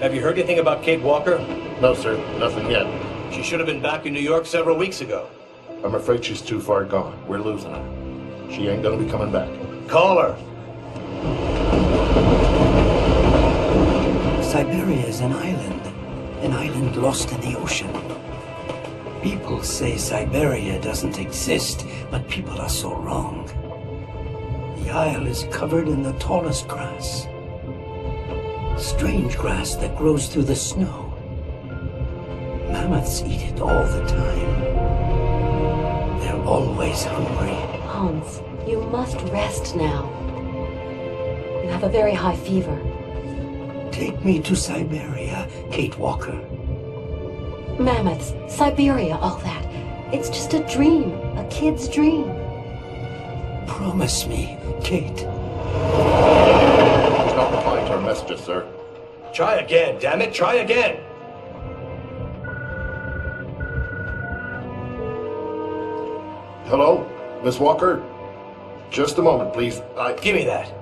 Have you heard anything about Kate Walker? No, sir. Nothing yet. She should have been back in New York several weeks ago. I'm afraid she's too far gone. We're losing her. She ain't gonna be coming back. Call her. Syberia is an island lost in the ocean. People say Syberia doesn't exist, but people are so wrong. The isle is covered in the tallest grass. Strange grass that grows through the snow. Mammoths eat it all the time. They're always hungry. Hans, you must rest now. You have a very high fever. Take me to Syberia, Kate Walker. Mammoths, Siberia, all that. It's just a dream, a kid's dream. Promise me, Kate. She's not replying to our messages, sir. Try again, damn it, try again! Hello? Miss Walker? Just a moment, please. Give me that.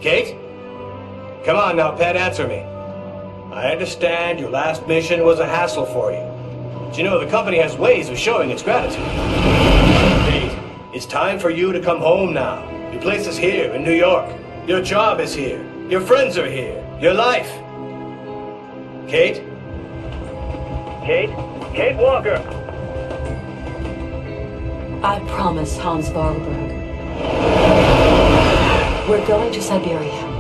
Kate? Come on now, pet, answer me. I understand your last mission was a hassle for you. But you know, the company has ways of showing its gratitude. Kate, it's time for you to come home now. Your place is here in New York. Your job is here. Your friends are here. Your life. Kate? Kate? Kate Walker! I promise, Hans Vorarlberg. We're going to Siberia.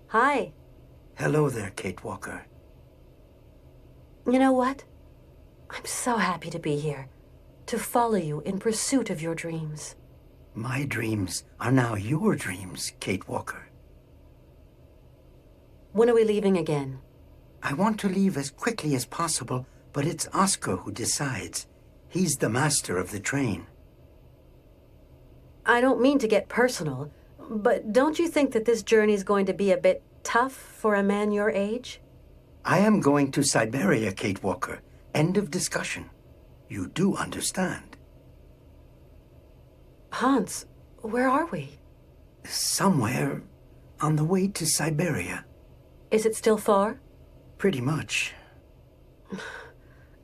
Hi. Hello there, Kate Walker. You know what? I'm so happy to be here, to follow you in pursuit of your dreams. My dreams are now your dreams, Kate Walker. When are we leaving again? I want to leave as quickly as possible, but it's Oscar who decides. He's the master of the train. I don't mean to get personal, but don't you think that this journey's going to be a bit tough for a man your age? I am going to Siberia, Kate Walker. End of discussion. You do understand. Hans, where are we? Somewhere on the way to Syberia. Is it still far? Pretty much.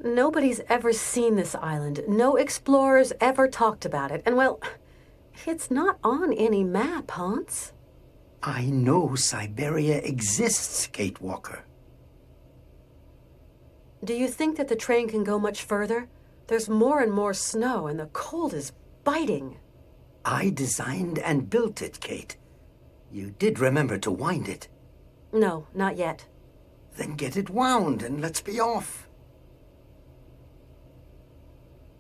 Nobody's ever seen this island. No explorers ever talked about it. And well, it's not on any map, Hans. I know Syberia exists, Kate Walker. Do you think that the train can go much further? There's more and more snow, and the cold is biting. I designed and built it, Kate. You did remember to wind it. No, not yet. Then get it wound and let's be off.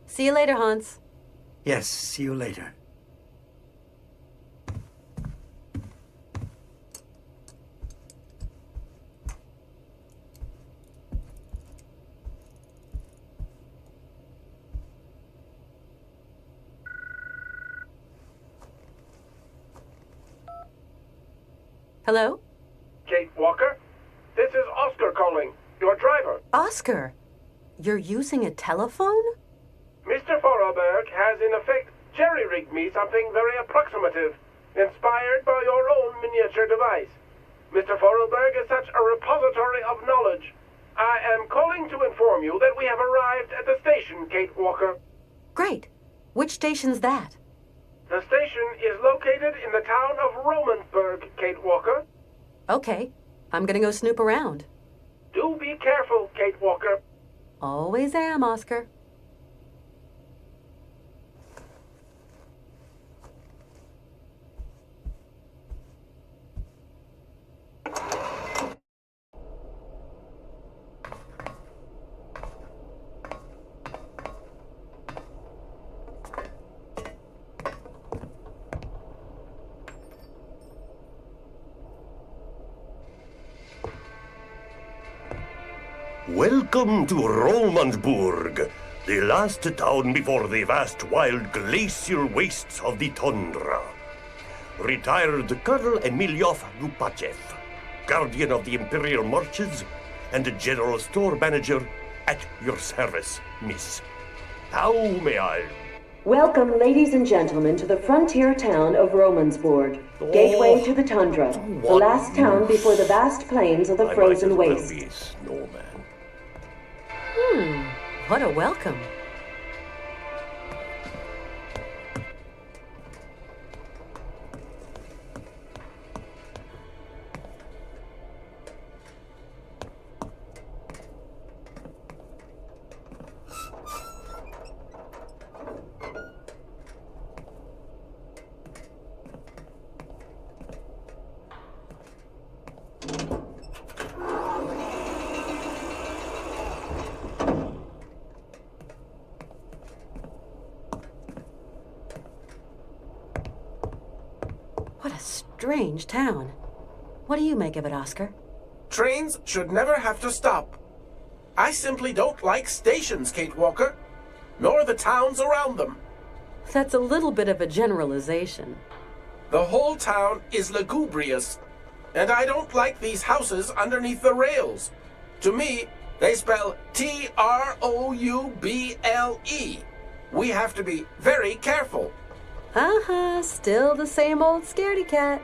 See you later, Hans. Yes, see you later. Hello? Kate Walker? This is Oscar calling, your driver. Oscar, you're using a telephone? Mr. Vorarlberg has in effect jerry-rigged me something very approximative, inspired by your own miniature device. Mr. Vorarlberg is such a repository of knowledge. I am calling to inform you that we have arrived at the station, Kate Walker. Great. Which station's that? The station is located in the town of Romansburg, Kate Walker. Okay. I'm gonna go snoop around. Do be careful, Kate Walker. Always am, Oscar. Welcome to Romansburg, the last town before the vast wild glacial wastes of the tundra. Retired Colonel Emilyov Yupachev, guardian of the Imperial Marches, and general store manager at your service, miss. How may I? Welcome, ladies and gentlemen, to the frontier town of Romansburg, gateway to the tundra, the last town before the vast plains of the frozen waste. Be a snowman. What a welcome. What a strange town. What do you make of it, Oscar? Trains should never have to stop. I simply don't like stations, Kate Walker, nor the towns around them. That's a little bit of a generalization. The whole town is lugubrious, and I don't like these houses underneath the rails. To me, they spell T-R-O-U-B-L-E. We have to be very careful. Still the same old scaredy cat.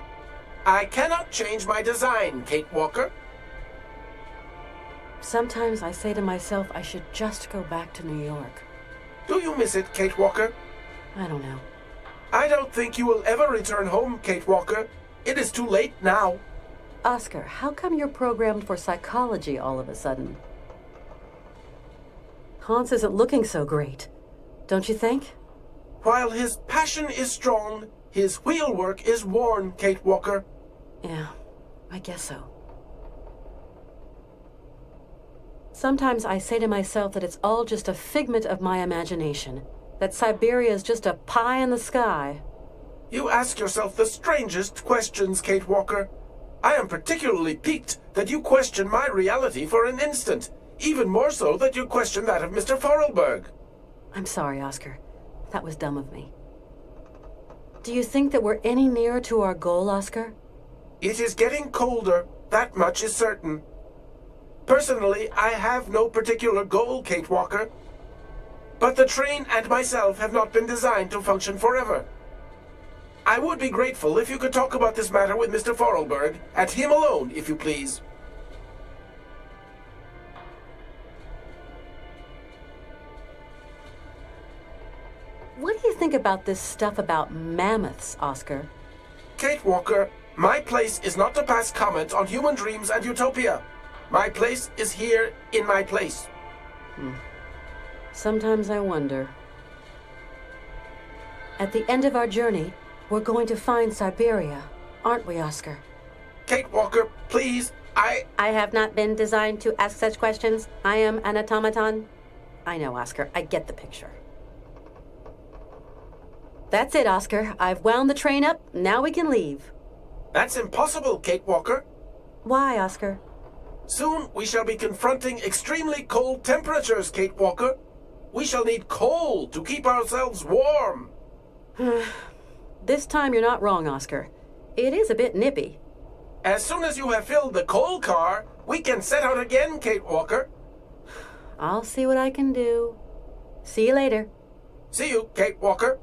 I cannot change my design, Kate Walker. Sometimes I say to myself I should just go back to New York. Do you miss it, Kate Walker? I don't know. I don't think you will ever return home, Kate Walker. It is too late now. Oscar, how come you're programmed for psychology all of a sudden? Hans isn't looking so great, don't you think? While his passion is strong, his wheelwork is worn, Kate Walker. Yeah, I guess so. Sometimes I say to myself that it's all just a figment of my imagination, that Syberia is just a pie in the sky. You ask yourself the strangest questions, Kate Walker. I am particularly piqued that you question my reality for an instant, even more so that you question that of Mr. Forelberg. I'm sorry, Oscar. That was dumb of me. Do you think that we're any nearer to our goal, Oscar? It is getting colder, that much is certain. Personally, I have no particular goal, Kate Walker. But the train and myself have not been designed to function forever. I would be grateful if you could talk about this matter with Mr. Forelberg, and him alone, if you please. What do you think about this stuff about mammoths, Oscar? Kate Walker, my place is not to pass comment on human dreams and utopia. My place is here in my place. Sometimes I wonder. At the end of our journey, we're going to find Syberia, aren't we, Oscar? Kate Walker, please, I have not been designed to ask such questions. I am an automaton. I know, Oscar. I get the picture. That's it, Oscar. I've wound the train up. Now we can leave. That's impossible, Kate Walker. Why, Oscar? Soon we shall be confronting extremely cold temperatures, Kate Walker. We shall need coal to keep ourselves warm. This time you're not wrong, Oscar. It is a bit nippy. As soon as you have filled the coal car, we can set out again, Kate Walker. I'll see what I can do. See you later. See you, Kate Walker.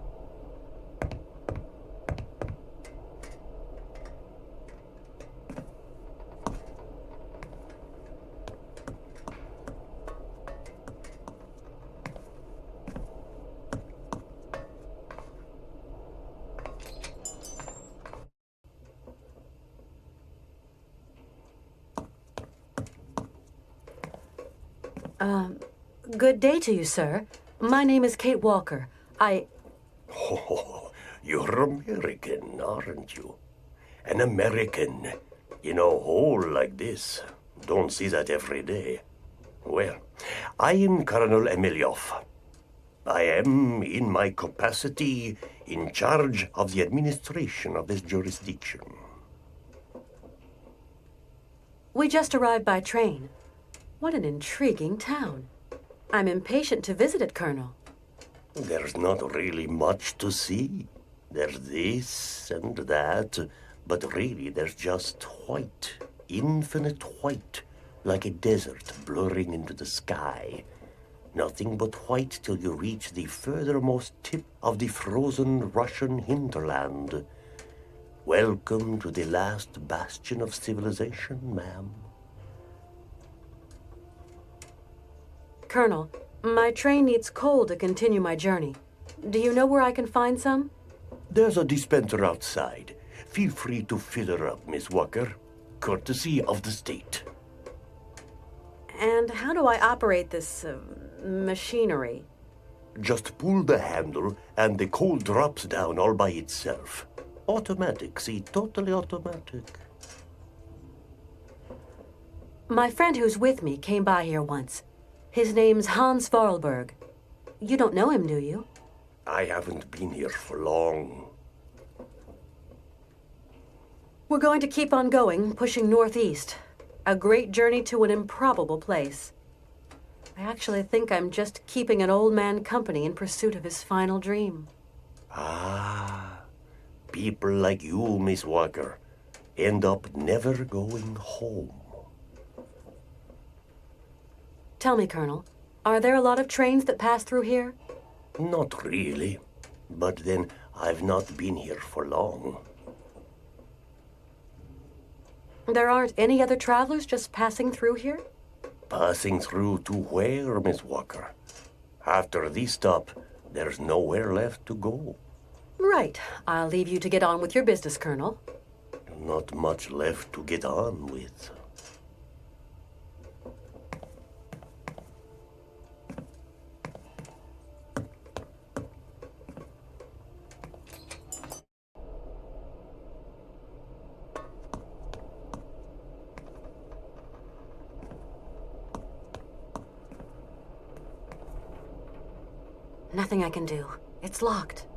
Good day to you, sir. My name is Kate Walker. Oh, you're American, aren't you? An American in a hole like this. Don't see that every day. Well, I am Colonel Emilyov. I am, in my capacity, in charge of the administration of this jurisdiction. We just arrived by train. What an intriguing town. I'm impatient to visit it, Colonel. There's not really much to see. There's this and that, but really there's just white, infinite white, like a desert blurring into the sky. Nothing but white till you reach the furthermost tip of the frozen Russian hinterland. Welcome to the last bastion of civilization, ma'am. Colonel, my train needs coal to continue my journey. Do you know where I can find some? There's a dispenser outside. Feel free to fill her up, Miss Walker. Courtesy of the state. And how do I operate this, machinery? Just pull the handle and the coal drops down all by itself. Automatic, see, totally automatic. My friend who's with me came by here once. His name's Hans Vorarlberg. You don't know him, do you? I haven't been here for long. We're going to keep on going, pushing northeast. A great journey to an improbable place. I actually think I'm just keeping an old man company in pursuit of his final dream. Ah, people like you, Miss Walker, end up never going home. Tell me, Colonel, are there a lot of trains that pass through here? Not really, but then I've not been here for long. There aren't any other travelers just passing through here? Passing through to where, Miss Walker? After this stop, there's nowhere left to go. Right. I'll leave you to get on with your business, Colonel. Not much left to get on with. Nothing I can do. It's locked.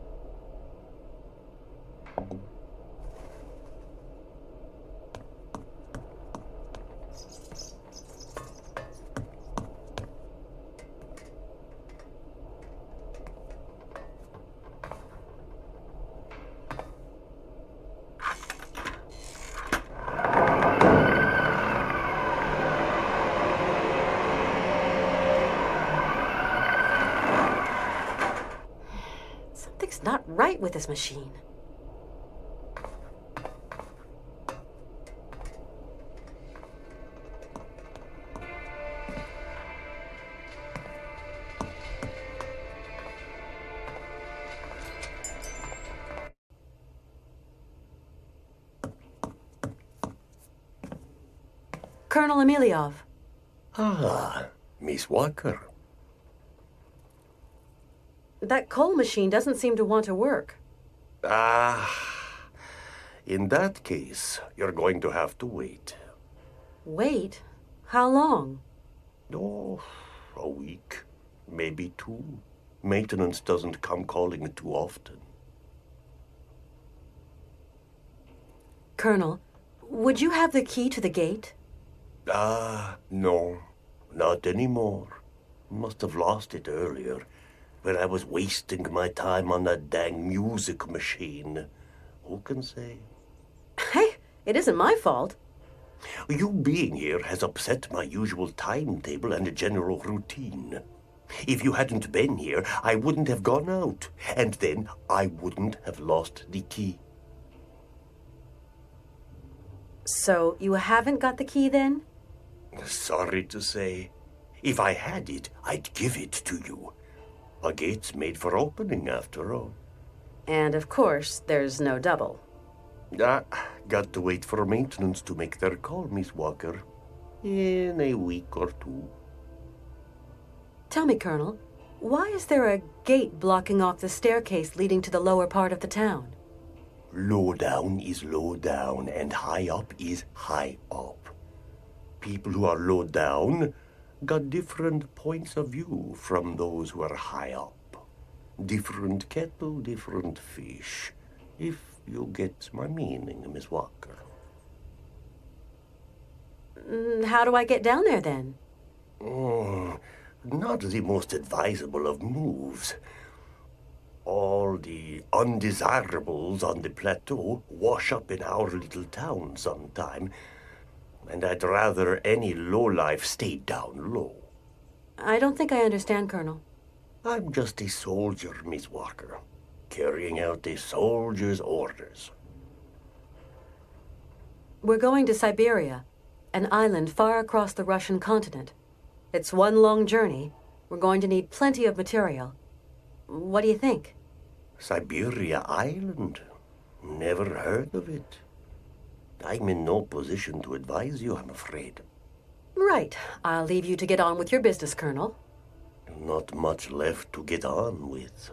Something's not right with this machine. Colonel Emiliov. Ah, Miss Walker. That coal machine doesn't seem to want to work. Ah, in that case, you're going to have to wait. Wait? How long? Oh, a week, maybe two. Maintenance doesn't come calling too often. Colonel, would you have the key to the gate? Ah, no, not anymore. Must have lost it earlier, when I was wasting my time on that dang music machine. Who can say? Hey, it isn't my fault. You being here has upset my usual timetable and general routine. If you hadn't been here, I wouldn't have gone out, and then I wouldn't have lost the key. So you haven't got the key then? Sorry to say. If I had it, I'd give it to you. A gate's made for opening, after all. And of course, there's no double. Ah, got to wait for maintenance to make their call, Miss Walker. In a week or two. Tell me, Colonel, why is there a gate blocking off the staircase leading to the lower part of the town? Low down is low down, and high up is high up. People who are low down got different points of view from those who are high up. Different kettle, different fish. If you get my meaning, Miss Walker. How do I get down there then? not the most advisable of moves. All the undesirables on the plateau wash up in our little town sometime, and I'd rather any lowlife stay down low. I don't think I understand, Colonel. I'm just a soldier, Miss Walker, carrying out a soldier's orders. We're going to Syberia, an island far across the Russian continent. It's one long journey. We're going to need plenty of material. What do you think? Syberia Island? Never heard of it. I'm in no position to advise you, I'm afraid. Right. I'll leave you to get on with your business, Colonel. Not much left to get on with.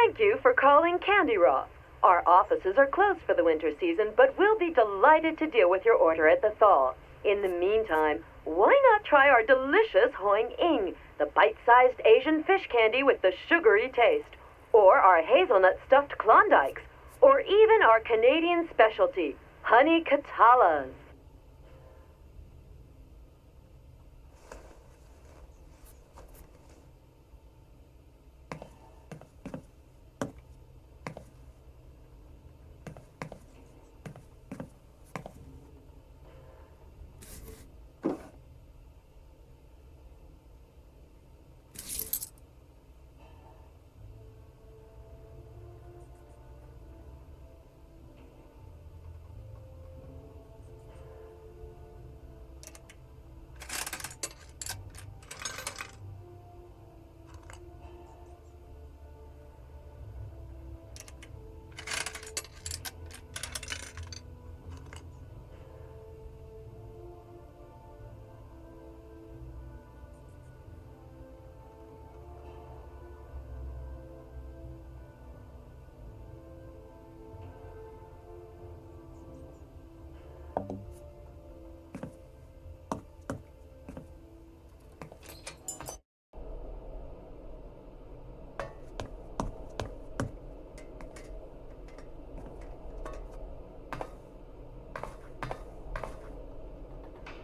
Thank you for calling Candy Raw. Our offices are closed for the winter season, but we'll be delighted to deal with your order at the thaw. In the meantime, why not try our delicious Hoing Ing, the bite-sized Asian fish candy with the sugary taste, or our hazelnut stuffed Klondikes, or even our Canadian specialty, honey Katalas.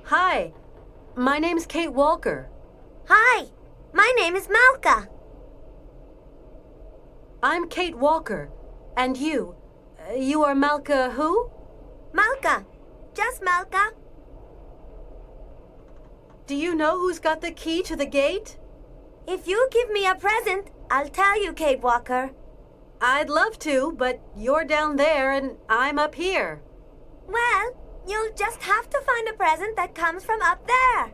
Hi, my name's Kate Walker. Hi, my name is Malka. I'm Kate Walker. And you? You are Malka who? Malka. Just Malka. Do you know who's got the key to the gate? If you give me a present, I'll tell you, Kate Walker. I'd love to, but you're down there and I'm up here. Well, you'll just have to find a present that comes from up there.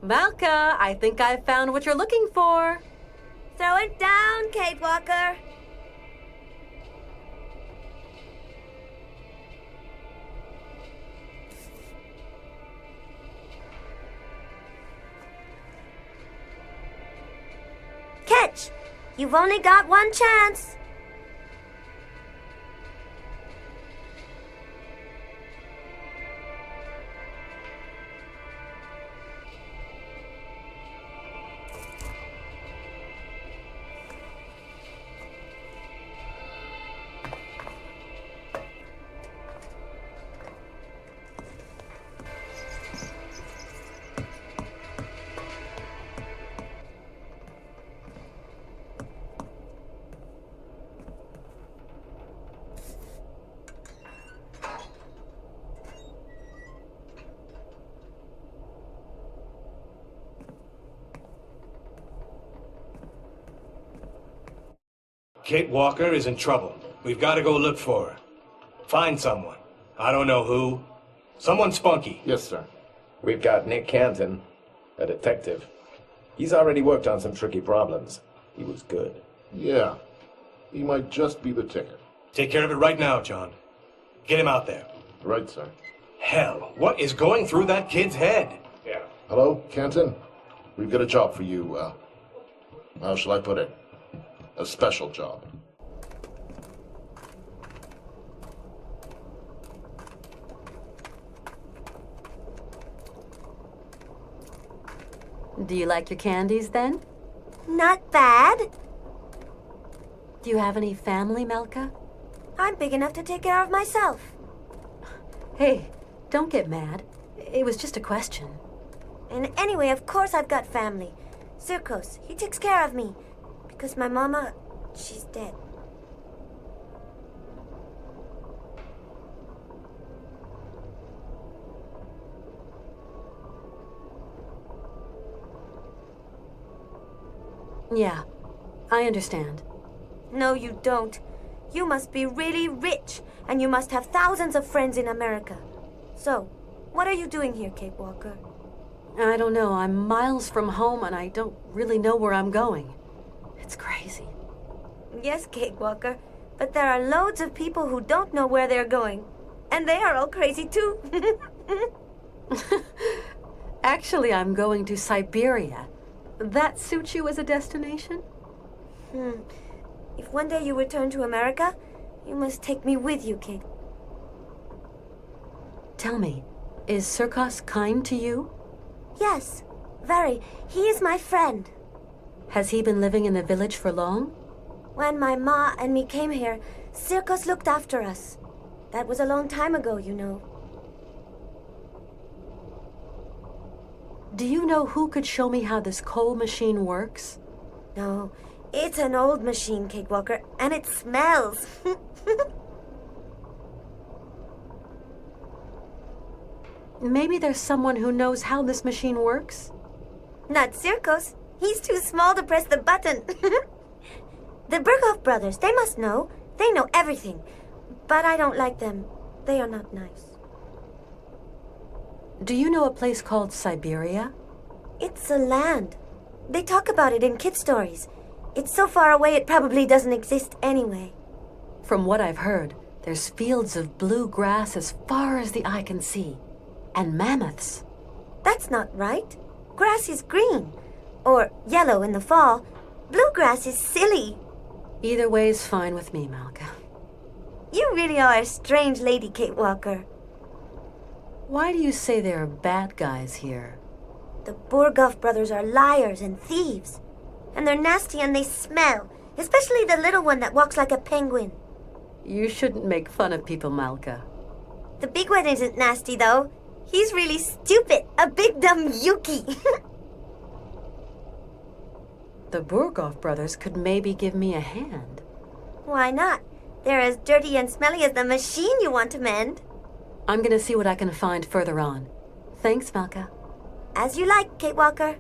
Malka, I think I've found what you're looking for. Throw it down, Kate Walker. Catch! You've only got one chance. Kate Walker is in trouble. We've got to go look for her. Find someone. I don't know who. Someone spunky. Yes, sir. We've got Nick Canton, a detective. He's already worked on some tricky problems. He was good. Yeah. He might just be the ticket. Take care of it right now, John. Get him out there. Right, sir. Hell, what is going through that kid's head? Yeah. Hello, Canton? We've got a job for you. How shall I put it? A special job. Do you like your candies, then? Not bad. Do you have any family, Melka? I'm big enough to take care of myself. Hey, don't get mad. It was just a question. And anyway, of course I've got family. Circos, he takes care of me. Because my mama, she's dead. Yeah, I understand. No, you don't. You must be really rich, and you must have thousands of friends in America. So, what are you doing here, Kate Walker? I don't know. I'm miles from home, and I don't really know where I'm going. It's crazy. Yes, Kate Walker, but there are loads of people who don't know where they're going. And they are all crazy, too. Actually, I'm going to Syberia. That suits you as a destination? If one day you return to America, you must take me with you, Kate. Tell me, is Circos kind to you? Yes, very. He is my friend. Has he been living in the village for long? When my ma and me came here, Circos looked after us. That was a long time ago, you know. Do you know who could show me how this coal machine works? No, it's an old machine, Kate Walker, and it smells. Maybe there's someone who knows how this machine works? Not Circos. He's too small to press the button. The Berghoff brothers, they must know. They know everything. But I don't like them. They are not nice. Do you know a place called Syberia? It's a land. They talk about it in kid stories. It's so far away it probably doesn't exist anyway. From what I've heard, there's fields of blue grass as far as the eye can see. And mammoths. That's not right. Grass is green. Or yellow in the fall. Bluegrass is silly. Either way is fine with me, Malka. You really are a strange lady, Kate Walker. Why do you say there are bad guys here? The Berghoff brothers are liars and thieves. And they're nasty and they smell. Especially the little one that walks like a penguin. You shouldn't make fun of people, Malka. The big one isn't nasty, though. He's really stupid. A big dumb Yuki. The Berghoff brothers could maybe give me a hand. Why not? They're as dirty and smelly as the machine you want to mend. I'm gonna see what I can find further on. Thanks, Malka. As you like, Kate Walker.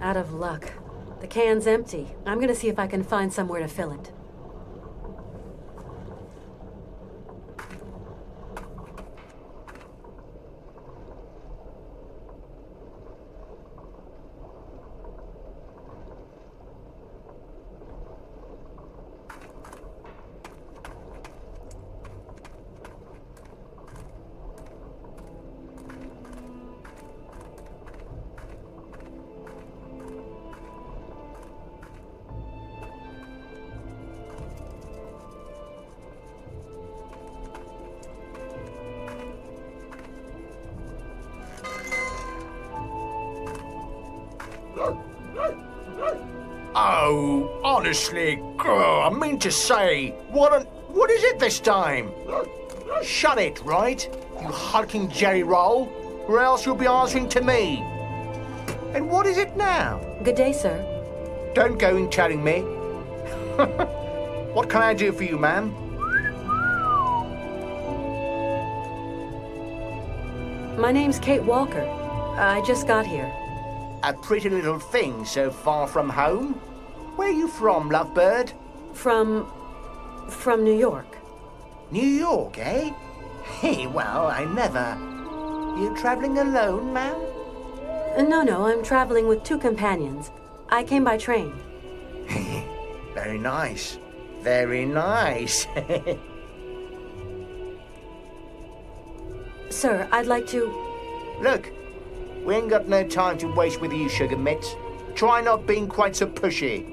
Out of luck. The can's empty. I'm gonna see if I can find somewhere to fill it. Oh, honestly, I mean to say, what is it this time? Shut it, right? You hulking jerry roll, or else you'll be answering to me. And what is it now? Good day, sir. Don't go in telling me. What can I do for you, ma'am? My name's Kate Walker. I just got here. A pretty little thing so far from home? Where you from, lovebird? From New York. New York, eh? Hey, well, I never... You travelling alone, ma'am? No, I'm traveling with 2 companions. I came by train. Very nice. Very nice. Sir, I'd like to... Look, we ain't got no time to waste with you, sugar mitts. Try not being quite so pushy.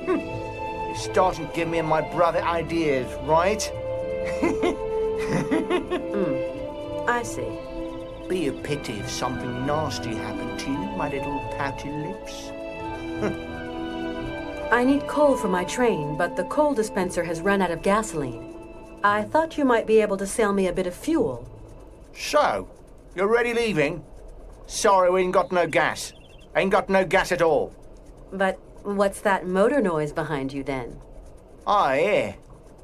You're starting to give me and my brother ideas, right? I see. Be a pity if something nasty happened to you, my little pouty lips. I need coal for my train, but the coal dispenser has run out of gasoline. I thought you might be able to sell me a bit of fuel. So, you're already leaving? Sorry, we ain't got no gas. Ain't got no gas at all. But what's that motor noise behind you then? Ah, yeah.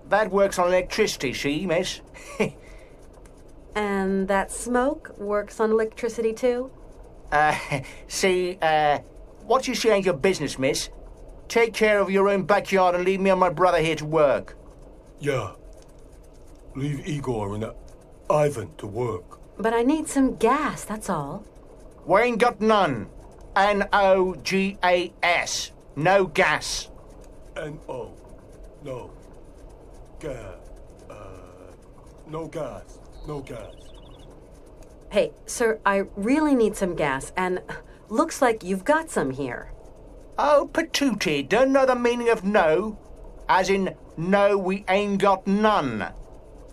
That works on electricity, see, miss? And that smoke works on electricity too? See, what you say ain't your business, miss. Take care of your own backyard and leave me and my brother here to work. Yeah. Leave Igor and Ivan to work. But I need some gas, that's all. We ain't got none. N-O-G-A-S. No gas. N-O. No. Gas. No gas. No gas. Hey, sir, I really need some gas, and looks like you've got some here. Oh, patootie, don't know the meaning of no? As in, no, we ain't got none.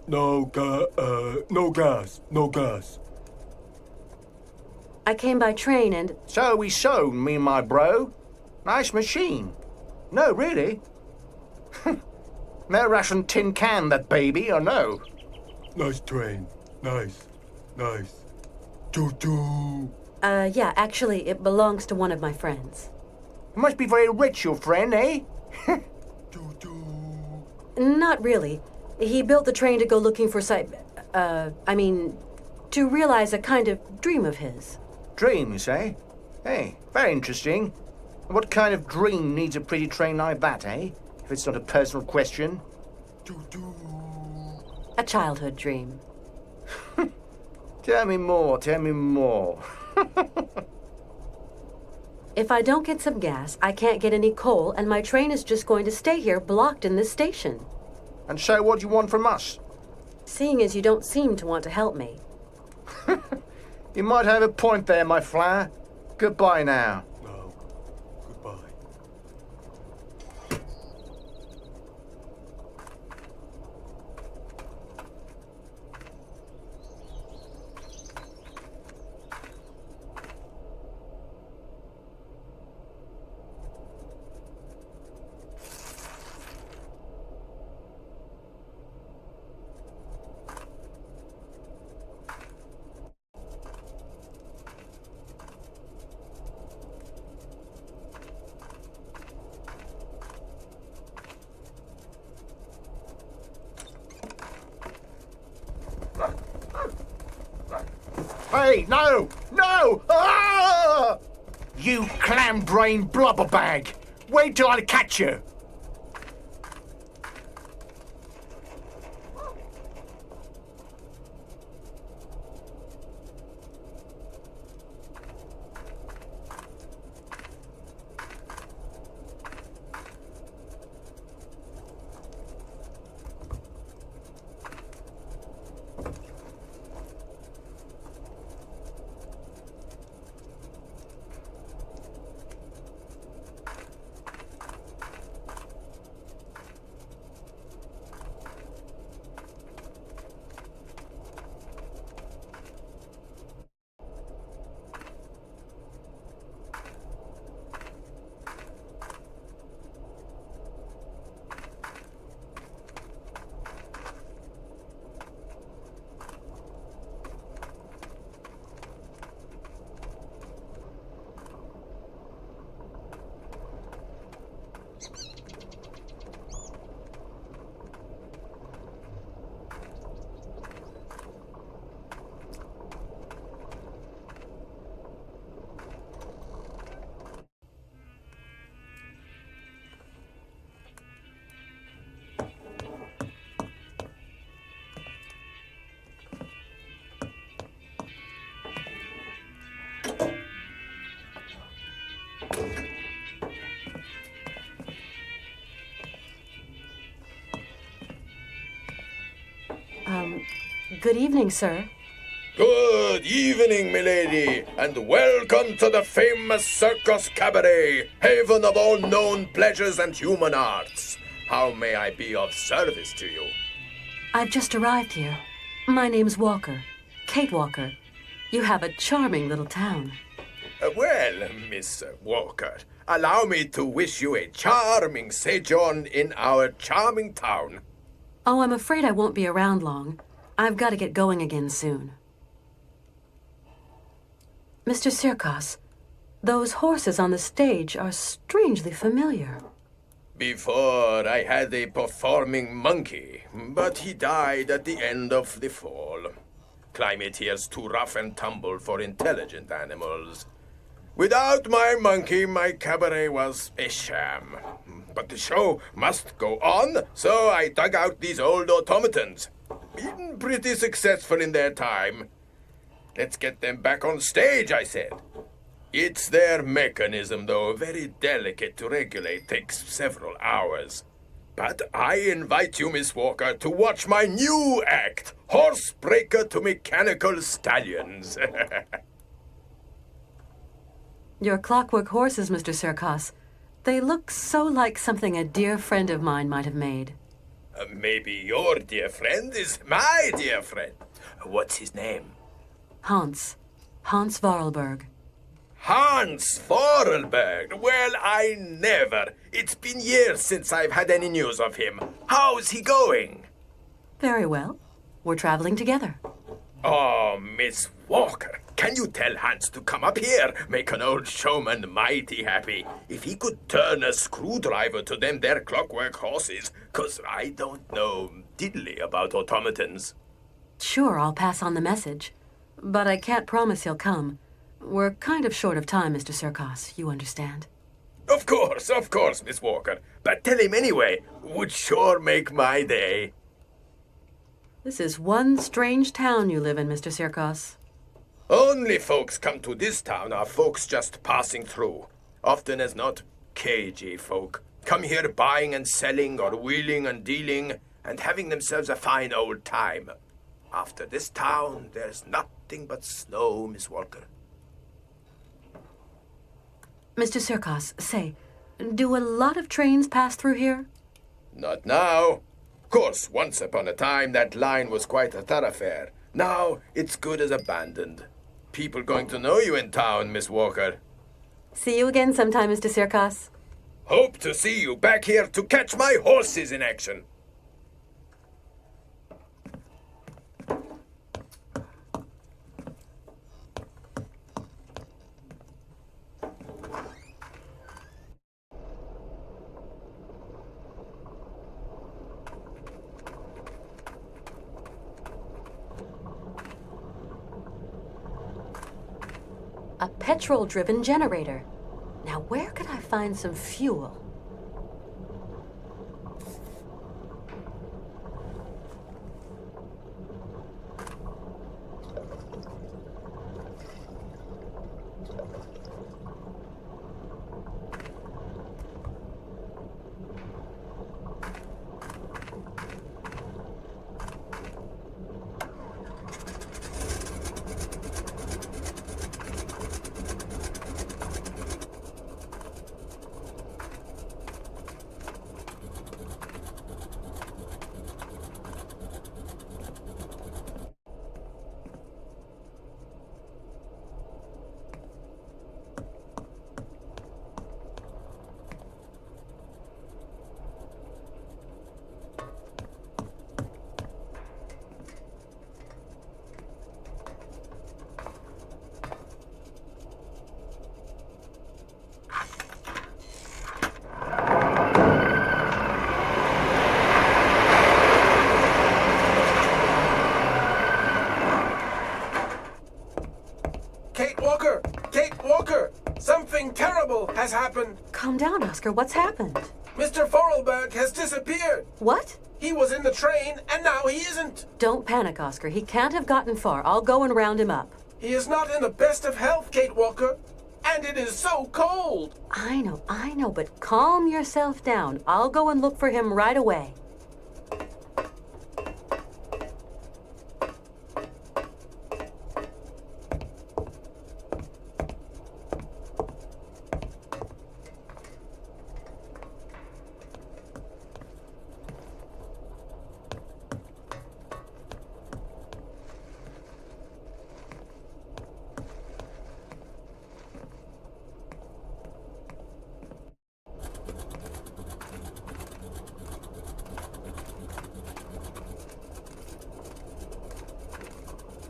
No gas. No gas. I came by train and... So we sown, me and my bro. Nice machine. No, really. No Russian tin can, that baby, or no? Nice train. Nice. Choo-choo. Yeah, actually, it belongs to one of my friends. You must be very rich, your friend, eh? Choo-choo. Not really. He built the train to go looking for to realize a kind of dream of his. Dreams, eh? Hey, very interesting. What kind of dream needs a pretty train like that, eh? If it's not a personal question. Choo-choo. A childhood dream. Tell me more. If I don't get some gas, I can't get any coal, and my train is just going to stay here blocked in this station. And so what do you want from us? Seeing as you don't seem to want to help me. You might have a point there, my flower. Goodbye now. No. Goodbye. Hey, no! Ah! You clam-brained blubberbag! Wait till I catch you! Good evening, sir. Good evening, milady, and welcome to the famous Circus Cabaret, haven of all known pleasures and human arts. How may I be of service to you? I've just arrived here. My name's Walker. Kate Walker. You have a charming little town. Well, Miss Walker, allow me to wish you a charming sojourn in our charming town. Oh, I'm afraid I won't be around long. I've got to get going again soon. Mr. Sirkos, those horses on the stage are strangely familiar. Before, I had a performing monkey, but he died at the end of the fall. Climate here's too rough and tumble for intelligent animals. Without my monkey, my cabaret was a sham. But the show must go on, so I dug out these old automatons. Been pretty successful in their time. Let's get them back on stage, I said. It's their mechanism, though, very delicate to regulate, takes several hours. But I invite you, Miss Walker, to watch my new act, Horsebreaker to Mechanical Stallions. Your clockwork horses, Mr. Sirkos. They look so like something a dear friend of mine might have made. Maybe your dear friend is my dear friend. What's his name? Hans. Hans Vorarlberg. Hans Vorarlberg? Well, I never. It's been years since I've had any news of him. How's he going? Very well. We're traveling together. Oh, Miss Walker, can you tell Hans to come up here? Make an old showman mighty happy. If he could turn a screwdriver to them their clockwork horses, 'cause I don't know diddly about automatons. Sure, I'll pass on the message. But I can't promise he'll come. We're kind of short of time, Mr. Sirkos, you understand. Of course, Miss Walker. But tell him anyway. Would sure make my day. This is one strange town you live in, Mr. Sirkos. Only folks come to this town are folks just passing through. Often as not, cagey folk. Come here buying and selling or wheeling and dealing and having themselves a fine old time. After this town, there's nothing but snow, Miss Walker. Mr. Sirkos, say, do a lot of trains pass through here? Not now. Of course, once upon a time, that line was quite a thoroughfare. Now, it's good as abandoned. People going to know you in town, Miss Walker. See you again sometime, Mr. Sirkos. Hope to see you back here to catch my horses in action. A petrol-driven generator. Now, where could I find some fuel? Something terrible has happened. Calm down, Oscar. What's happened? Mr. Vorarlberg has disappeared. What? He was in the train, and now he isn't. Don't panic, Oscar. He can't have gotten far. I'll go and round him up. He is not in the best of health, Kate Walker. And it is so cold. I know, but calm yourself down. I'll go and look for him right away.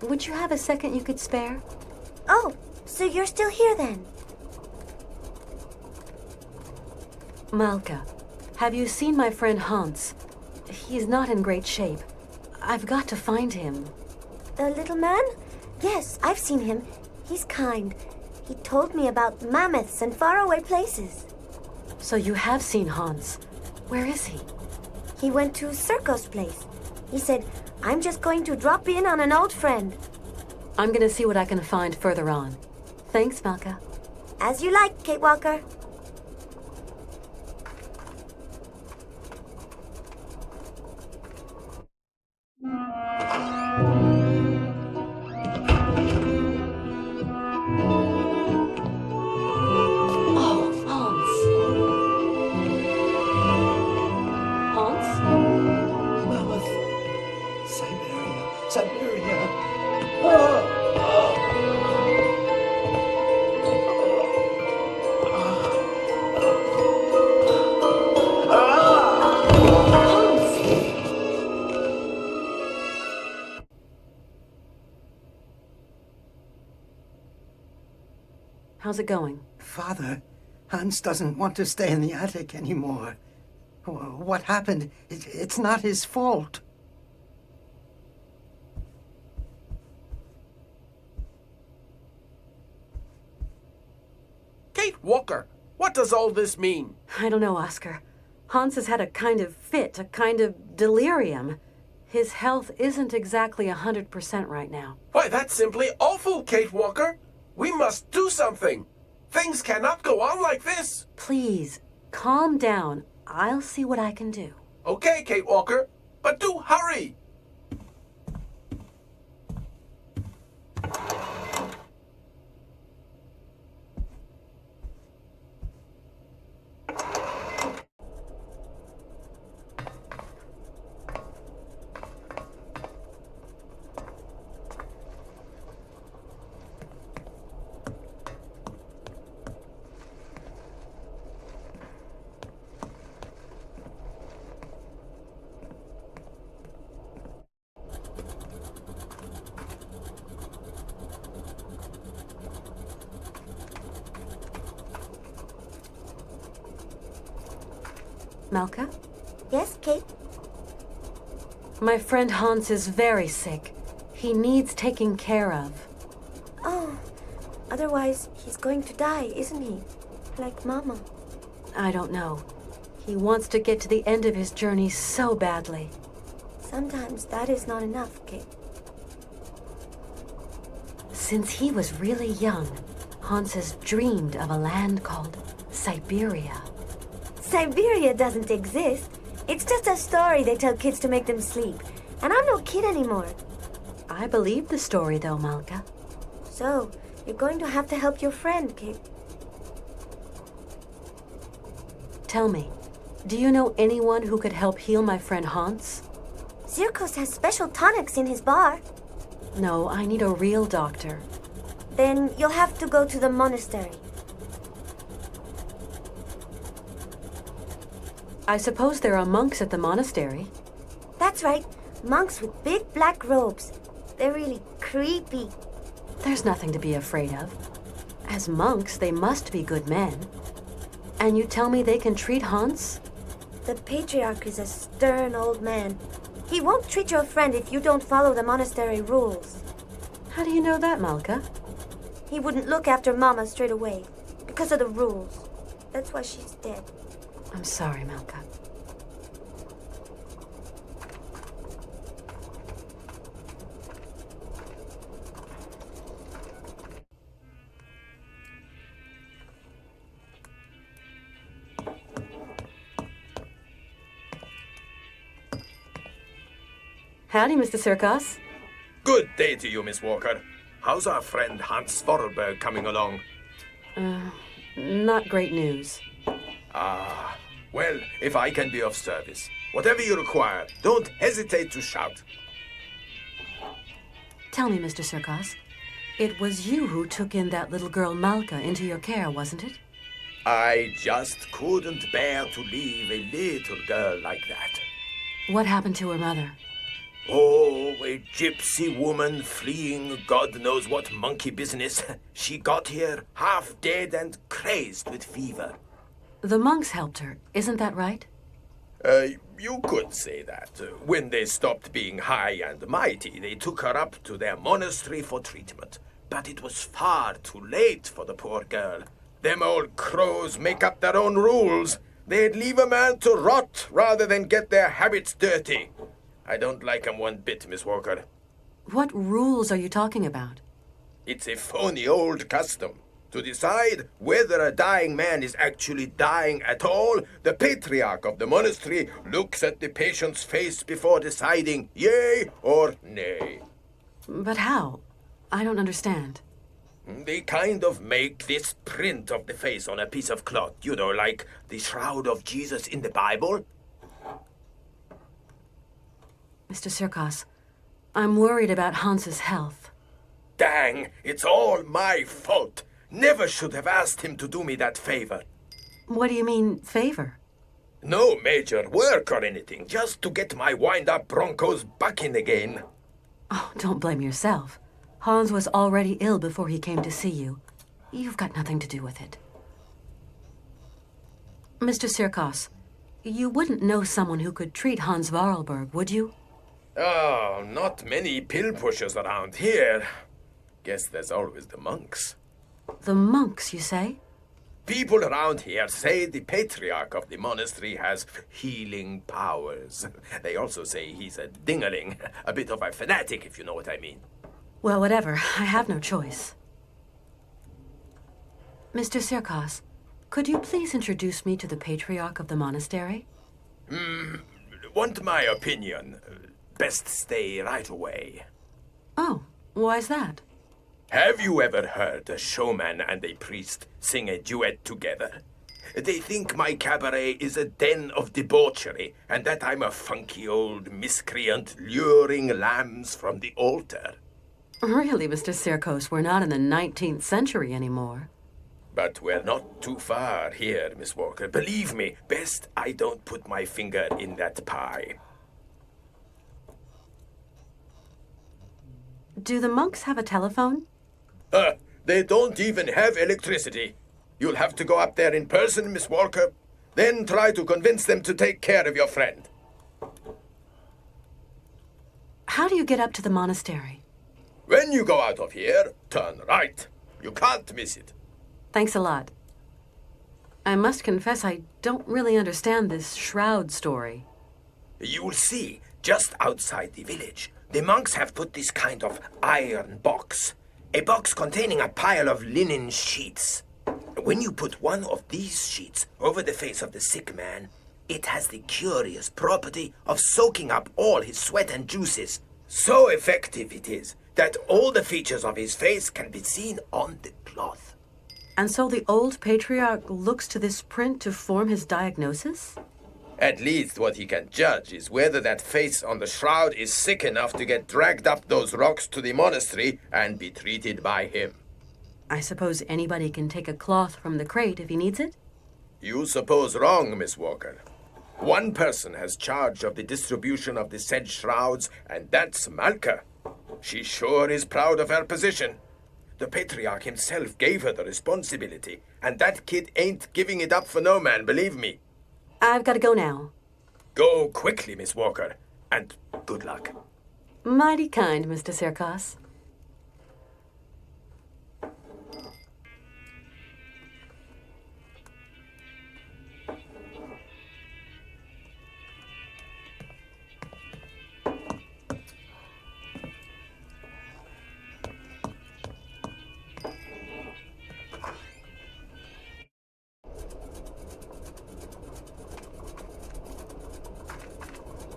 Would you have a second you could spare? Oh, so you're still here then? Malka, have you seen my friend Hans? He's not in great shape. I've got to find him. The little man? Yes, I've seen him. He's kind. He told me about mammoths and faraway places. So you have seen Hans. Where is he? He went to Circo's place. He said, I'm just going to drop in on an old friend. I'm gonna see what I can find further on. Thanks, Malka. As you like, Kate Walker. Syberia. How's it going? Father, Hans doesn't want to stay in the attic anymore. What happened? It's not his fault. Kate Walker, what does all this mean? I don't know, Oscar. Hans has had a kind of fit, a kind of delirium. His health isn't exactly 100% right now. Why, that's simply awful, Kate Walker. We must do something. Things cannot go on like this. Please, calm down. I'll see what I can do. Okay, Kate Walker, but do hurry. Malka? Yes, Kate? My friend Hans is very sick. He needs taking care of. Oh, otherwise he's going to die, isn't he? Like Mama. I don't know. He wants to get to the end of his journey so badly. Sometimes that is not enough, Kate. Since he was really young, Hans has dreamed of a land called Syberia. Syberia doesn't exist. It's just a story they tell kids to make them sleep. And I'm no kid anymore. I believe the story, though, Malka. So, you're going to have to help your friend, Kate. Tell me, do you know anyone who could help heal my friend Hans? Zirkos has special tonics in his bar. No, I need a real doctor. Then you'll have to go to the monastery. I suppose there are monks at the monastery. That's right. Monks with big black robes. They're really creepy. There's nothing to be afraid of. As monks, they must be good men. And you tell me they can treat Hans? The patriarch is a stern old man. He won't treat your friend if you don't follow the monastery rules. How do you know that, Malka? He wouldn't look after Mama straight away because of the rules. That's why she's dead. I'm sorry, Malka. Howdy, Mr. Circos. Good day to you, Miss Walker. How's our friend Hans Vorarlberg coming along? Not great news. Ah, well, if I can be of service, whatever you require, don't hesitate to shout. Tell me, Mr. Circos, it was you who took in that little girl Malka into your care, wasn't it? I just couldn't bear to leave a little girl like that. What happened to her mother? Oh, a gypsy woman fleeing God knows what monkey business. She got here half dead and crazed with fever. The monks helped her, isn't that right? You could say that. When they stopped being high and mighty, they took her up to their monastery for treatment. But it was far too late for the poor girl. Them old crows make up their own rules. They'd leave a man to rot rather than get their habits dirty. I don't like 'em one bit, Miss Walker. What rules are you talking about? It's a phony old custom. To decide whether a dying man is actually dying at all, the patriarch of the monastery looks at the patient's face before deciding yea or nay. But how? I don't understand. They kind of make this print of the face on a piece of cloth, you know, like the shroud of Jesus in the Bible. Mr. Sirkos, I'm worried about Hans's health. Dang, it's all my fault. Never should have asked him to do me that favor. What do you mean, favor? No major work or anything, just to get my wind-up Broncos bucking again. Oh, don't blame yourself. Hans was already ill before he came to see you. You've got nothing to do with it. Mr. Sirkos, you wouldn't know someone who could treat Hans Varlberg, would you? Oh, not many pill pushers around here. Guess there's always the monks. The monks, you say? People around here say the patriarch of the monastery has healing powers. They also say he's a dingaling, a bit of a fanatic, if you know what I mean. Well, whatever. I have no choice. Mr. Sirkos, could you please introduce me to the patriarch of the monastery? Want my opinion? Best stay right away. Oh, why's that? Have you ever heard a showman and a priest sing a duet together? They think my cabaret is a den of debauchery and that I'm a funky old miscreant luring lambs from the altar. Really, Mr. Sirkos, we're not in the 19th century anymore. But we're not too far here, Miss Walker. Believe me, best I don't put my finger in that pie. Do the monks have a telephone? They don't even have electricity. You'll have to go up there in person, Miss Walker. Then try to convince them to take care of your friend. How do you get up to the monastery? When you go out of here, turn right. You can't miss it. Thanks a lot. I must confess I don't really understand this shroud story. You'll see, just outside the village, the monks have put this kind of iron box. A box containing a pile of linen sheets. When you put one of these sheets over the face of the sick man, it has the curious property of soaking up all his sweat and juices. So effective it is that all the features of his face can be seen on the cloth. And so the old patriarch looks to this print to form his diagnosis? At least what he can judge is whether that face on the shroud is sick enough to get dragged up those rocks to the monastery and be treated by him. I suppose anybody can take a cloth from the crate if he needs it? You suppose wrong, Miss Walker. One person has charge of the distribution of the said shrouds, and that's Malka. She sure is proud of her position. The patriarch himself gave her the responsibility, and that kid ain't giving it up for no man, believe me. I've got to go now. Go quickly, Miss Walker, and good luck. Mighty kind, Mr. Sirkos.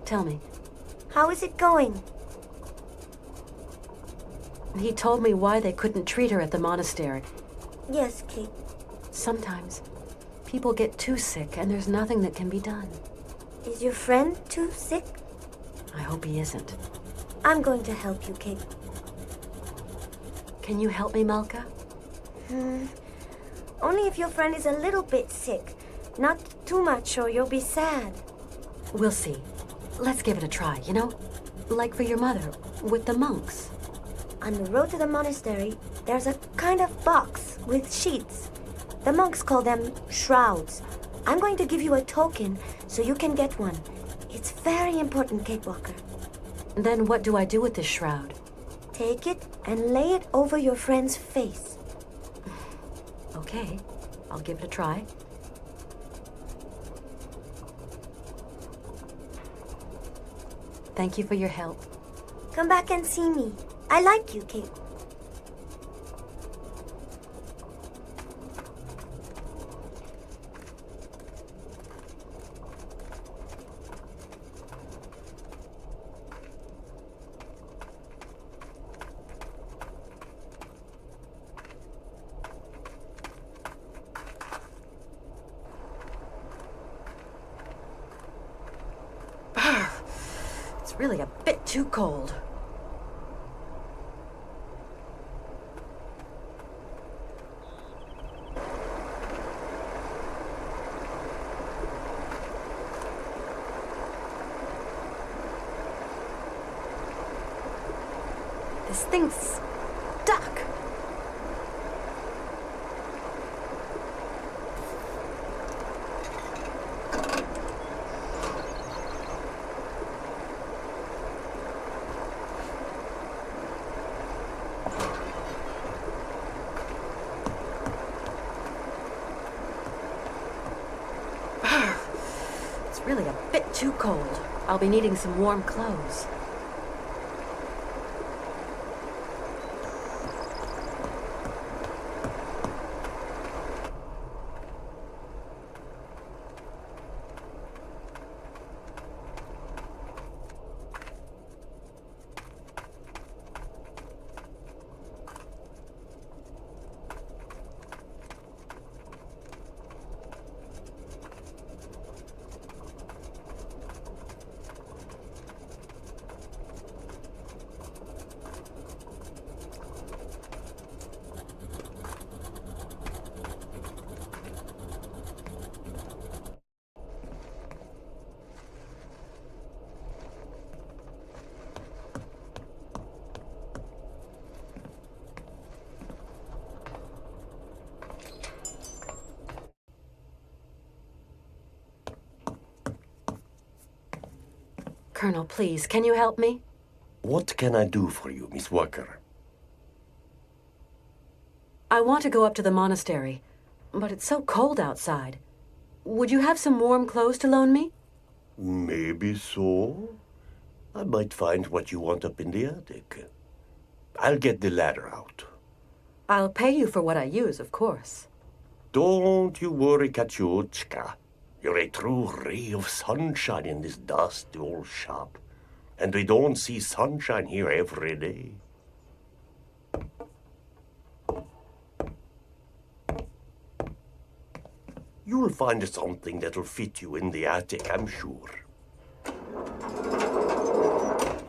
Tell me. How is it going? He told me why they couldn't treat her at the monastery. Yes, Kate. Sometimes people get too sick and there's nothing that can be done. Is your friend too sick? I hope he isn't. I'm going to help you, Kate. Can you help me, Malka? Only if your friend is a little bit sick. Not too much or you'll be sad. We'll see. Let's give it a try, you know? Like for your mother, with the monks. On the road to the monastery, there's a kind of box with sheets. The monks call them shrouds. I'm going to give you a token so you can get one. It's very important, Kate Walker. Then what do I do with this shroud? Take it and lay it over your friend's face. Okay, I'll give it a try. Thank you for your help. Come back and see me. I like you, Kate. It's really a bit too cold. This thing's stuck. It's really a bit too cold. I'll be needing some warm clothes. Colonel, please, can you help me? What can I do for you, Miss Walker? I want to go up to the monastery, but it's so cold outside. Would you have some warm clothes to loan me? Maybe so. I might find what you want up in the attic. I'll get the ladder out. I'll pay you for what I use, of course. Don't you worry, Katyushka. You're a true ray of sunshine in this dusty old shop. And we don't see sunshine here every day. You'll find something that'll fit you in the attic, I'm sure.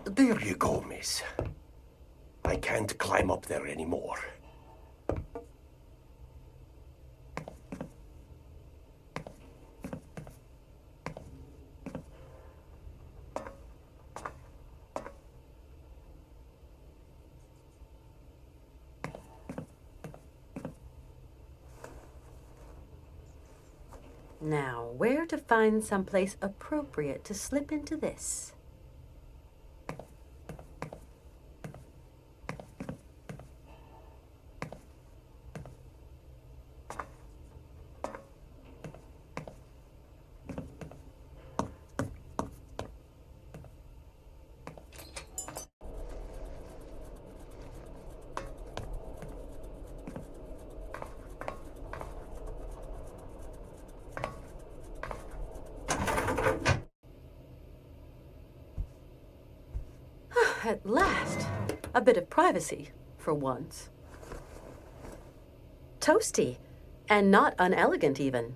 There you go, miss. I can't climb up there anymore. Now, where to find someplace appropriate to slip into this? At last, a bit of privacy, for once. Toasty, and not unelegant even.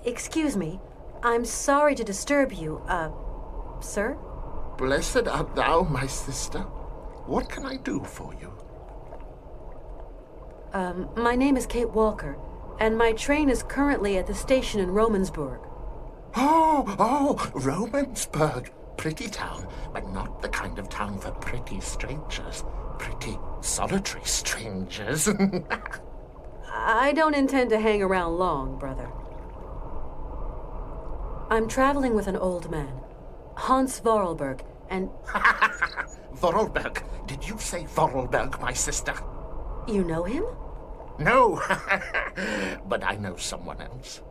Excuse me. I'm sorry to disturb you, sir? Blessed art thou, my sister. What can I do for you? My name is Kate Walker, and my train is currently at the station in Romansburg. Oh, Romansburg. Pretty town, but not the kind of town for pretty strangers. Pretty solitary strangers. I don't intend to hang around long, brother. I'm traveling with an old man, Hans Vorarlberg, and... Vorarlberg? Did you say Vorarlberg, my sister? You know him? No, but I know someone else.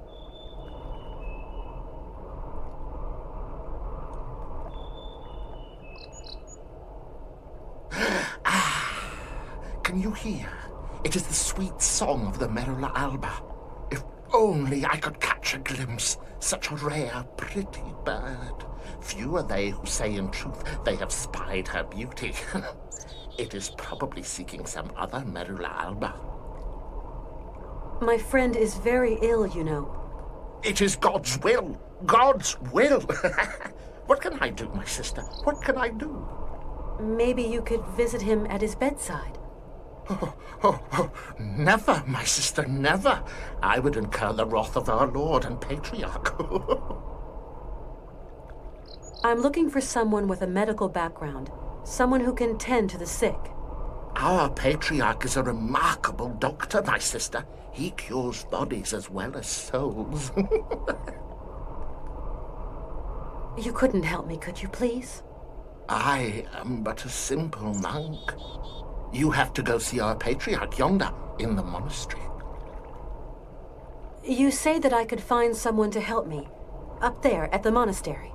Can you hear? It is the sweet song of the Merula alba. If only I could catch a glimpse, such a rare, pretty bird. Few are they who say in truth they have spied her beauty. It is probably seeking some other Merula alba. My friend is very ill, you know. It is God's will. God's will. What can I do, my sister? What can I do? Maybe you could visit him at his bedside. Oh, never, my sister, never. I would incur the wrath of our Lord and Patriarch. I'm looking for someone with a medical background, someone who can tend to the sick. Our Patriarch is a remarkable doctor, my sister. He cures bodies as well as souls. You couldn't help me, could you, please? I am but a simple monk. You have to go see our Patriarch yonder, in the monastery. You say that I could find someone to help me, up there at the monastery.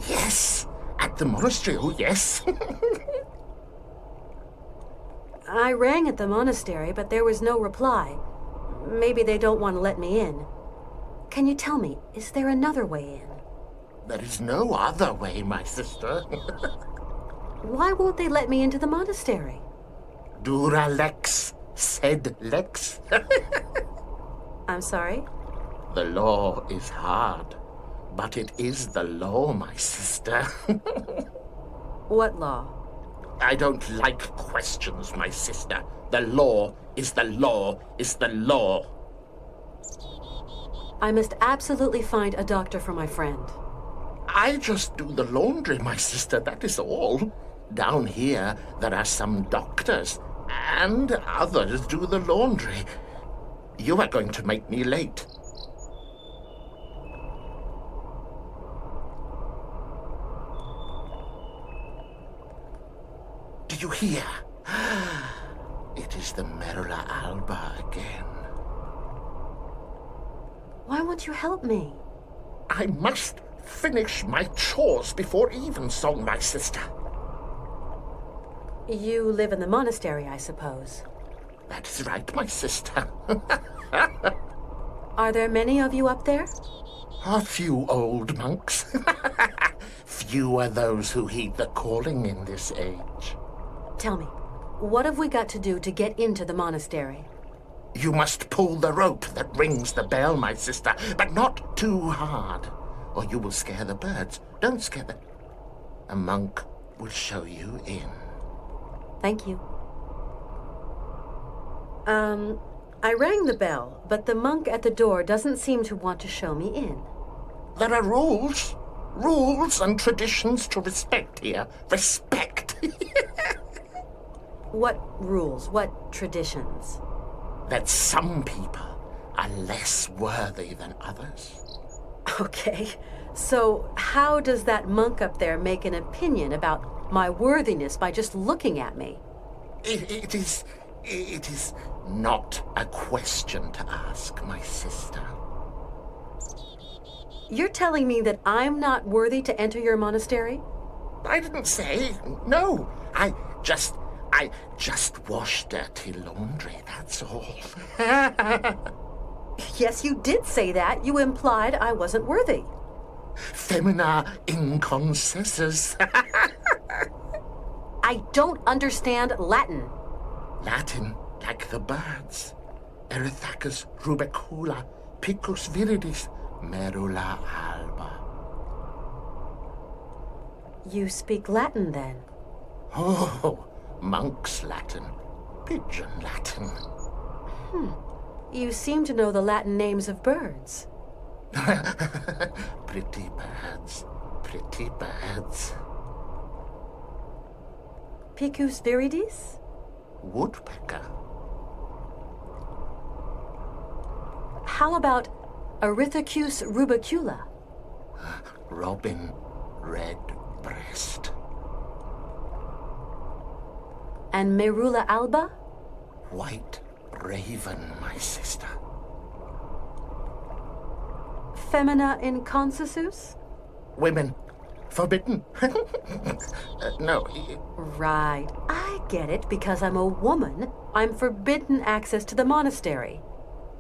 Yes, at the monastery, oh yes. I rang at the monastery, but there was no reply. Maybe they don't want to let me in. Can you tell me, is there another way in? There is no other way, my sister. Why won't they let me into the monastery? Dura lex, sed lex. I'm sorry? The law is hard, but it is the law, my sister. What law? I don't like questions, my sister. The law is the law is the law. I must absolutely find a doctor for my friend. I just do the laundry, my sister, that is all. Down here, there are some doctors, and others do the laundry. You are going to make me late. Do you hear? It is the Merula alba again. Why won't you help me? I must finish my chores before evensong, my sister. You live in the monastery, I suppose. That is right, my sister. Are there many of you up there? A few old monks. Few are those who heed the calling in this age. Tell me, what have we got to do to get into the monastery? You must pull the rope that rings the bell, my sister, but not too hard, or you will scare the birds. Don't scare them. A monk will show you in. Thank you. I rang the bell, but the monk at the door doesn't seem to want to show me in. There are rules. Rules and traditions to respect here. Respect. What rules? What traditions? That some people are less worthy than others. Okay, so how does that monk up there make an opinion about my worthiness by just looking at me? It is not a question to ask, my sister. You're telling me that I'm not worthy to enter your monastery? I didn't say. No, I just wash dirty laundry, that's all. Yes, you did say that. You implied I wasn't worthy. Femina inconcessus. I don't understand Latin. Latin, like the birds. Erythacus rubecula, picus viridis, Merula alba. You speak Latin, then? Oh, monk's Latin. Pigeon Latin. You seem to know the Latin names of birds. Pretty birds. Pretty birds. Picus viridis? Woodpecker. How about Erythacus rubicula? Robin redbreast. And Merula alba? White raven, my sister. Femina inconsensus? Women. Forbidden. No. Right. I get it. Because I'm a woman, I'm forbidden access to the monastery.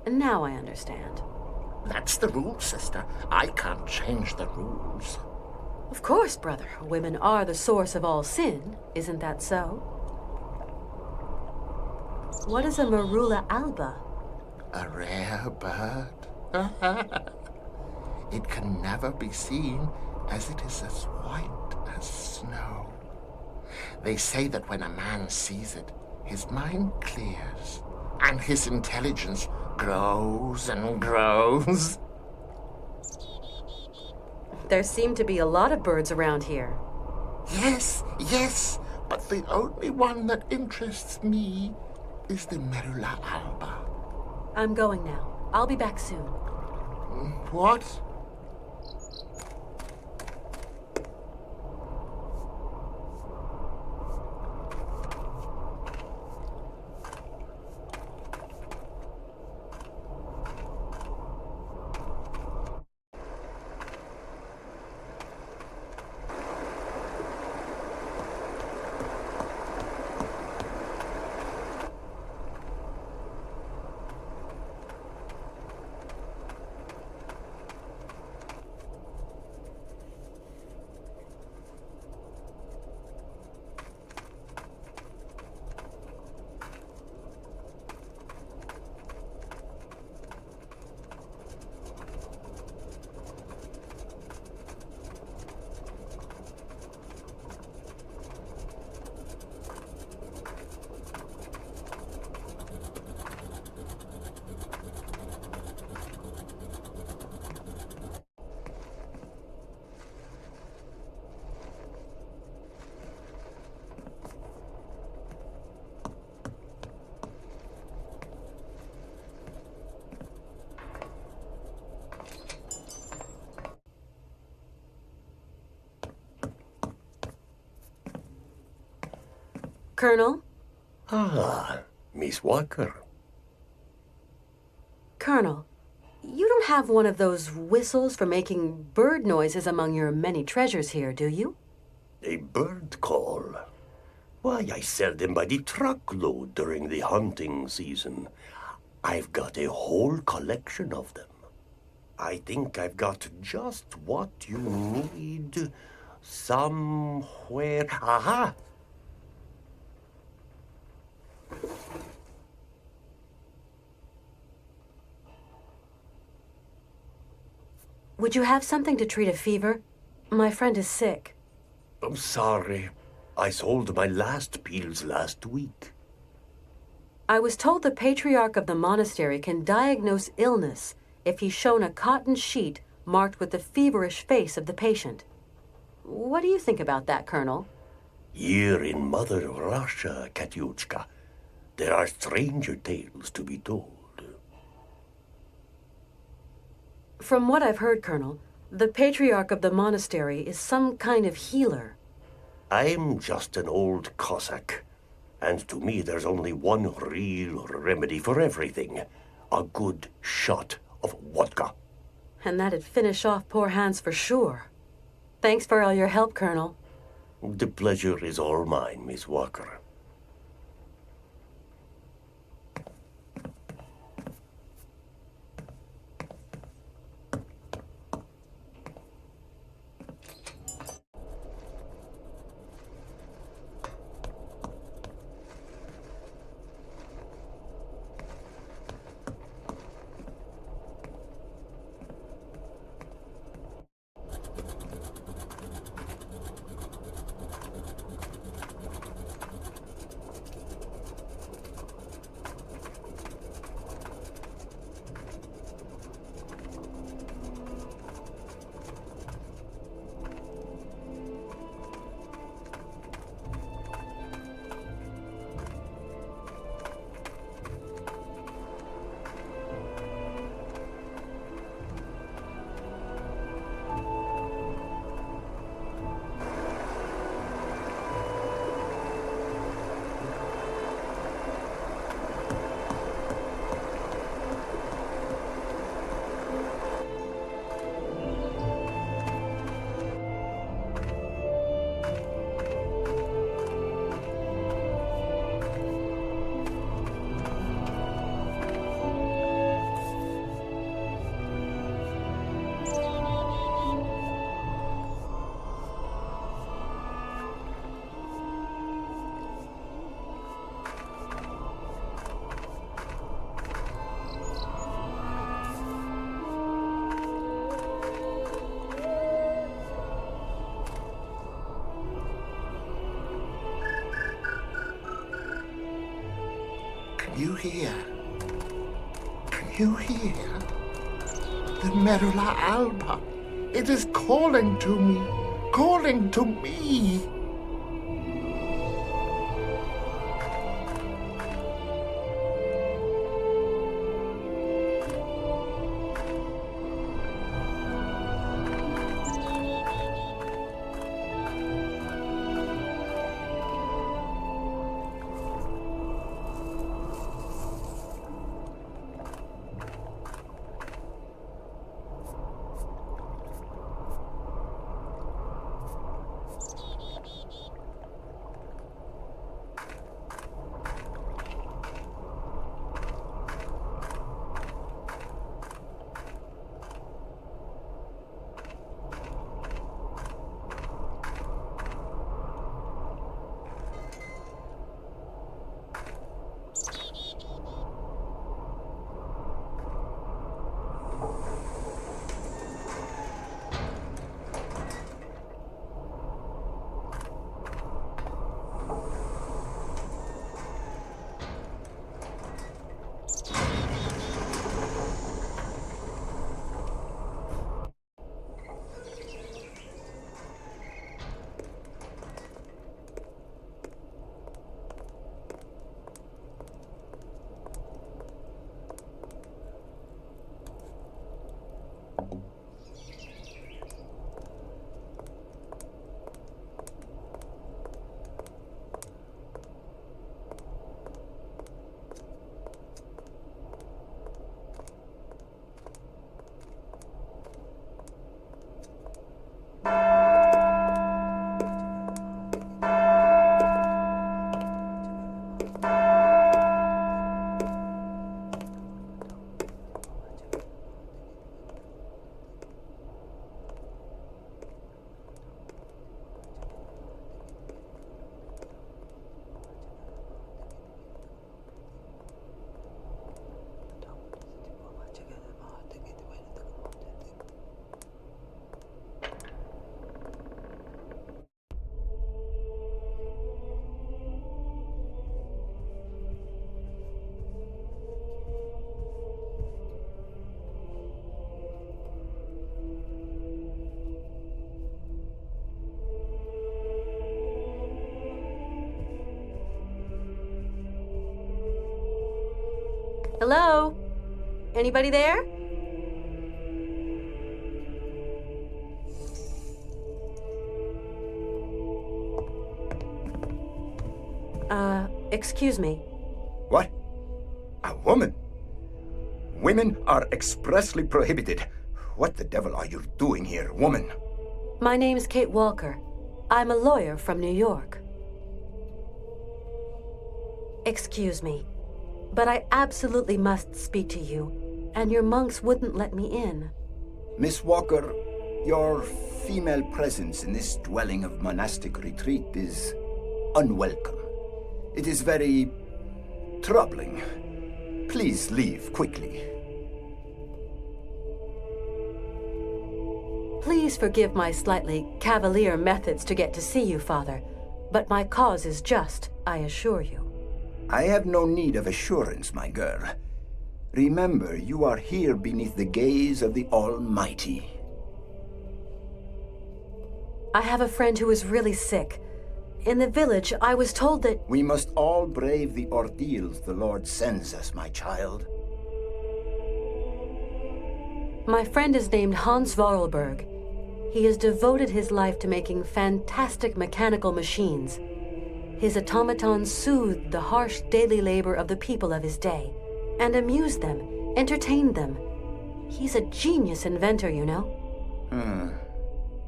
Now I understand. That's the rule, sister. I can't change the rules. Of course, brother. Women are the source of all sin. Isn't that so? What is a Merula alba? A rare bird. It can never be seen, as it is as white as snow. They say that when a man sees it, his mind clears, and his intelligence grows and grows. There seem to be a lot of birds around here. Yes, yes, but the only one that interests me is the Merula alba. I'm going now. I'll be back soon. What? Colonel? Ah, Miss Walker. Colonel, you don't have one of those whistles for making bird noises among your many treasures here, do you? A bird call? Why, I sell them by the truckload during the hunting season. I've got a whole collection of them. I think I've got just what you need somewhere. Aha! Would you have something to treat a fever? My friend is sick. I'm sorry. I sold my last pills last week. I was told the patriarch of the monastery can diagnose illness if he's shown a cotton sheet marked with the feverish face of the patient. What do you think about that, Colonel? Here in Mother Russia, Katyushka, there are stranger tales to be told. From what I've heard, Colonel, the patriarch of the monastery is some kind of healer. I'm just an old Cossack, and to me there's only one real remedy for everything. A good shot of vodka. And that'd finish off poor Hans for sure. Thanks for all your help, Colonel. The pleasure is all mine, Miss Walker. you hear? Can you hear? The Merula Alba. It is calling to me. Calling to me. Hello? Anybody there? Excuse me. What? A woman? Women are expressly prohibited. What the devil are you doing here, woman? My name's Kate Walker. I'm a lawyer from New York. Excuse me, but I absolutely must speak to you, and your monks wouldn't let me in. Miss Walker, your female presence in this dwelling of monastic retreat is unwelcome. It is very troubling. Please leave quickly. Please forgive my slightly cavalier methods to get to see you, Father, but my cause is just, I assure you. I have no need of assurance, my girl. Remember, you are here beneath the gaze of the Almighty. I have a friend who is really sick. In the village, I was told that... We must all brave the ordeals the Lord sends us, my child. My friend is named Hans Vorarlberg. He has devoted his life to making fantastic mechanical machines. His automatons soothed the harsh daily labor of the people of his day, and amused them, entertained them. He's a genius inventor, you know.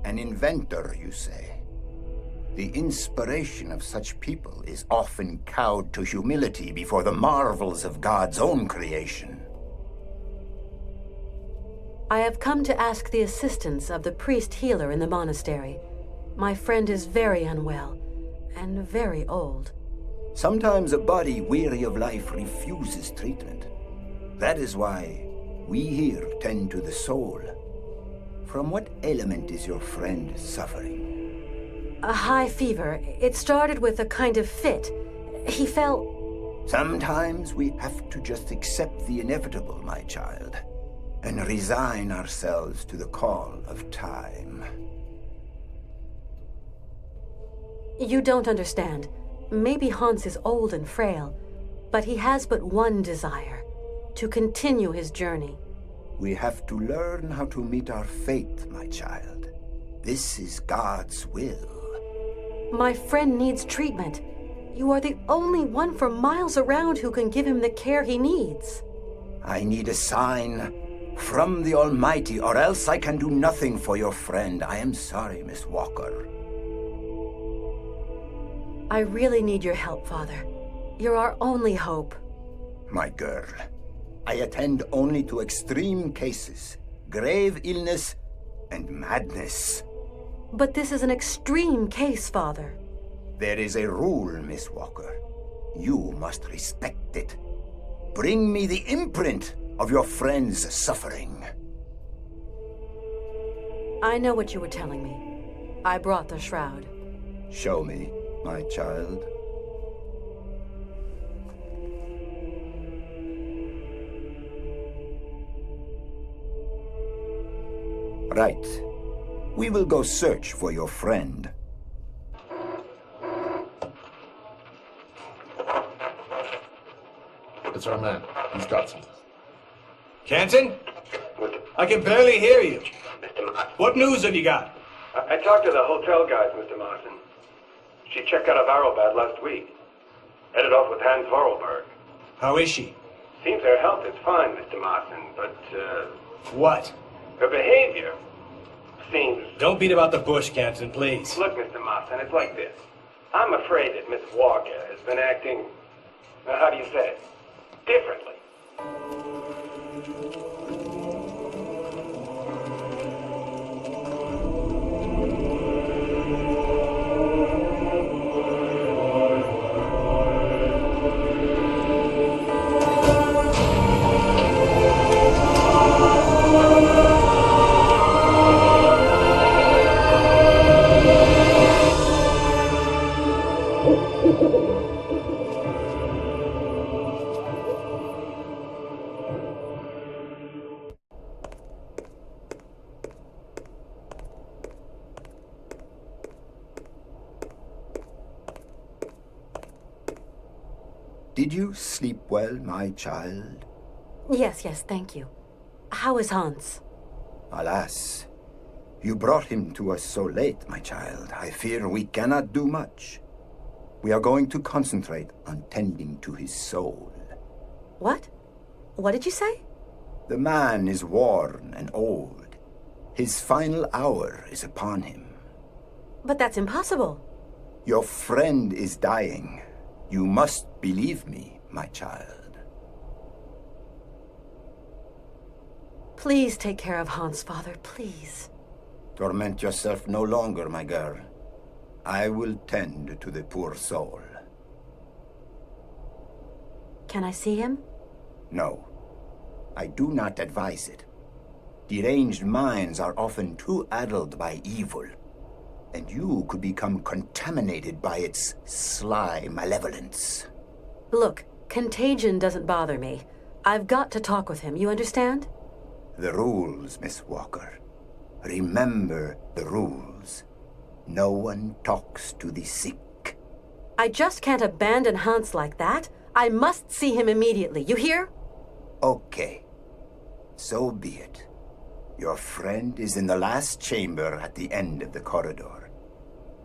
An inventor, you say? The inspiration of such people is often cowed to humility before the marvels of God's own creation. I have come to ask the assistance of the priest healer in the monastery. My friend is very unwell, and very old. Sometimes a body weary of life refuses treatment. That is why we here tend to the soul. From what ailment is your friend suffering? A high fever. It started with a kind of fit. He fell... Sometimes we have to just accept the inevitable, my child, and resign ourselves to the call of time. You don't understand. Maybe Hans is old and frail, but he has but one desire: to continue his journey. We have to learn how to meet our fate, my child. This is God's will. My friend needs treatment. You are the only one for miles around who can give him the care he needs. I need a sign from the Almighty, or else I can do nothing for your friend. I am sorry, Miss Walker. I really need your help, Father. You're our only hope. My girl, I attend only to extreme cases, grave illness, and madness. But this is an extreme case, Father. There is a rule, Miss Walker. You must respect it. Bring me the imprint of your friend's suffering. I know what you were telling me. I brought the shroud. Show me, my child. Right. We will go search for your friend. It's our man. He's got something. Canton? I can barely hear you. What news have you got? I talked to the hotel guys, Mr. Martin. She checked out of Arrowbad last week. Headed off with Hans Vorarlberg. How is she? Seems her health is fine, Mr. Martin, but, What? her behavior seems... Don't beat about the bush, Canton, please. Look, Mr. Martin, it's like this. I'm afraid that Miss Walker has been acting, how do you say it, differently. Did you sleep well, my child? Yes, thank you. How is Hans? Alas, you brought him to us so late, my child. I fear we cannot do much. We are going to concentrate on tending to his soul. What? What did you say? The man is worn and old. His final hour is upon him. But that's impossible. Your friend is dying. You must believe me, my child. Please take care of Hans, Father, please. Torment yourself no longer, my girl. I will tend to the poor soul. Can I see him? No. I do not advise it. Deranged minds are often too addled by evil, and you could become contaminated by its sly malevolence. Look, contagion doesn't bother me. I've got to talk with him, you understand? The rules, Miss Walker. Remember the rules. No one talks to the sick. I just can't abandon Hans like that. I must see him immediately, you hear? Okay. So be it. Your friend is in the last chamber at the end of the corridor.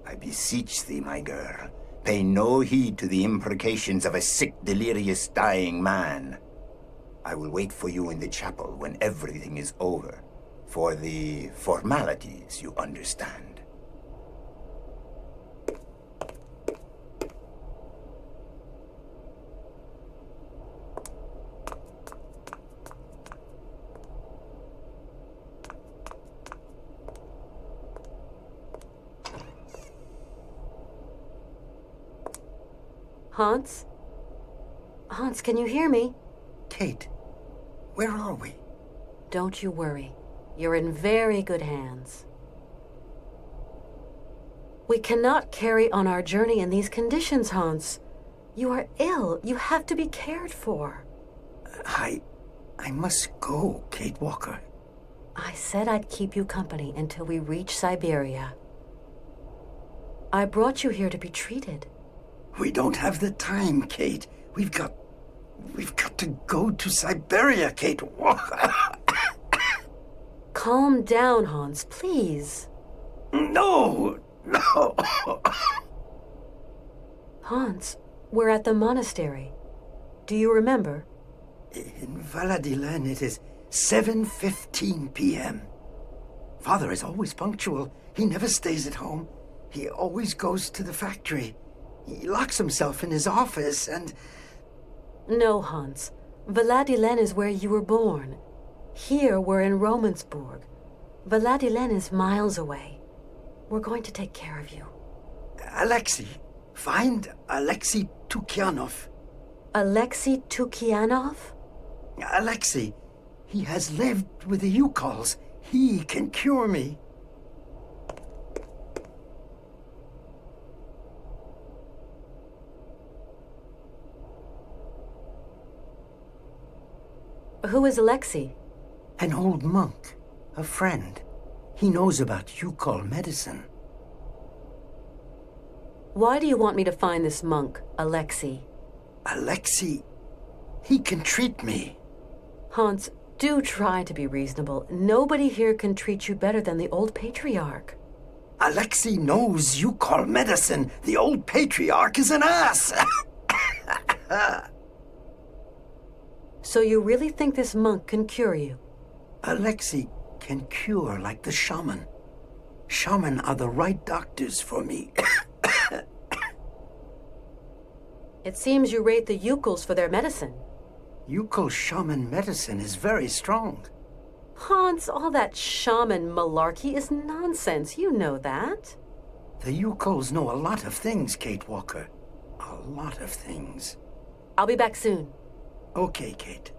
I beseech thee, my girl, pay no heed to the imprecations of a sick, delirious, dying man. I will wait for you in the chapel when everything is over, for the formalities, you understand. Hans? Hans, can you hear me? Kate, where are we? Don't you worry. You're in very good hands. We cannot carry on our journey in these conditions, Hans. You are ill. You have to be cared for. I must go, Kate Walker. I said I'd keep you company until we reach Syberia. I brought you here to be treated. We don't have the time, Kate. We've got to go to Syberia, Kate Walker. Calm down, Hans, please. No. Hans, we're at the monastery. Do you remember? In Valadilen, it is 7:15 p.m. Father is always punctual. He never stays at home. He always goes to the factory. He locks himself in his office and... No, Hans. Valadilen is where you were born. Here, we're in Romansburg. Valadilen is miles away. We're going to take care of you. Alexei. Find Alexei Tukyanov. Alexei Tukyanov? Alexei. He has lived with the Yukols. He can cure me. Who is Alexei? An old monk. A friend. He knows about Yukol medicine. Why do you want me to find this monk, Alexei? Alexei, he can treat me. Hans, do try to be reasonable. Nobody here can treat you better than the old patriarch. Alexei knows Yukol medicine. The old patriarch is an ass. So you really think this monk can cure you? Alexei can cure like the shaman. Shaman are the right doctors for me. It seems you rate the Yukols for their medicine. Yukol shaman medicine is very strong. Hans, all that shaman malarkey is nonsense. You know that. The Yukols know a lot of things, Kate Walker. A lot of things. I'll be back soon. Okay, Kate.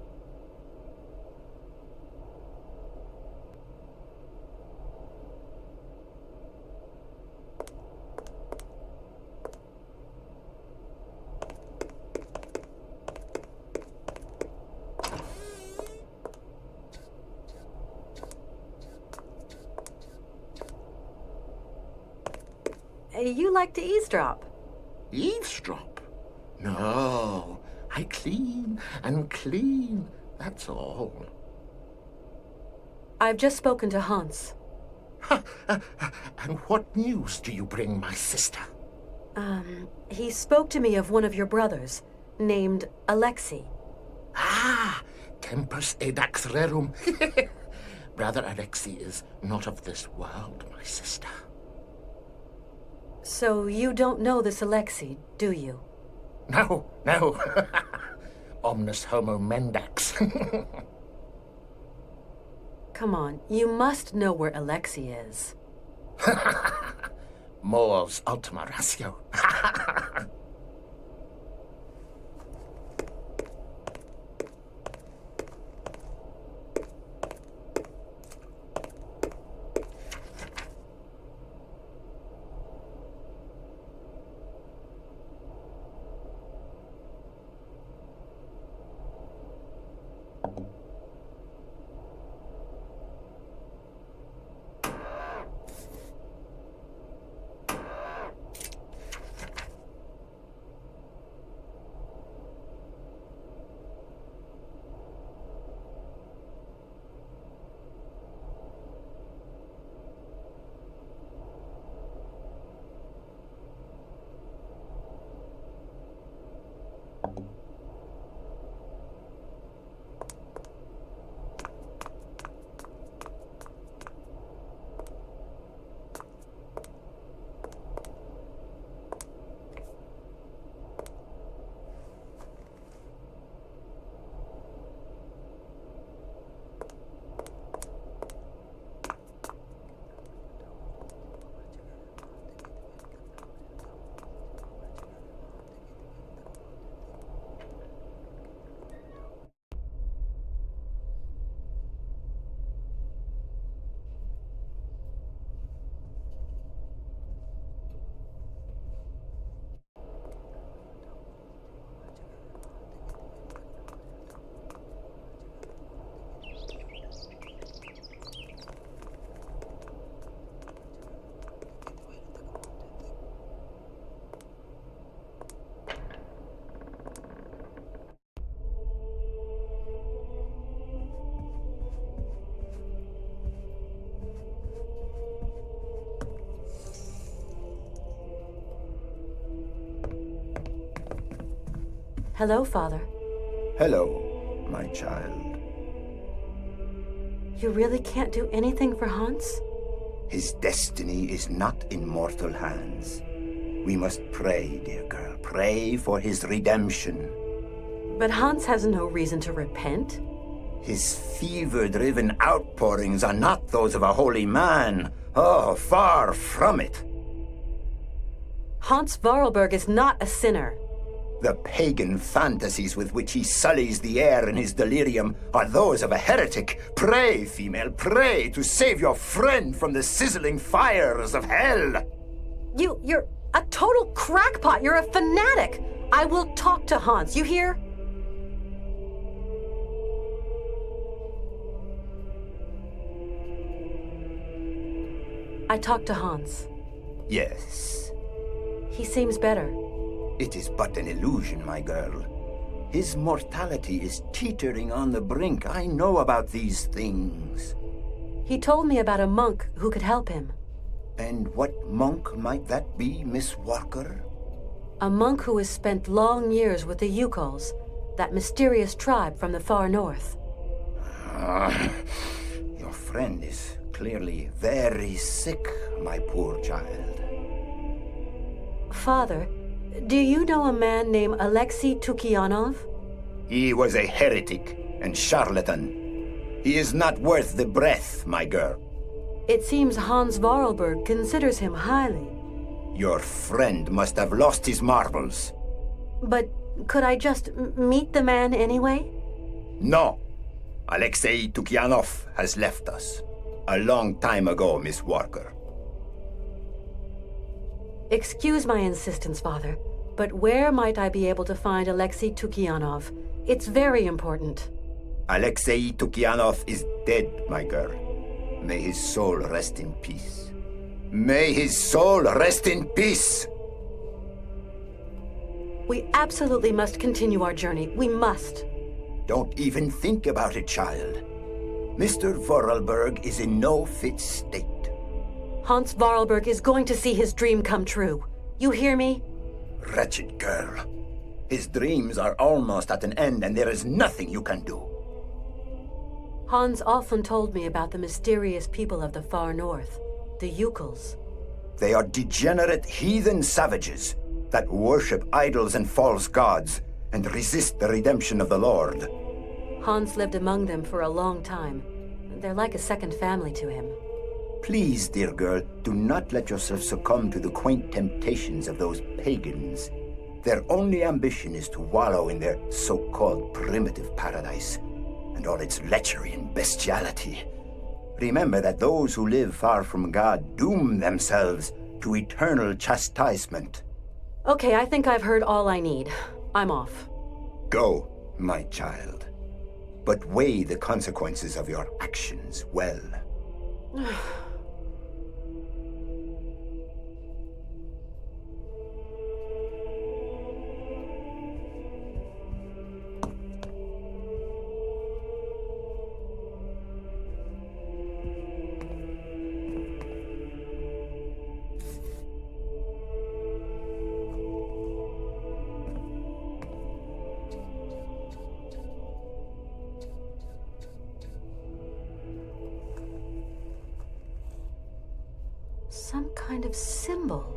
You like to eavesdrop. Eavesdrop? No. I clean and clean, that's all. I've just spoken to Hans. And what news do you bring, my sister? He spoke to me of one of your brothers, named Alexei. Ah, tempus edax rerum. Brother Alexei is not of this world, my sister. So you don't know this Alexei, do you? No. Omnis homo mendax. Come on, you must know where Alexei is. Mors ultima ratio. Hello, Father. Hello, my child. You really can't do anything for Hans? His destiny is not in mortal hands. We must pray, dear girl. Pray for his redemption. But Hans has no reason to repent. His fever-driven outpourings are not those of a holy man. Oh, far from it. Hans Vorarlberg is not a sinner. The pagan fantasies with which he sullies the air in his delirium are those of a heretic. Pray, female, pray to save your friend from the sizzling fires of hell. You're a total crackpot. You're a fanatic. I will talk to Hans, you hear? I talked to Hans. Yes. He seems better. It is but an illusion, my girl. His mortality is teetering on the brink. I know about these things. He told me about a monk who could help him. And what monk might that be, Miss Walker? A monk who has spent long years with the Yukols, that mysterious tribe from the far north. Your friend is clearly very sick, my poor child. Father, do you know a man named Alexei Tukianov? He was a heretic and charlatan. He is not worth the breath, my girl. It seems Hans Vorarlberg considers him highly. Your friend must have lost his marbles. But could I just meet the man anyway? No. Alexei Tukianov has left us. A long time ago, Miss Walker. Excuse my insistence, Father, but where might I be able to find Alexei Tukianov? It's very important. Alexei Tukianov is dead, my girl. May his soul rest in peace. May his soul rest in peace! We absolutely must continue our journey. We must. Don't even think about it, child. Mr. Vorarlberg is in no fit state. Hans Vorarlberg is going to see his dream come true. You hear me? Wretched girl. His dreams are almost at an end, and there is nothing you can do. Hans often told me about the mysterious people of the far north, the Yukols. They are degenerate heathen savages that worship idols and false gods and resist the redemption of the Lord. Hans lived among them for a long time. They're like a second family to him. Please, dear girl, do not let yourself succumb to the quaint temptations of those pagans. Their only ambition is to wallow in their so-called primitive paradise, and all its lechery and bestiality. Remember that those who live far from God doom themselves to eternal chastisement. Okay, I think I've heard all I need. I'm off. Go, my child. But weigh the consequences of your actions well. Some kind of symbol.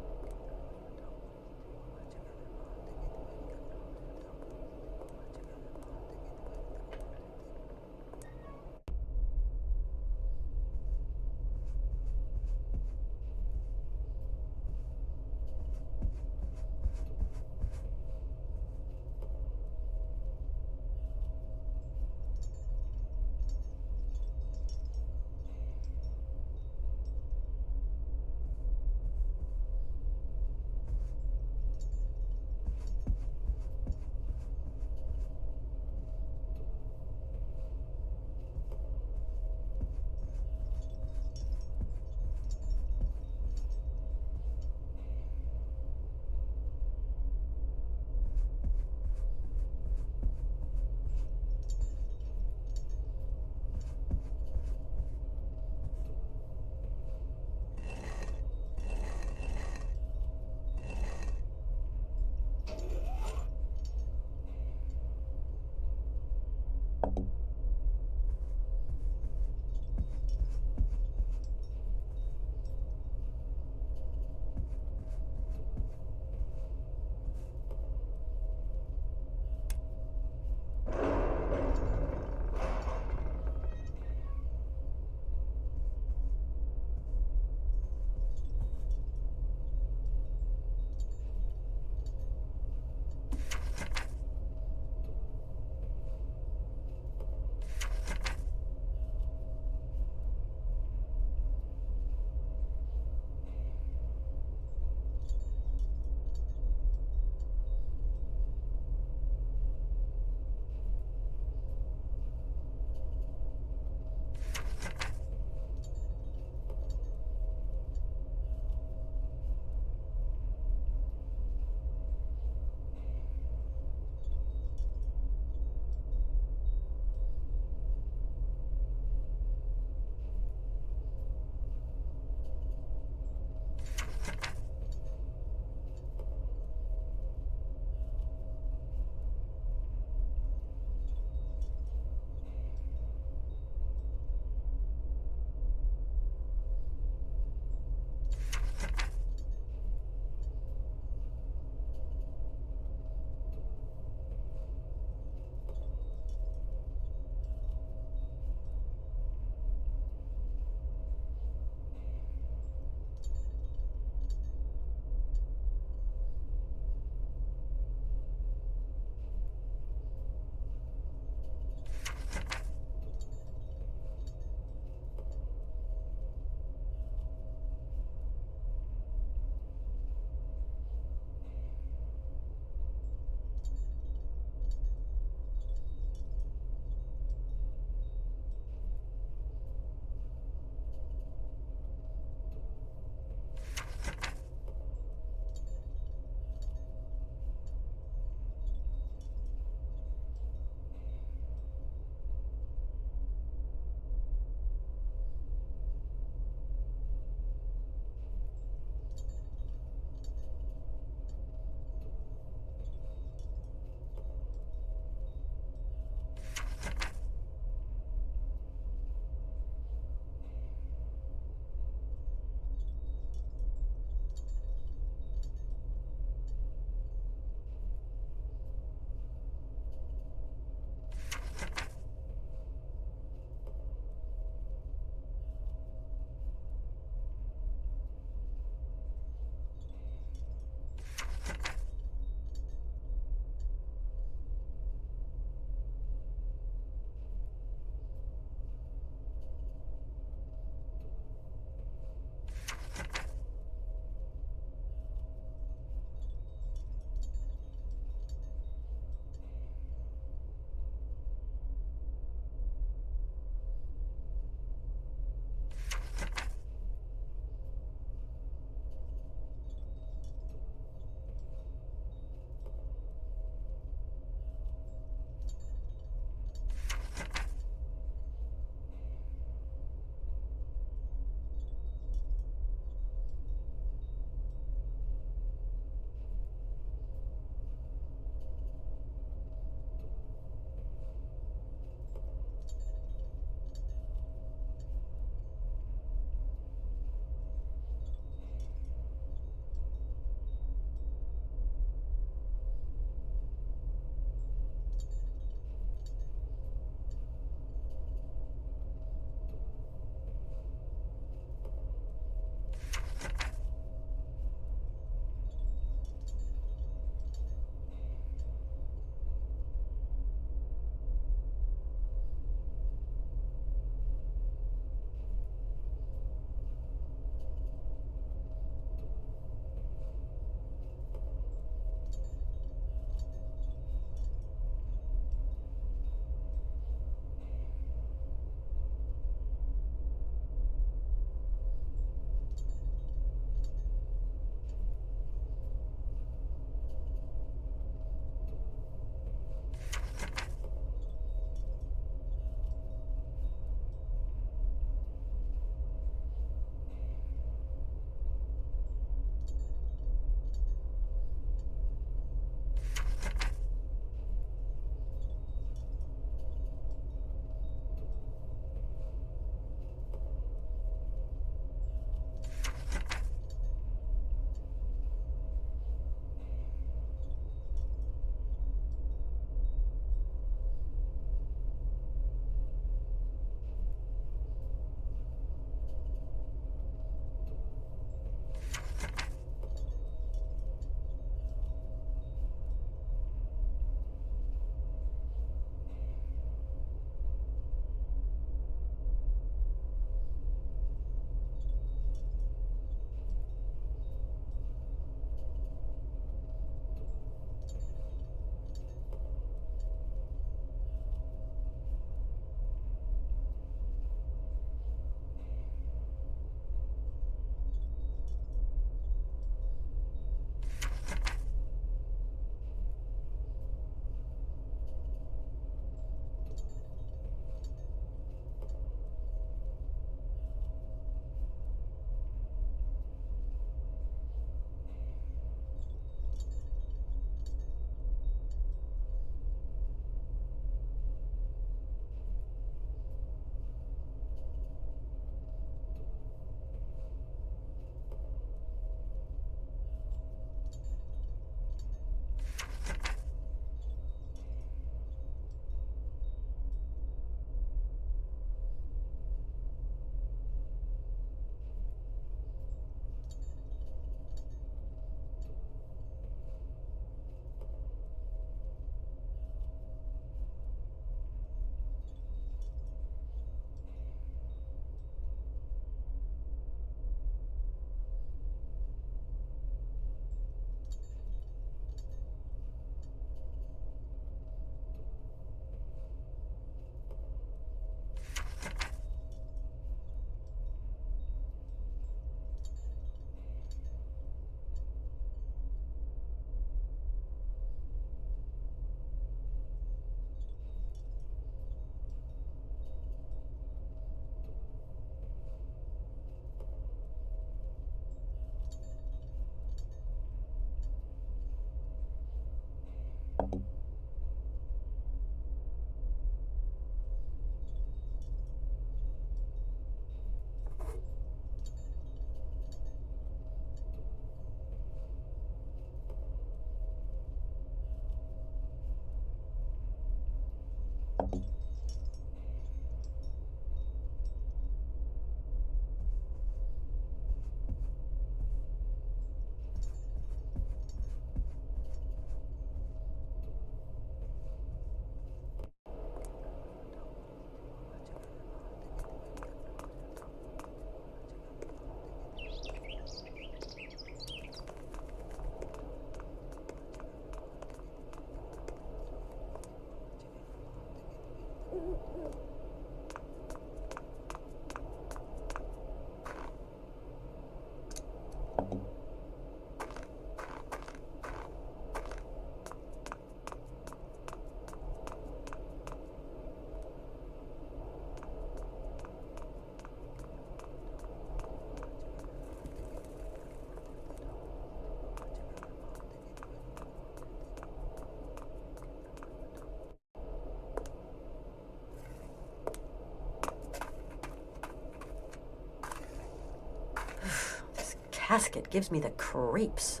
This casket gives me the creeps.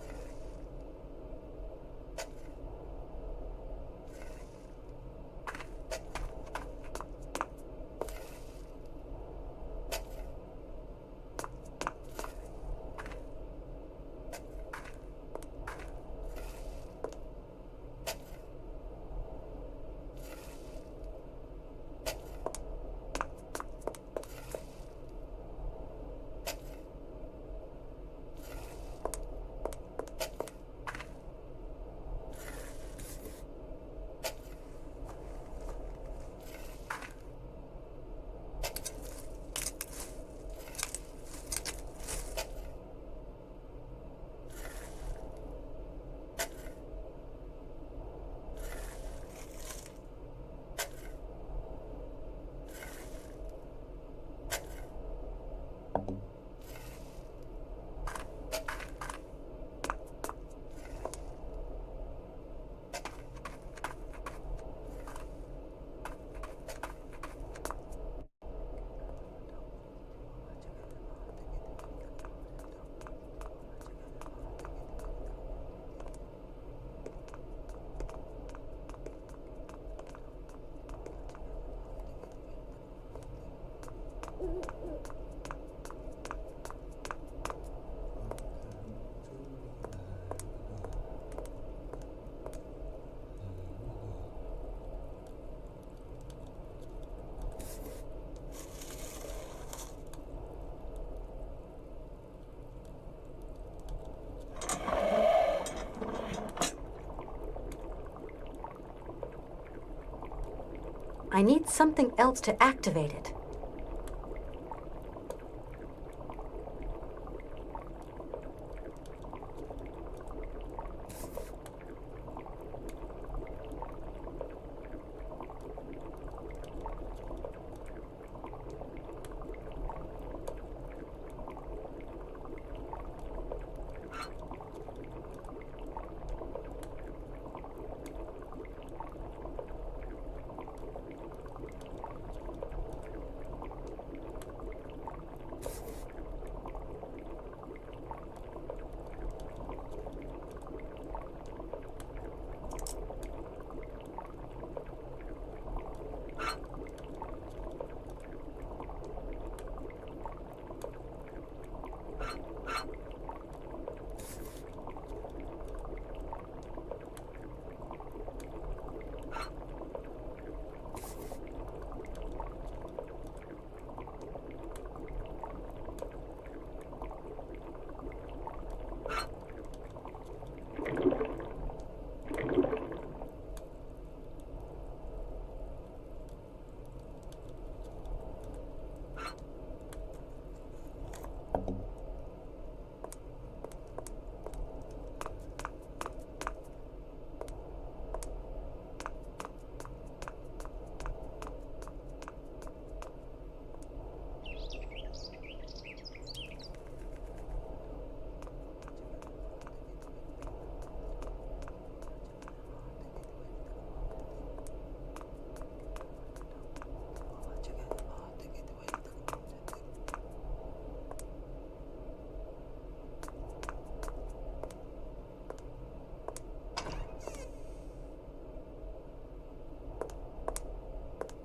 I need something else to activate it.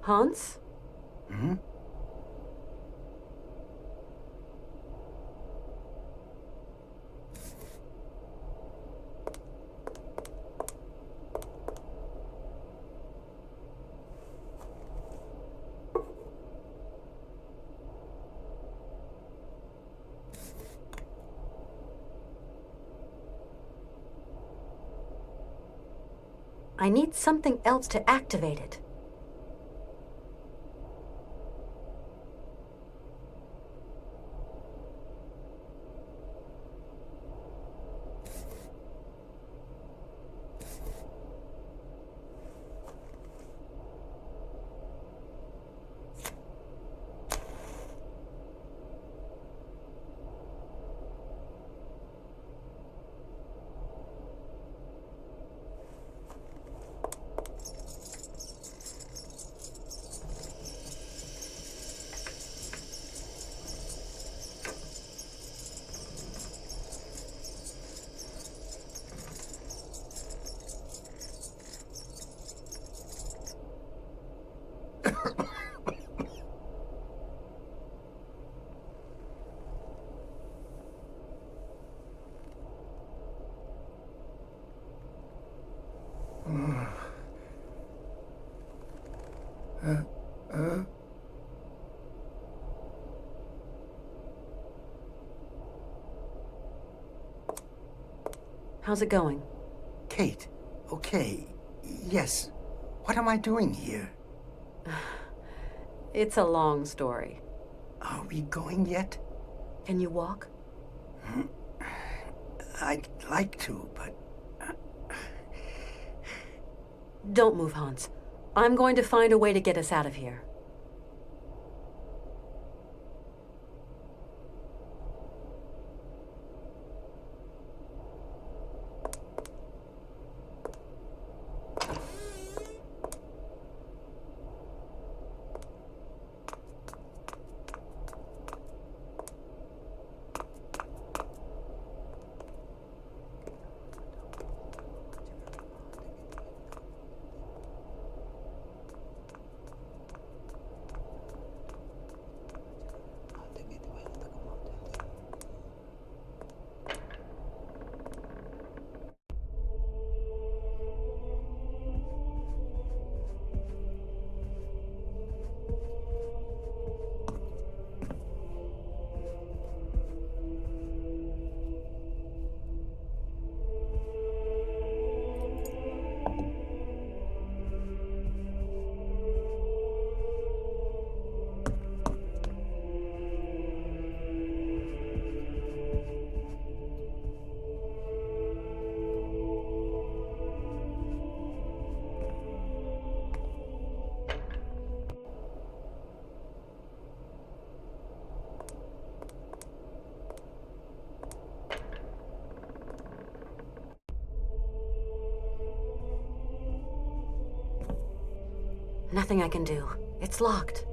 Hans? Hmm? I need something else to activate it. How's it going? Kate, okay. Yes. What am I doing here? It's a long story. Are we going yet? Can you walk? I'd like to, but... Don't move, Hans. I'm going to find a way to get us out of here. Nothing I can do. It's locked.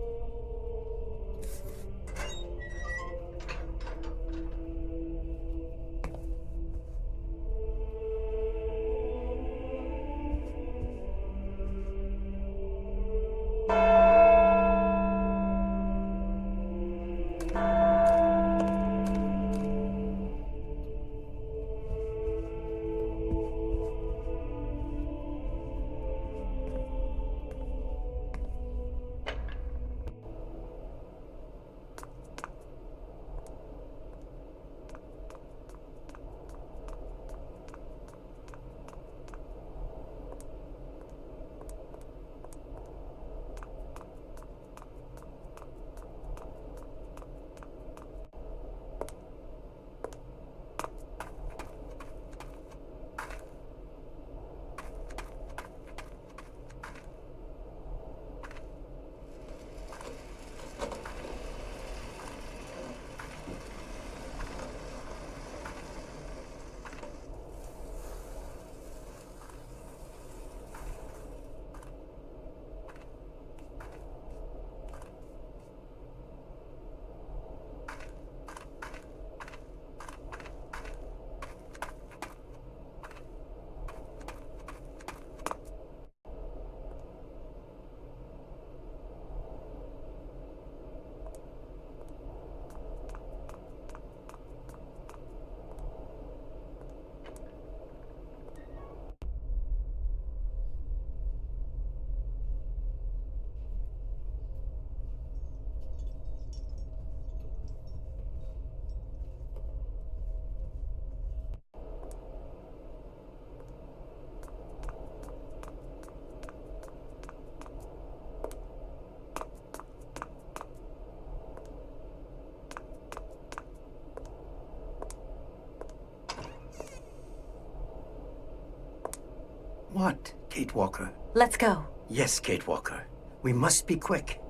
What, Kate Walker? Let's go. Yes, Kate Walker. We must be quick.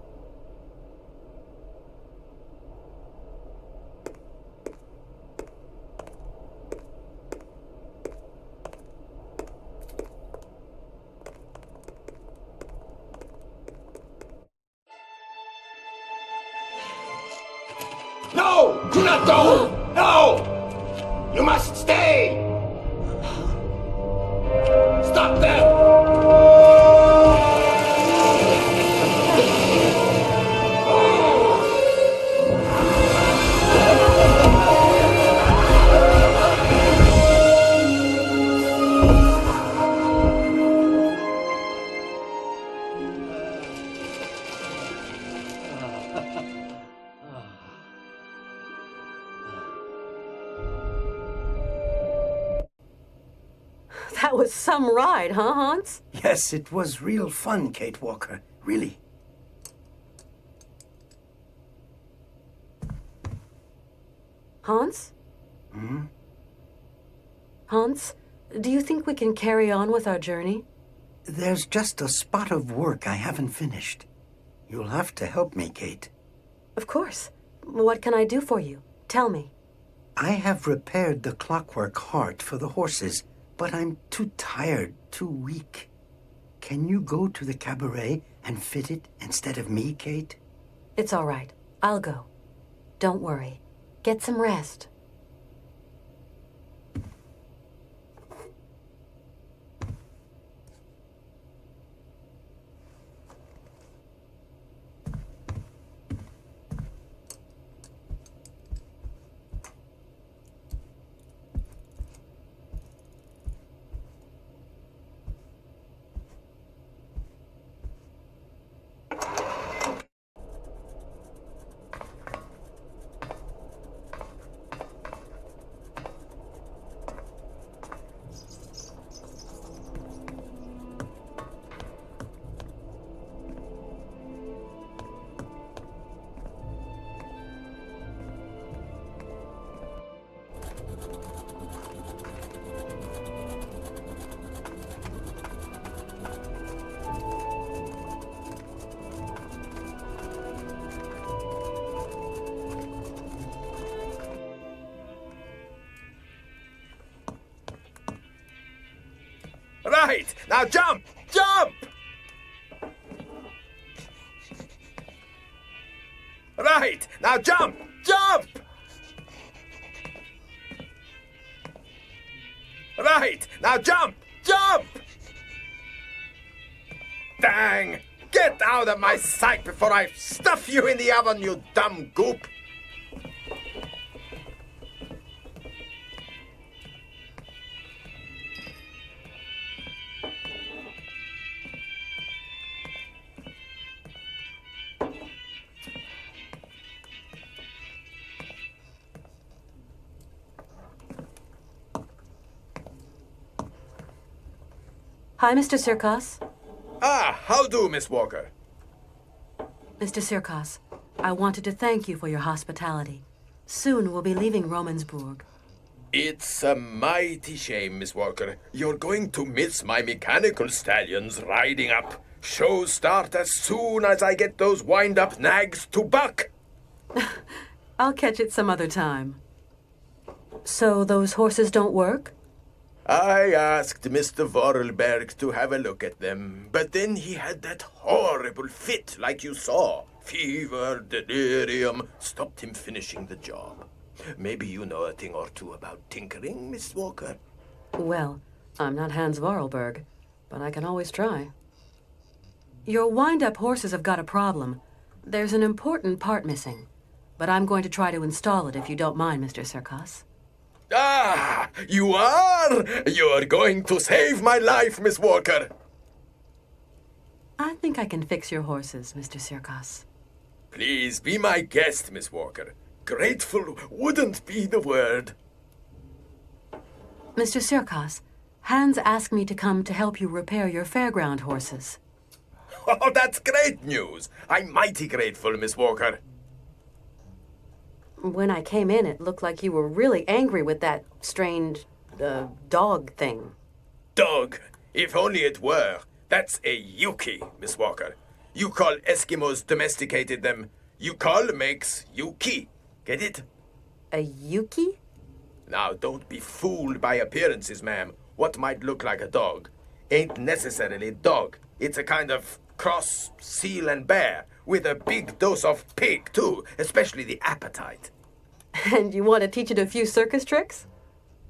No! Do not go! No! You must stay! Stop them! That was some ride, huh, Hans? Yes, it was real fun, Kate Walker. Really. Hans? Hmm? Hans, do you think we can carry on with our journey? There's just a spot of work I haven't finished. You'll have to help me, Kate. Of course. What can I do for you? Tell me. I have repaired the clockwork heart for the horses, but I'm too tired, too weak. Can you go to the cabaret and fit it instead of me, Kate? It's all right. I'll go. Don't worry. Get some rest. Right! Now jump! Jump! Right! Now jump! Jump! Right! Now jump! Jump! Dang! Get out of my sight before I stuff you in the oven, you dumb goop! Hi, Mr. Sirkos. Ah, how do, Miss Walker? Mr. Sirkos, I wanted to thank you for your hospitality. Soon we'll be leaving Romansburg. It's a mighty shame, Miss Walker. You're going to miss my mechanical stallions riding up. Shows start as soon as I get those wind-up nags to buck. I'll catch it some other time. So those horses don't work? I asked Mr. Vorarlberg to have a look at them, but then he had that horrible fit like you saw. Fever, delirium, stopped him finishing the job. Maybe you know a thing or two about tinkering, Miss Walker? Well, I'm not Hans Vorarlberg, but I can always try. Your wind-up horses have got a problem. There's an important part missing, but I'm going to try to install it if you don't mind, Mr. Sirkos. Ah, you are? You're going to save my life, Miss Walker. I think I can fix your horses, Mr. Sirkos. Please be my guest, Miss Walker. Grateful wouldn't be the word. Mr. Sirkos, Hans asked me to come to help you repair your fairground horses. Oh, that's great news. I'm mighty grateful, Miss Walker. When I came in, it looked like you were really angry with that strange, dog thing. Dog? If only it were. That's a Yuki, Miss Walker. You call Eskimos domesticated them. You call makes Yuki. Get it? A Yuki? Now, don't be fooled by appearances, ma'am. What might look like a dog ain't necessarily dog. It's a kind of cross seal and bear, with a big dose of pig, too, especially the appetite. And you want to teach it a few circus tricks?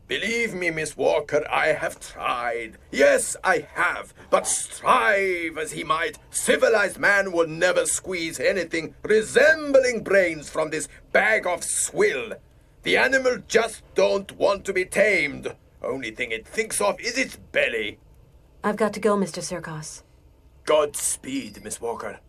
Believe me, Miss Walker, I have tried. Yes, I have. But strive as he might, civilized man will never squeeze anything resembling brains from this bag of swill. The animal just don't want to be tamed. Only thing it thinks of is its belly. I've got to go, Mr. Sirkos. Godspeed, Miss Walker.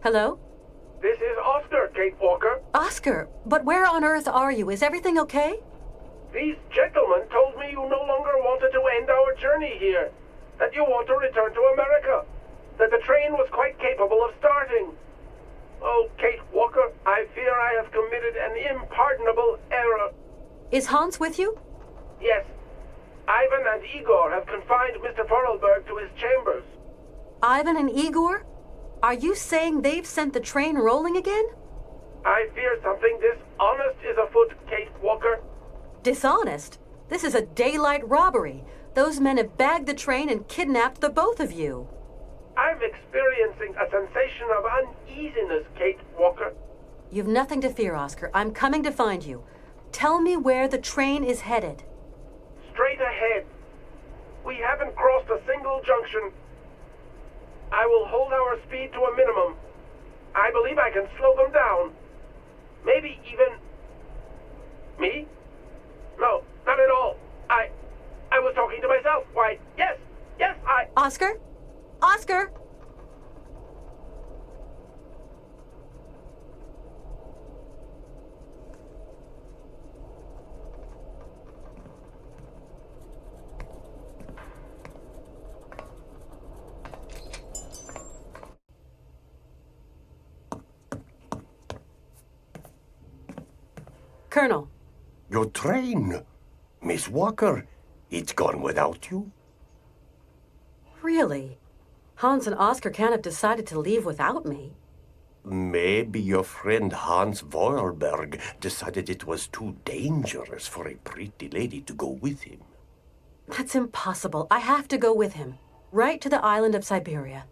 Hello? This is Oscar, Kate Walker. Oscar, but where on earth are you? Is everything okay? These gentlemen told me you no longer wanted to end our journey here, that you want to return to America, that the train was quite capable of starting. Oh, Kate Walker, I fear I have committed an impardonable error. Is Hans with you? Yes. Ivan and Igor have confined Mr. Vorarlberg to his chambers. Ivan and Igor? Are you saying they've sent the train rolling again? I fear something dishonest is afoot, Kate Walker. Dishonest? This is a daylight robbery. Those men have bagged the train and kidnapped the both of you. I'm experiencing a sensation of uneasiness, Kate Walker. You've nothing to fear, Oscar. I'm coming to find you. Tell me where the train is headed. Straight ahead. We haven't crossed a single junction. I will hold our speed to a minimum. I believe I can slow them down. Maybe even... Me? No, not at all. I was talking to myself. Why, yes, I... Oscar? Oscar? Colonel. Your train. Miss Walker, it's gone without you? Really? Hans and Oscar can't have decided to leave without me. Maybe your friend Hans Vorarlberg decided it was too dangerous for a pretty lady to go with him. That's impossible. I have to go with him. Right to the island of Syberia.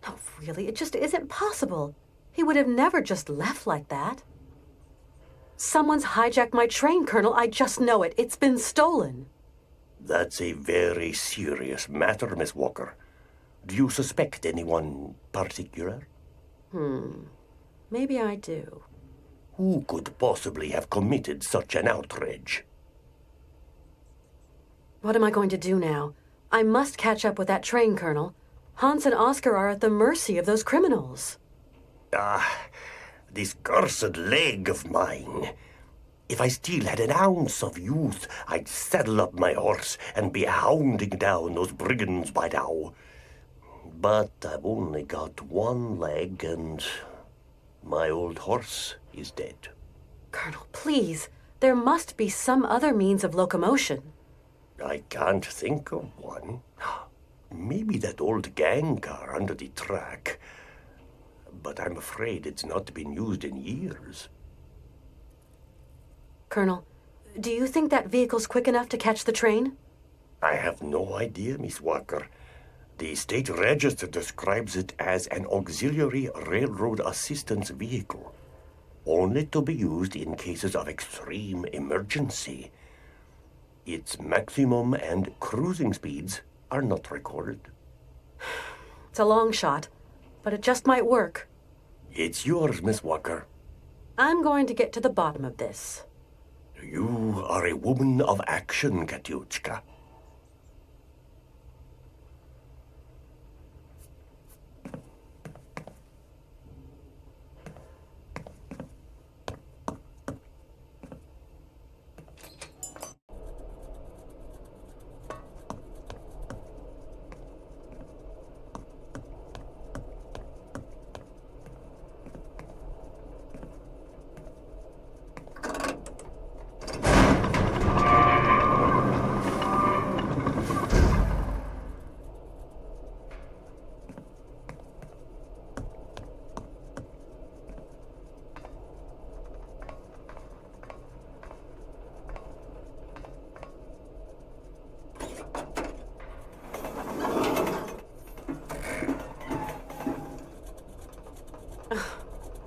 No, really, it just isn't possible. He would have never just left like that. Someone's hijacked my train, Colonel. I just know it. It's been stolen. That's a very serious matter, Miss Walker. Do you suspect anyone particular? Maybe I do. Who could possibly have committed such an outrage? What am I going to do now? I must catch up with that train, Colonel. Hans and Oscar are at the mercy of those criminals. This cursed leg of mine. If I still had an ounce of youth, I'd saddle up my horse and be hounding down those brigands by now. But I've only got one leg, and my old horse is dead. Colonel, please. There must be some other means of locomotion. I can't think of one. Maybe that old gang car under the track. But I'm afraid it's not been used in years. Colonel, do you think that vehicle's quick enough to catch the train? I have no idea, Miss Walker. The state register describes it as an auxiliary railroad assistance vehicle, only to be used in cases of extreme emergency. Its maximum and cruising speeds are not recorded. It's a long shot, but it just might work. It's yours, Miss Walker. I'm going to get to the bottom of this. You are a woman of action, Katyushka.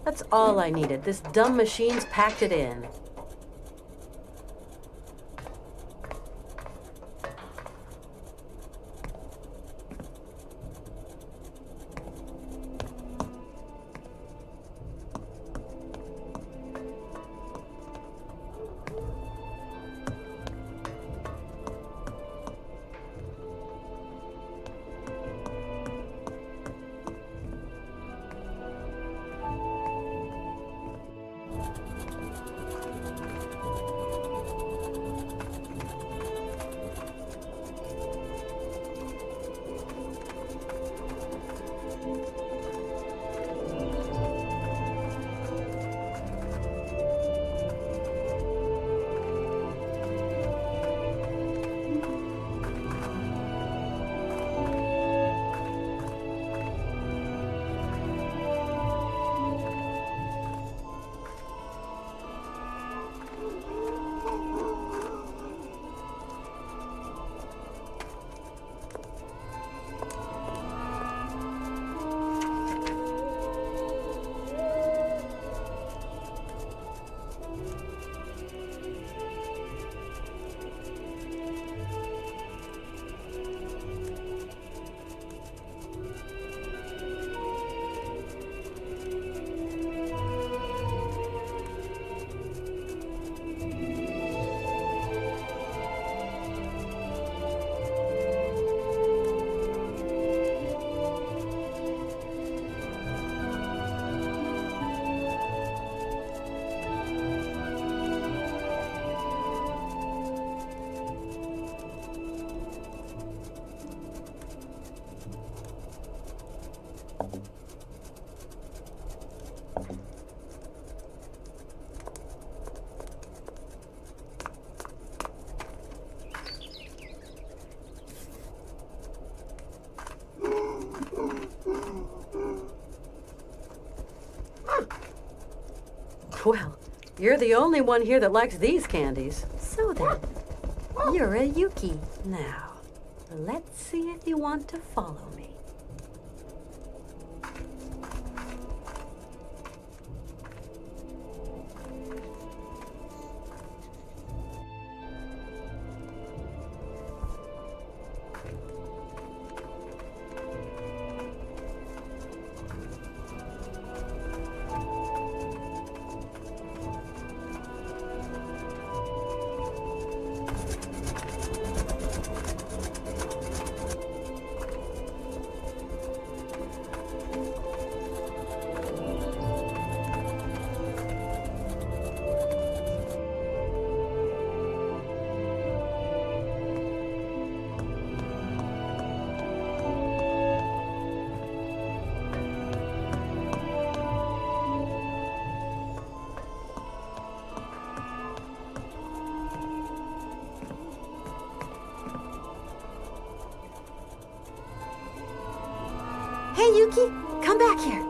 That's all I needed. This dumb machine's packed it in. Well, you're the only one here that likes these candies. So then, you're a Yuki. Now, let's see if you want to follow me. Hey, Yuki, come back here.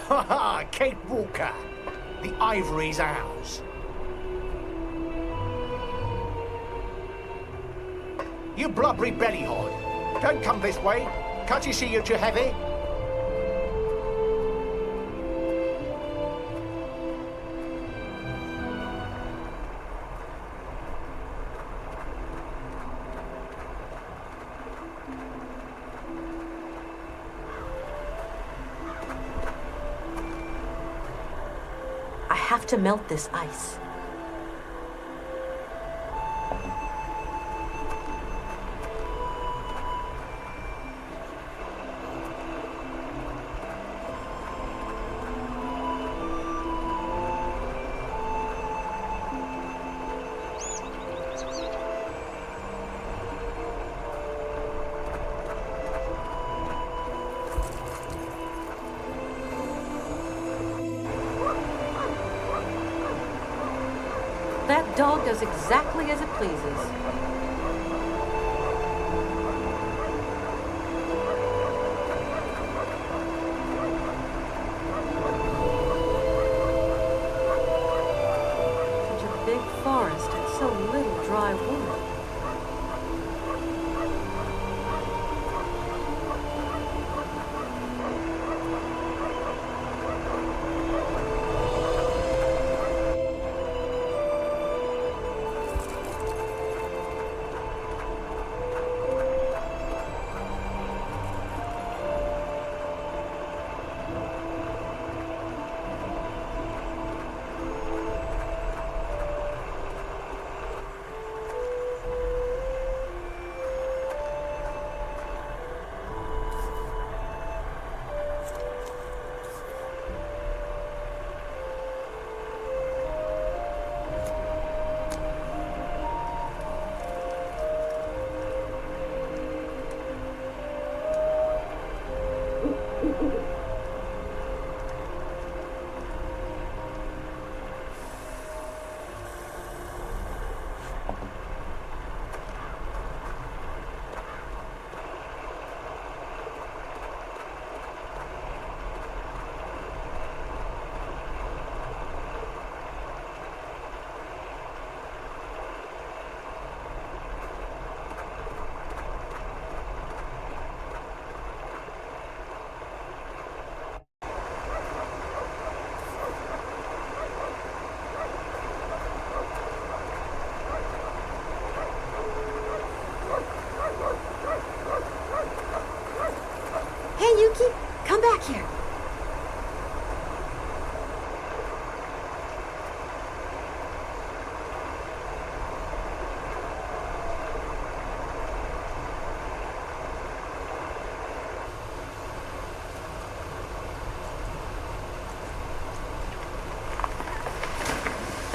Ha! Kate Walker. The ivory's ours. You blubbery bellyhod. Don't come this way. Can't you see you're too heavy? I have to melt this ice. That dog does exactly as it pleases. Such a big forest and so little dry wood.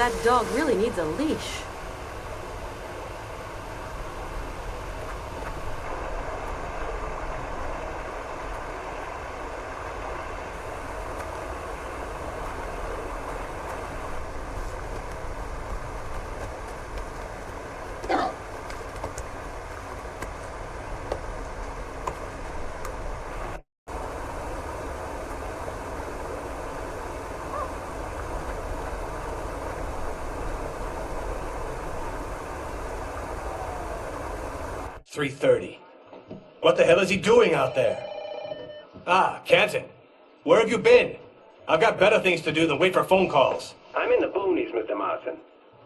That dog really needs a leash. .330. What the hell is he doing out there? Ah, Canton. Where have you been? I've got better things to do than wait for phone calls. I'm in the boonies, Mr. Marston.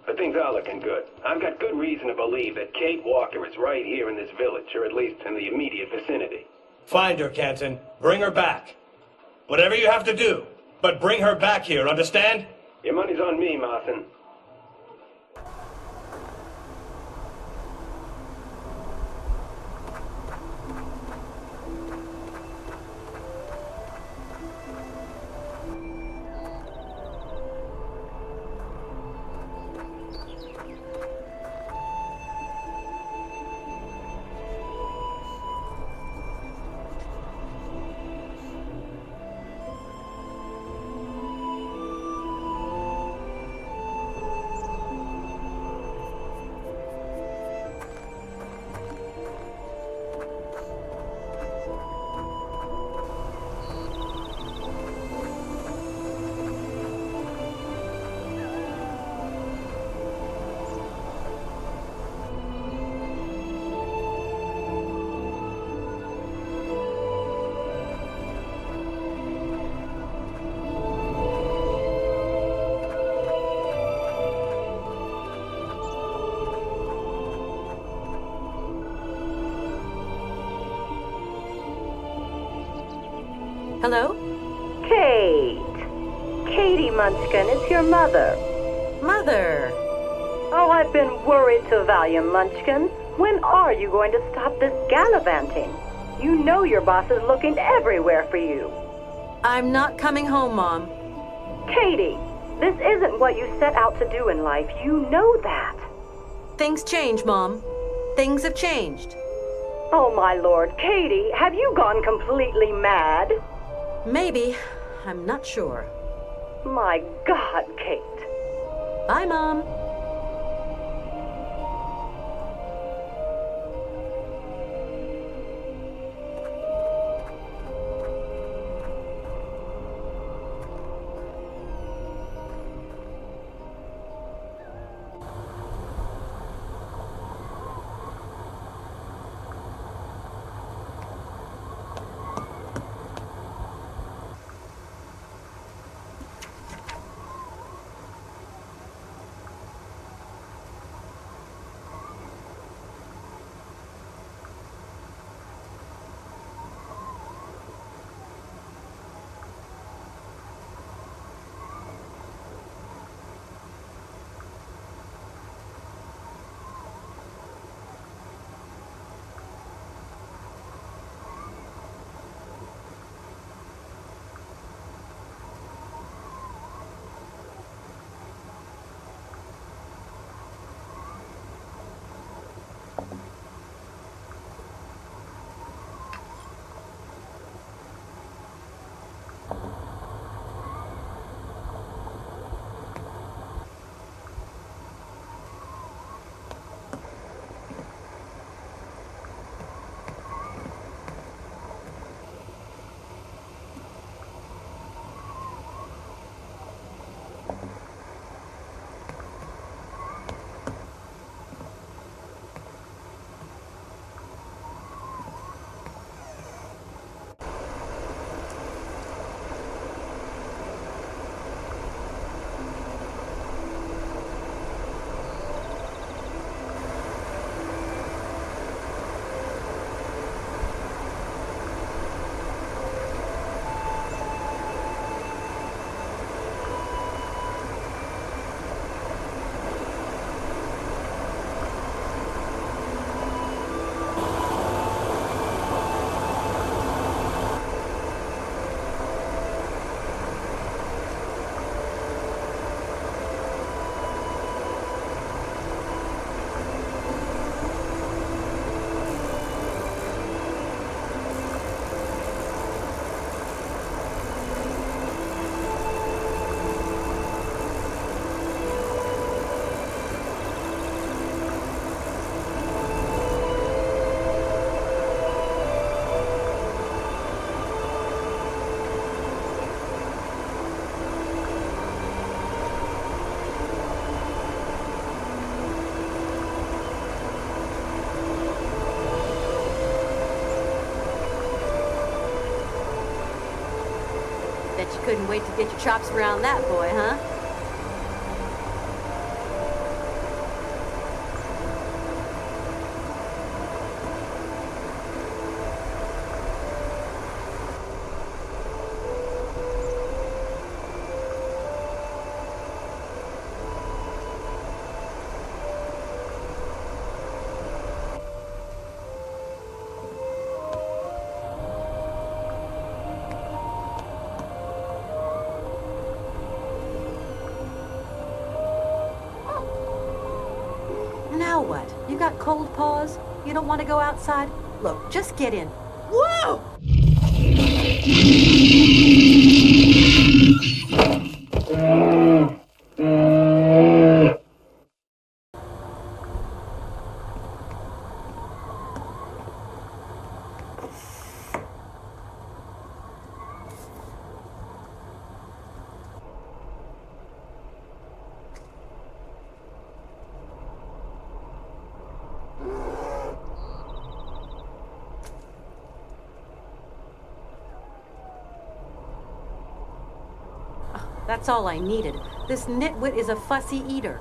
But things are looking good. I've got good reason to believe that Kate Walker is right here in this village, or at least in the immediate vicinity. Find her, Canton. Bring her back. Whatever you have to do, but bring her back here, understand? Your money's on me, Marston. Hello? Kate. Katie Munchkin, it's your mother. Mother! Oh, I've been worried to Valium, Munchkin. When are you going to stop this gallivanting? You know your boss is looking everywhere for you. I'm not coming home, Mom. Katie, this isn't what you set out to do in life. You know that. Things change, Mom. Things have changed. Oh, my lord. Katie, have you gone completely mad? Maybe. I'm not sure. My God, Kate. Bye, Mom. couldn't wait to get your chops around that boy, huh? Now what? You got cold paws? You don't want to go outside? Look, just get in. Whoa! That's all I needed. This nitwit is a fussy eater.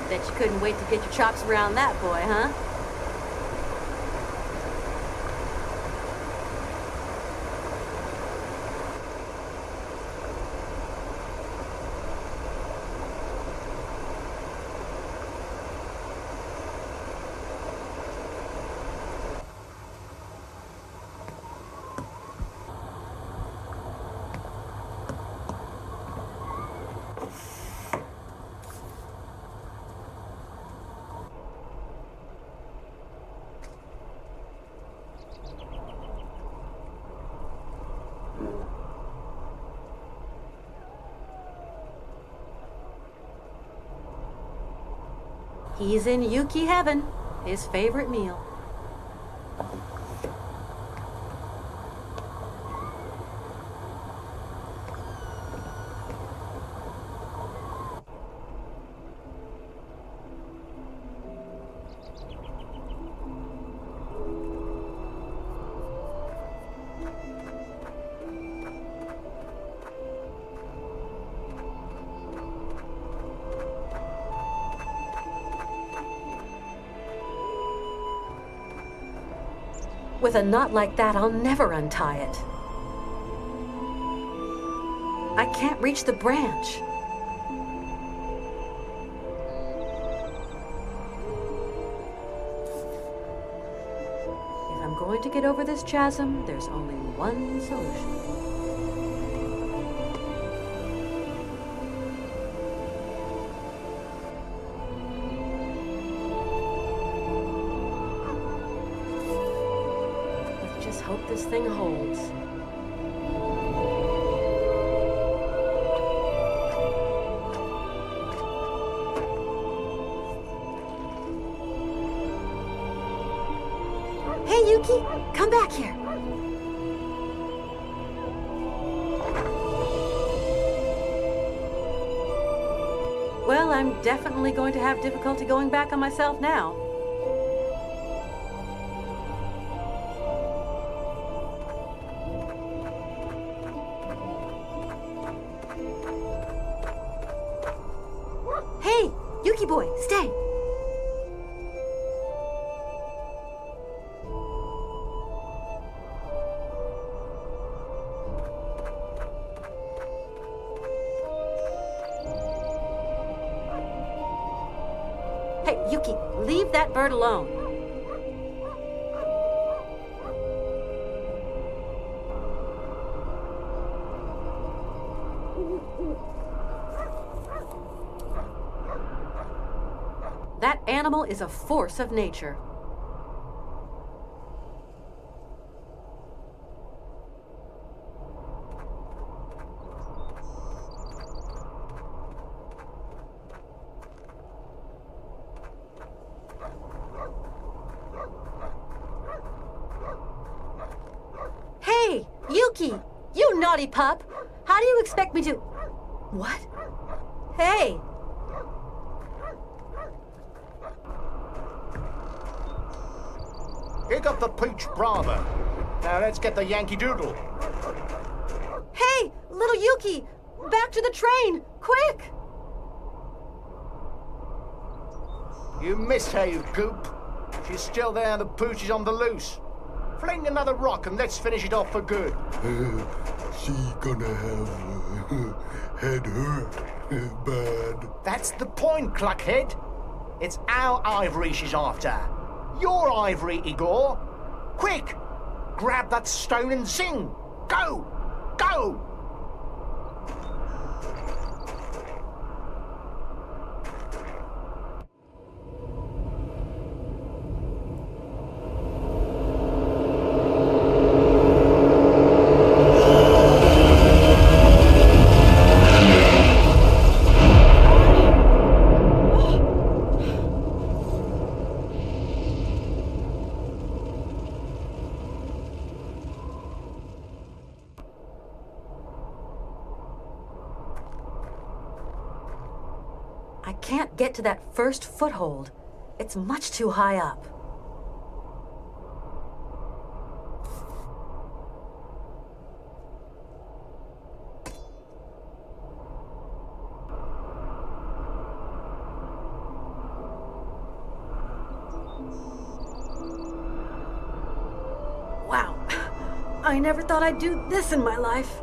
Bet you couldn't wait to get your chops around that boy, huh? He's in Yuki heaven, his favorite meal. With a knot like that, I'll never untie it. I can't reach the branch. If I'm going to get over this chasm, there's only one solution. Hope this thing holds. Hey, Yuki, come back here. Well, I'm definitely going to have difficulty going back on myself now. Hey, Yuki boy, stay. Hey, Yuki, leave that bird alone. That animal is a force of nature. Hey, Yuki, you naughty pup. How do you expect me to... What? Hey! Pick up the Peach Bravo. Now let's get the Yankee Doodle. Hey, little Yuki! Back to the train! Quick! You missed her, you goop. She's still there and the pooch is on the loose. Fling another rock and let's finish it off for good. She gonna have head hurt bad. That's the point, Cluckhead. It's our ivory she's after. Your ivory, Igor. Quick! Grab that stone and sing. Go! Go! I can't get to that first foothold. It's much too high up. Wow. I never thought I'd do this in my life.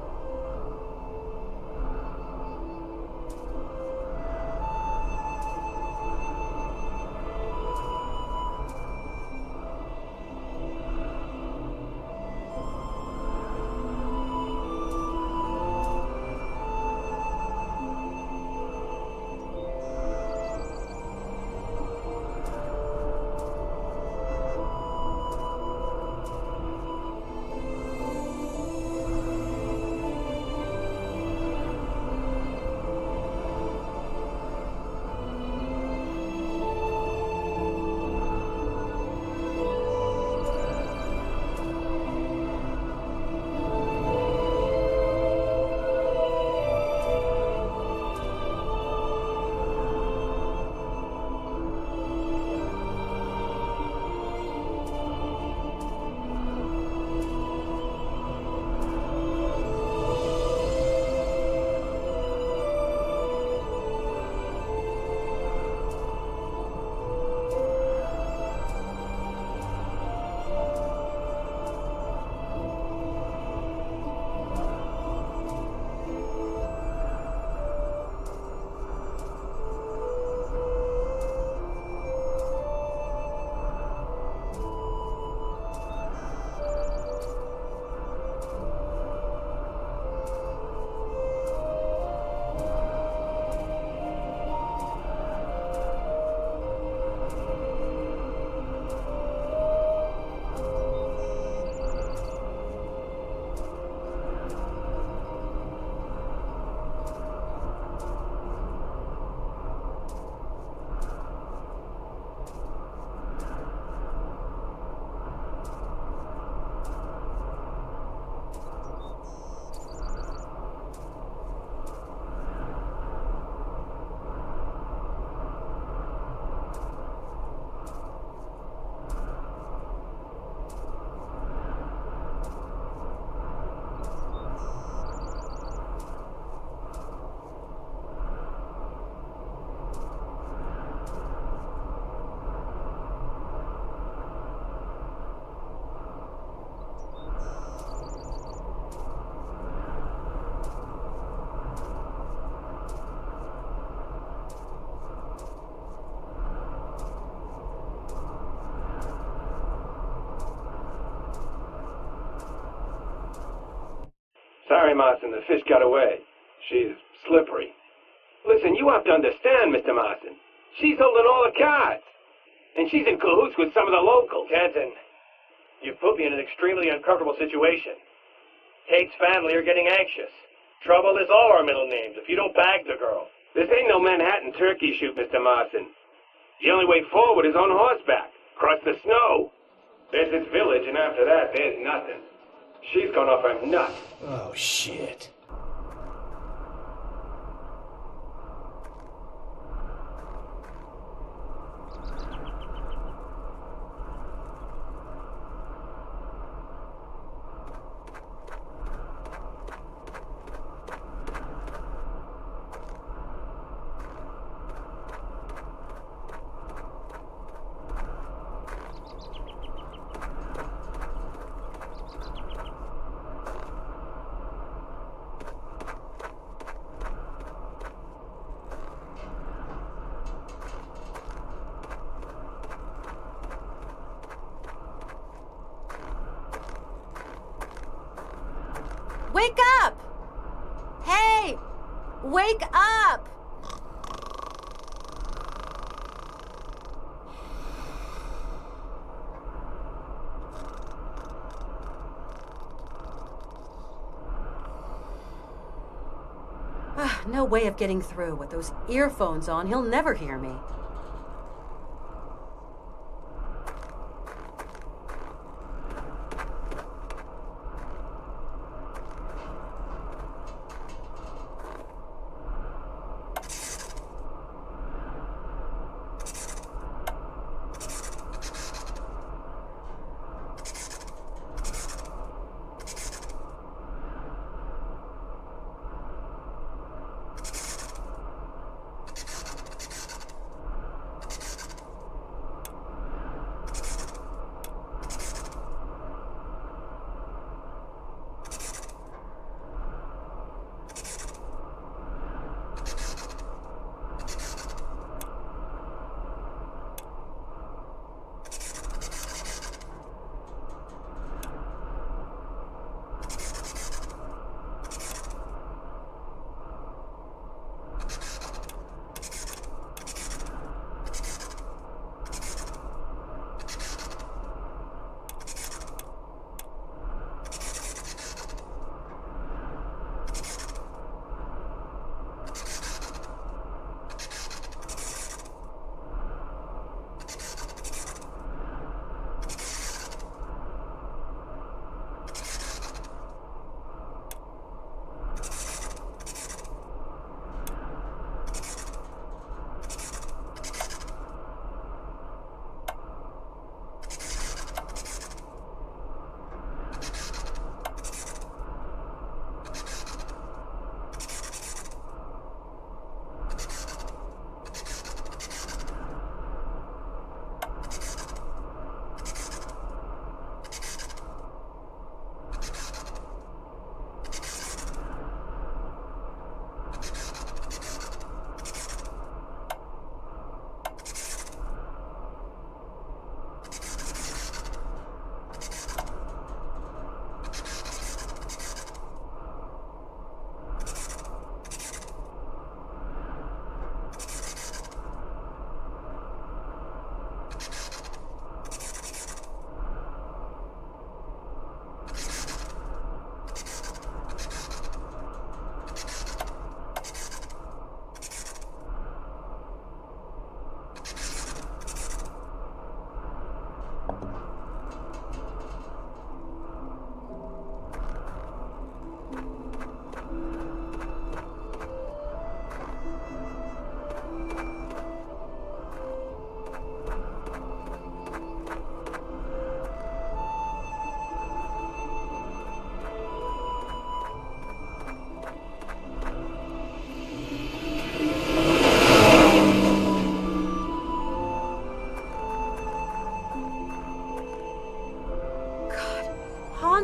Sorry, Marson, the fish got away. She's slippery. Listen, you have to understand, Mr. Marson. She's holding all the cards. And she's in cahoots with some of the locals. Kenton, you've put me in an extremely uncomfortable situation. Kate's family are getting anxious. Trouble is all our middle names if you don't bag the girl. This ain't no Manhattan turkey shoot, Mr. Marson. The only way forward is on horseback, across the snow. There's this village, and after that, there's nothing. She's gone off her nuts. Oh, shit. Wake up! Hey! Wake up! No way of getting through. With those earphones on, he'll never hear me.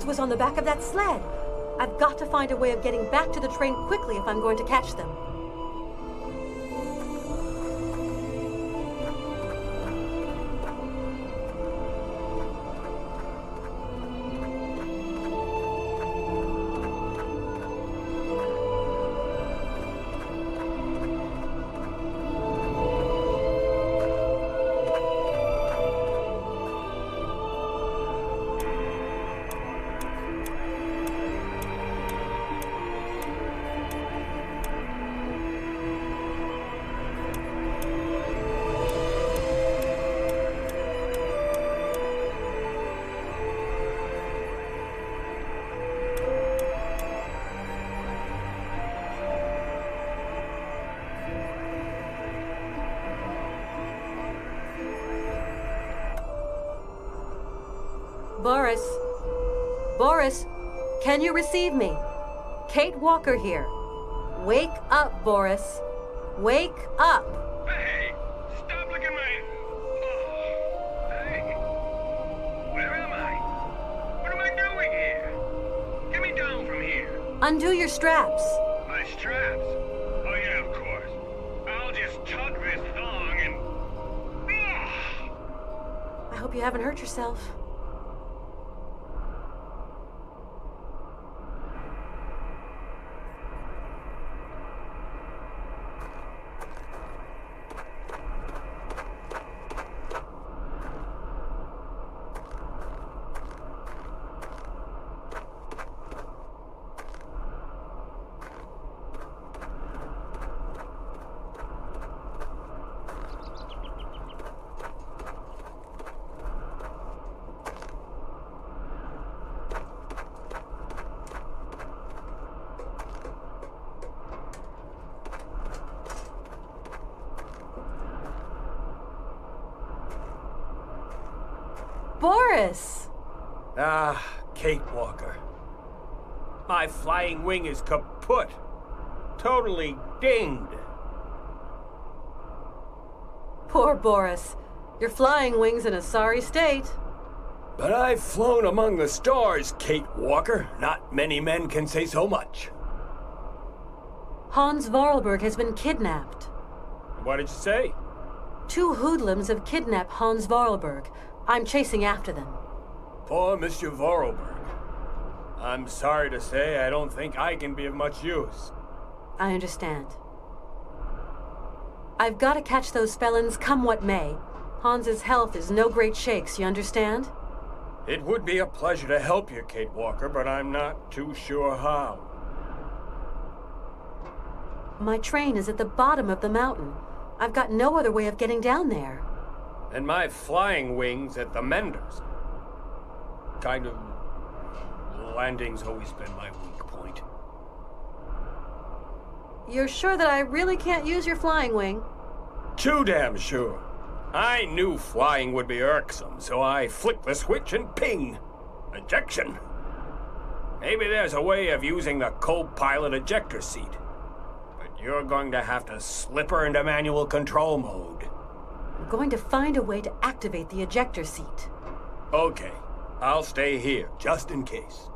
Was on the back of that sled. I've got to find a way of getting back to the train quickly if I'm going to catch them. Boris? Boris, can you receive me? Kate Walker here. Wake up, Boris. Wake up! Hey! Stop looking at my... Oh, hey! Where am I? What am I doing here? Get me down from here. Undo your straps. My straps? Oh yeah, of course. I'll just tug this thong and... I hope you haven't hurt yourself. Boris! Ah, Kate Walker. My flying wing is kaput. Totally dinged. Poor Boris. Your flying wing's in a sorry state. But I've flown among the stars, Kate Walker. Not many men can say so much. Hans Vorarlberg has been kidnapped. What did you say? 2 hoodlums have kidnapped Hans Vorarlberg. I'm chasing after them. Poor Mr. Vorarlberg. I'm sorry to say I don't think I can be of much use. I understand. I've got to catch those felons come what may. Hans's health is no great shakes, you understand? It would be a pleasure to help you, Kate Walker, but I'm not too sure how. My train is at the bottom of the mountain. I've got no other way of getting down there. And my flying wings at the menders. Kind of... landing's always been my weak point. You're sure that I really can't use your flying wing? Too damn sure. I knew flying would be irksome, so I flicked the switch and ping! Ejection! Maybe there's a way of using the co-pilot ejector seat. But you're going to have to slip her into manual control mode. I'm going to find a way to activate the ejector seat. Okay, I'll stay here, just in case.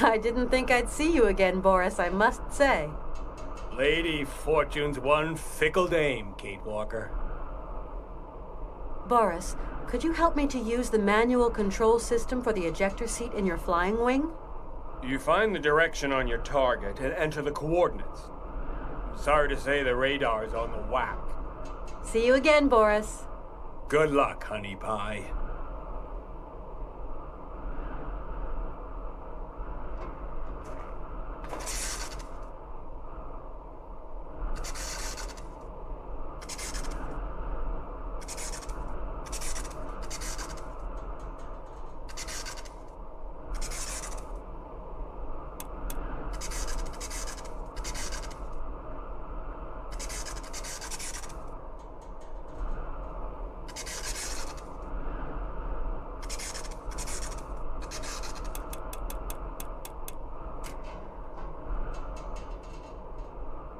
I didn't think I'd see you again, Boris, I must say. Lady Fortune's one fickle dame, Kate Walker. Boris, could you help me to use the manual control system for the ejector seat in your flying wing? You find the direction on your target and enter the coordinates. Sorry to say the radar's on the whack. See you again, Boris. Good luck, honey pie.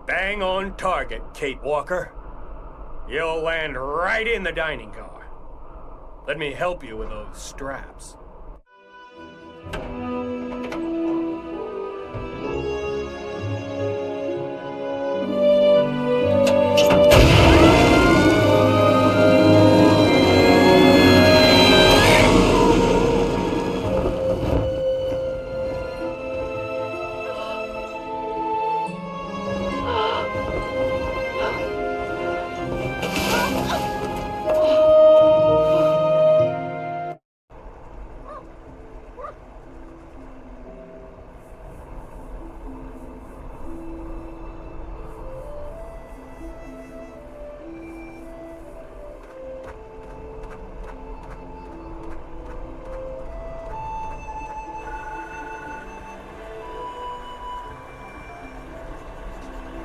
Bang on target, Kate Walker. You'll land right in the dining car. Let me help you with those straps.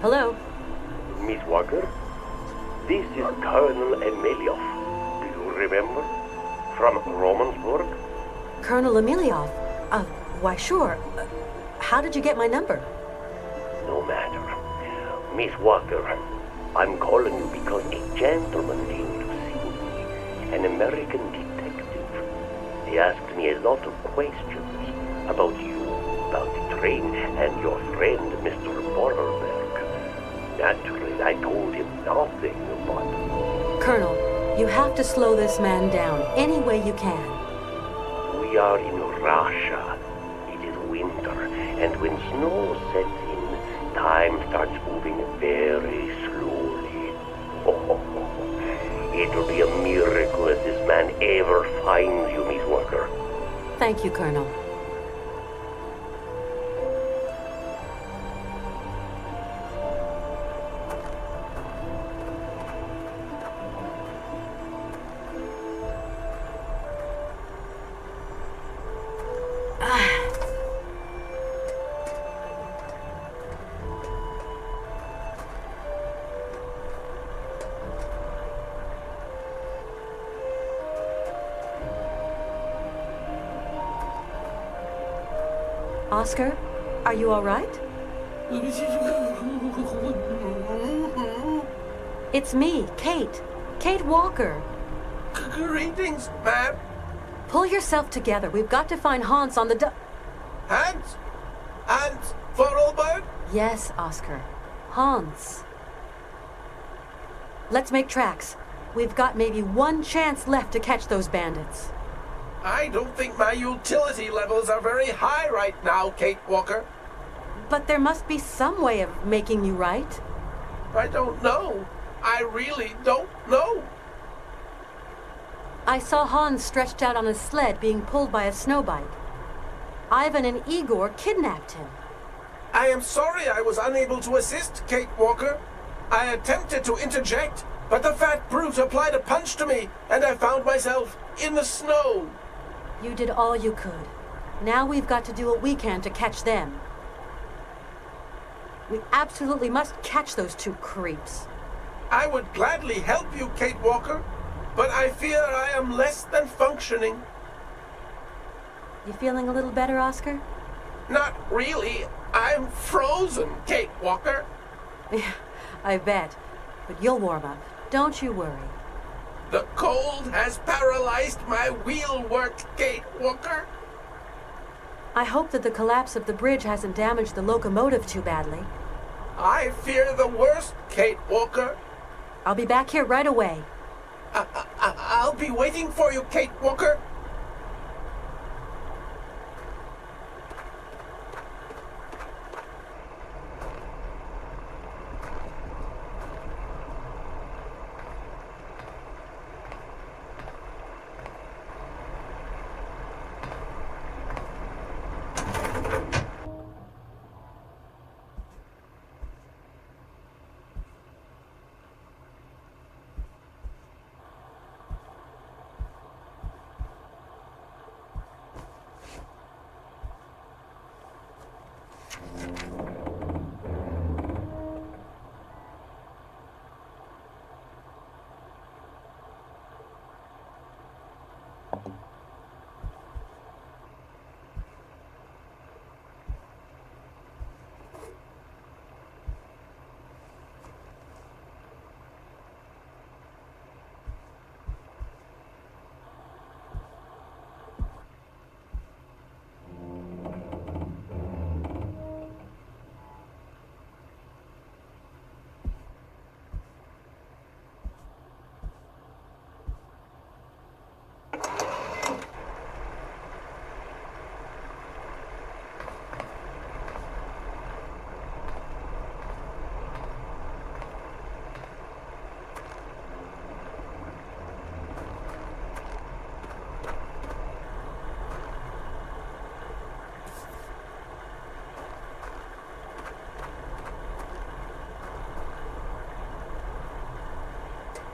Hello? Miss Walker, this is Colonel Emilioff. Do you remember? From Romansburg? Colonel Emilioff? Why sure. How did you get my number? No matter. Miss Walker, I'm calling you because a gentleman came to see me, an American detective. He asked me a lot of questions about you, about the train, and your friend, Mr. Vorarlberg. Naturally, I told him nothing, but... Colonel, you have to slow this man down any way you can. We are in Russia. It is winter, and when snow sets in, time starts moving very slowly. It'll be a miracle if this man ever finds you, Miss Walker. Thank you, Colonel. Oscar, are you all right? It's me, Kate. Kate Walker. Greetings, ma'am. Pull yourself together. We've got to find Hans on the Hans? Hans Vorarlberg? Yes, Oscar. Hans. Let's make tracks. We've got maybe one chance left to catch those bandits. I don't think my utility levels are very high right now, Kate Walker. But there must be some way of making you right. I don't know. I really don't know. I saw Hans stretched out on a sled being pulled by a snowbike. Ivan and Igor kidnapped him. I am sorry I was unable to assist, Kate Walker. I attempted to interject, but the fat brute applied a punch to me, and I found myself in the snow. You did all you could. Now we've got to do what we can to catch them. We absolutely must catch those two creeps. I would gladly help you, Kate Walker, but I fear I am less than functioning. You feeling a little better, Oscar? Not really. I'm frozen, Kate Walker. Yeah, I bet. But you'll warm up. Don't you worry. The cold has paralyzed my wheel work, Kate Walker. I hope that the collapse of the bridge hasn't damaged the locomotive too badly. I fear the worst, Kate Walker. I'll be back here right away. I'll be waiting for you, Kate Walker.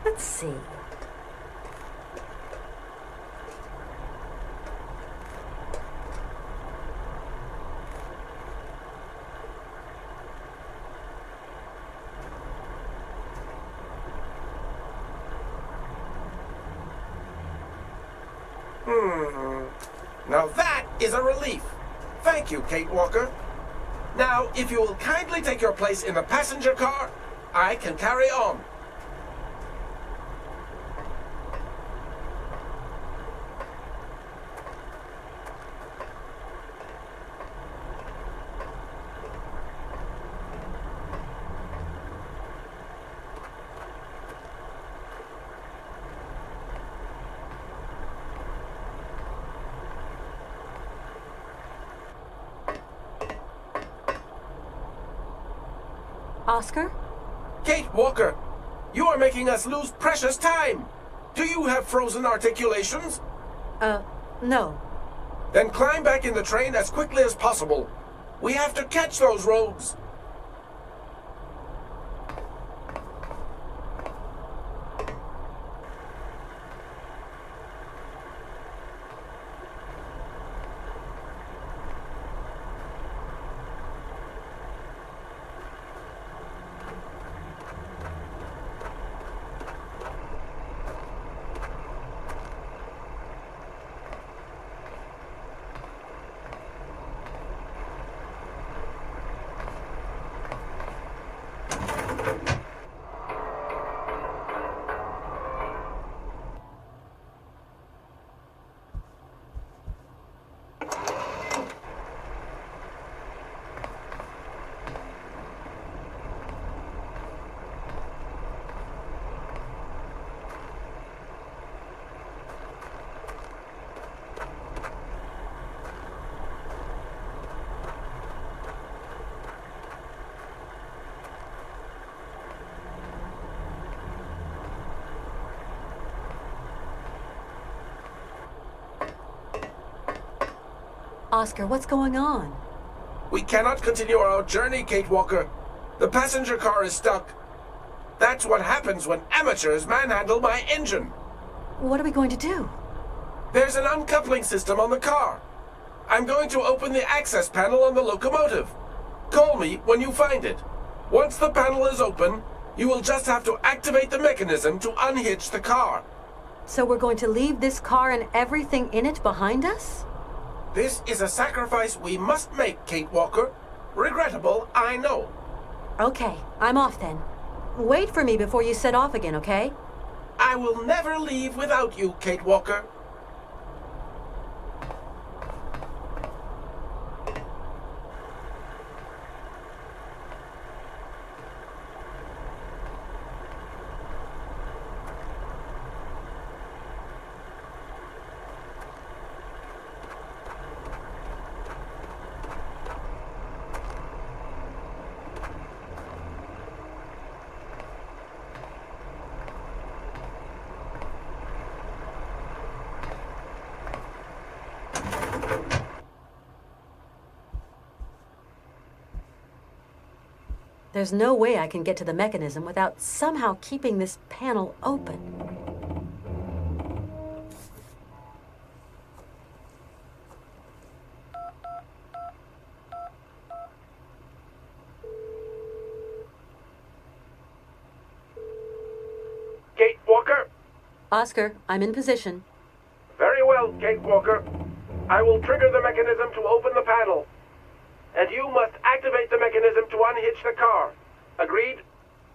Let's see. Now that is a relief. Thank you, Kate Walker. Now, if you will kindly take your place in the passenger car, I can carry on. Oscar? Kate Walker, you are making us lose precious time. Do you have frozen articulations? No. Then climb back in the train as quickly as possible. We have to catch those roads. Oscar, what's going on? We cannot continue our journey, Kate Walker. The passenger car is stuck. That's what happens when amateurs manhandle my engine. What are we going to do? There's an uncoupling system on the car. I'm going to open the access panel on the locomotive. Call me when you find it. Once the panel is open, you will just have to activate the mechanism to unhitch the car. So we're going to leave this car and everything in it behind us? This is a sacrifice we must make, Kate Walker. Regrettable, I know. Okay, I'm off then. Wait for me before you set off again, okay? I will never leave without you, Kate Walker. There's no way I can get to the mechanism without somehow keeping this panel open. Gate Walker? Oscar, I'm in position. Very well, Gate Walker. I will trigger the mechanism to open the panel. And you must activate the mechanism to unhitch the car. Agreed?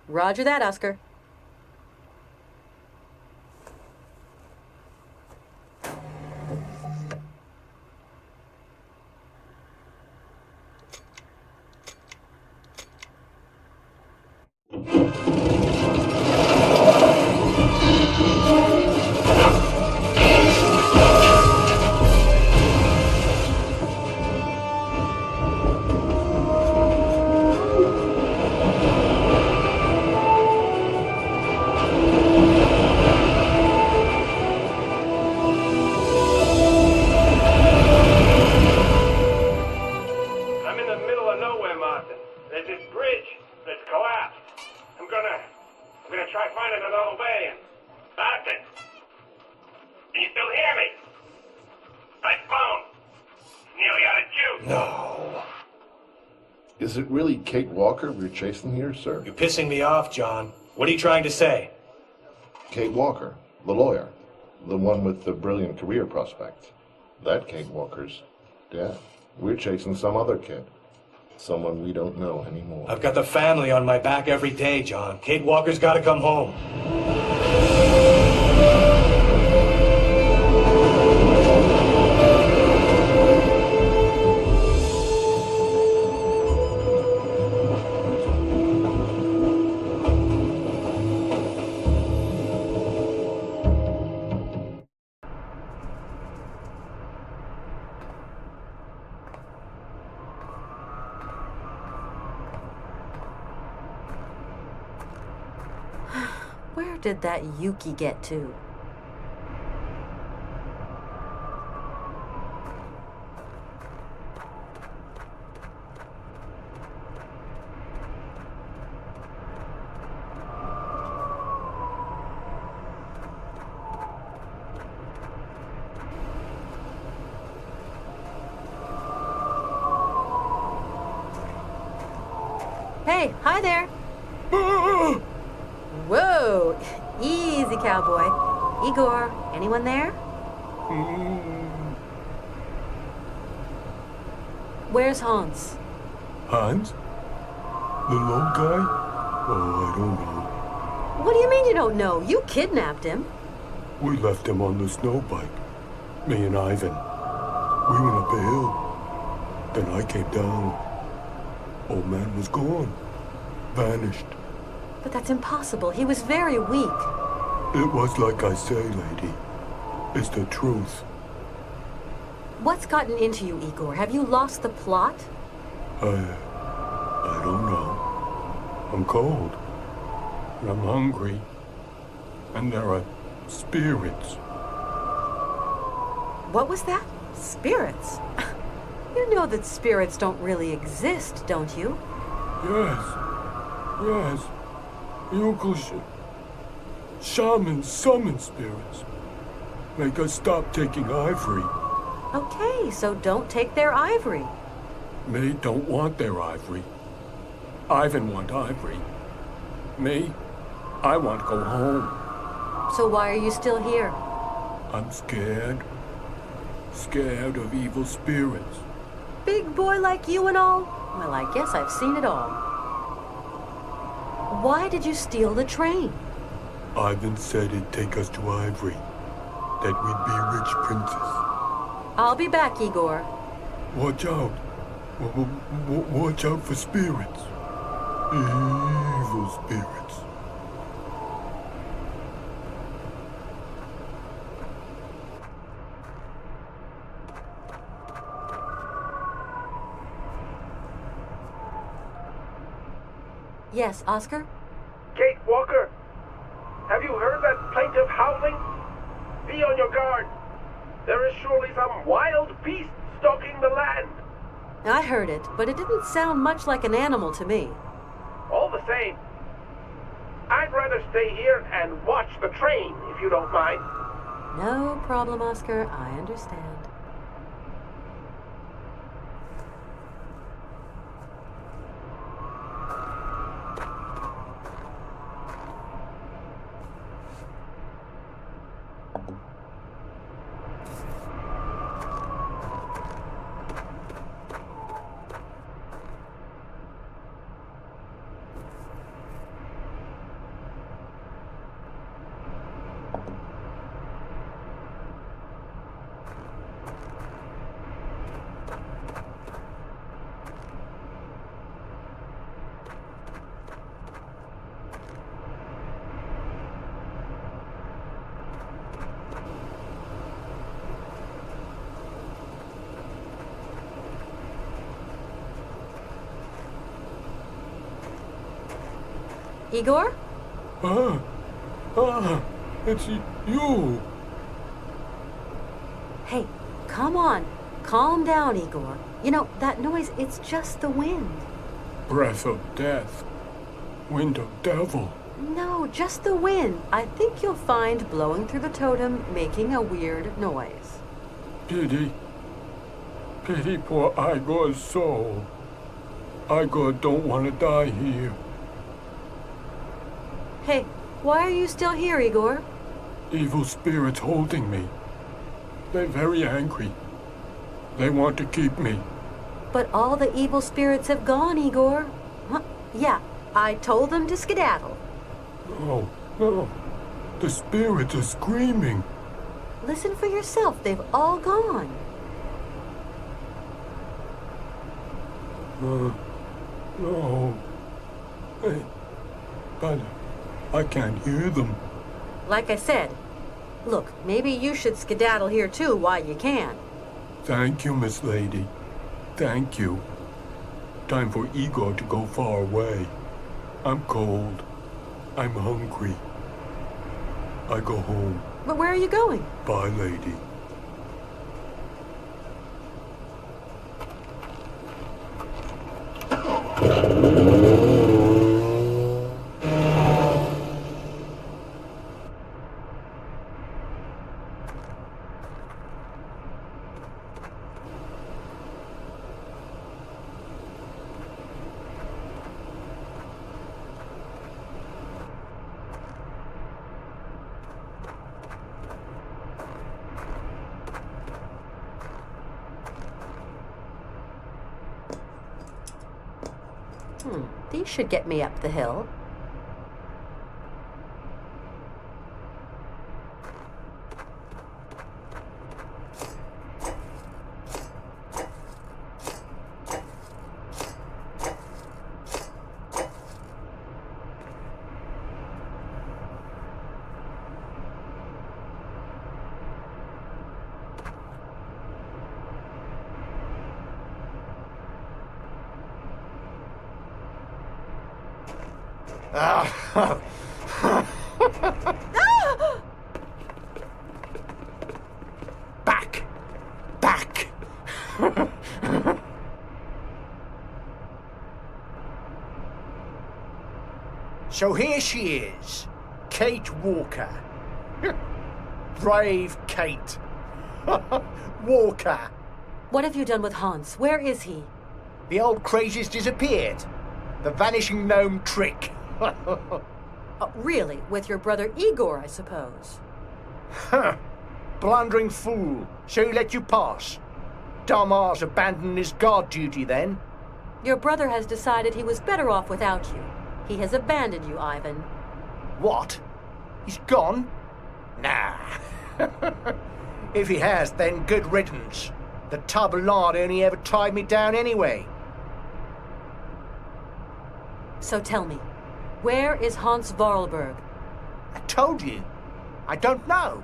Roger that, Oscar. I'm in the middle of nowhere, Martin. There's this bridge that's collapsed. I'm gonna try finding another way and... Martin! Can you still hear me? My phone! Nearly out of juice! No. Is it really Kate Walker we're chasing here, sir? You're pissing me off, John. What are you trying to say? Kate Walker, the lawyer. The one with the brilliant career prospects. That Kate Walker's dead. We're chasing some other kid. Someone we don't know anymore. I've got the family on my back every day, John. Kate Walker's got to come home. Where did that Yuki get to? Hey, hi there. Whoa, easy, cowboy. Igor, anyone there? Where's Hans? Hans? The low guy? Oh, I don't know. What do you mean you don't know? You kidnapped him. We left him on the snow bike. Me and Ivan. We went up a hill. Then I came down. Old man was gone. Vanished. But that's impossible. He was very weak. It was like I say, lady. It's the truth. What's gotten into you, Igor? Have you lost the plot? I don't know. I'm cold. And I'm hungry. And there are spirits. What was that? Spirits? You know that spirits don't really exist, don't you? Yes. Local shamans summon spirits. Make us stop taking ivory. Okay, so don't take their ivory. Me don't want their ivory. Ivan want ivory. Me, I want to go home. So why are you still here? I'm scared. Scared of evil spirits. Big boy like you and all? Well, I guess I've seen it all. Why did you steal the train? Ivan said it'd take us to Ivory. That we'd be rich princes. I'll be back, Igor. Watch out. Watch out for spirits. Evil spirits. Yes, Oscar? Kate Walker, have you heard that plaintive howling? Be on your guard. There is surely some wild beast stalking the land. I heard it, but it didn't sound much like an animal to me. same. I'd rather stay here and watch the train, if you don't mind. No problem, Oscar. I understand. Igor? It's you. Hey, come on. Calm down, Igor. You know, that noise, it's just the wind. Breath of death. Wind of devil. No, just the wind. I think you'll find blowing through the totem making a weird noise. Pity. Pity poor Igor's soul. Igor don't want to die here. Hey, why are you still here, Igor? Evil spirits holding me. They're very angry. They want to keep me. But all the evil spirits have gone, Igor. Huh? Yeah, I told them to skedaddle. No, no. The spirits are screaming. Listen for yourself. They've all gone. No. But I can't hear them. Like I said, look, maybe you should skedaddle here too while you can. Thank you, Miss Lady. Thank you. Time for Igor to go far away. I'm cold. I'm hungry. I go home. But where are you going? Bye, lady. These should get me up the hill. Back! Back! So here she is, Kate Walker. Brave Kate. Walker. What have you done with Hans? Where is he? The old crazy's disappeared. The vanishing gnome trick. Really? With your brother Igor, I suppose? Huh. Blundering fool. So he let you pass. Dumbass abandoned his guard duty then. Your brother has decided he was better off without you. He has abandoned you, Ivan. What? He's gone? Nah. If he has, then good riddance. The tub of lard only ever tied me down anyway. So tell me, where is Hans Vorarlberg? I told you. I don't know.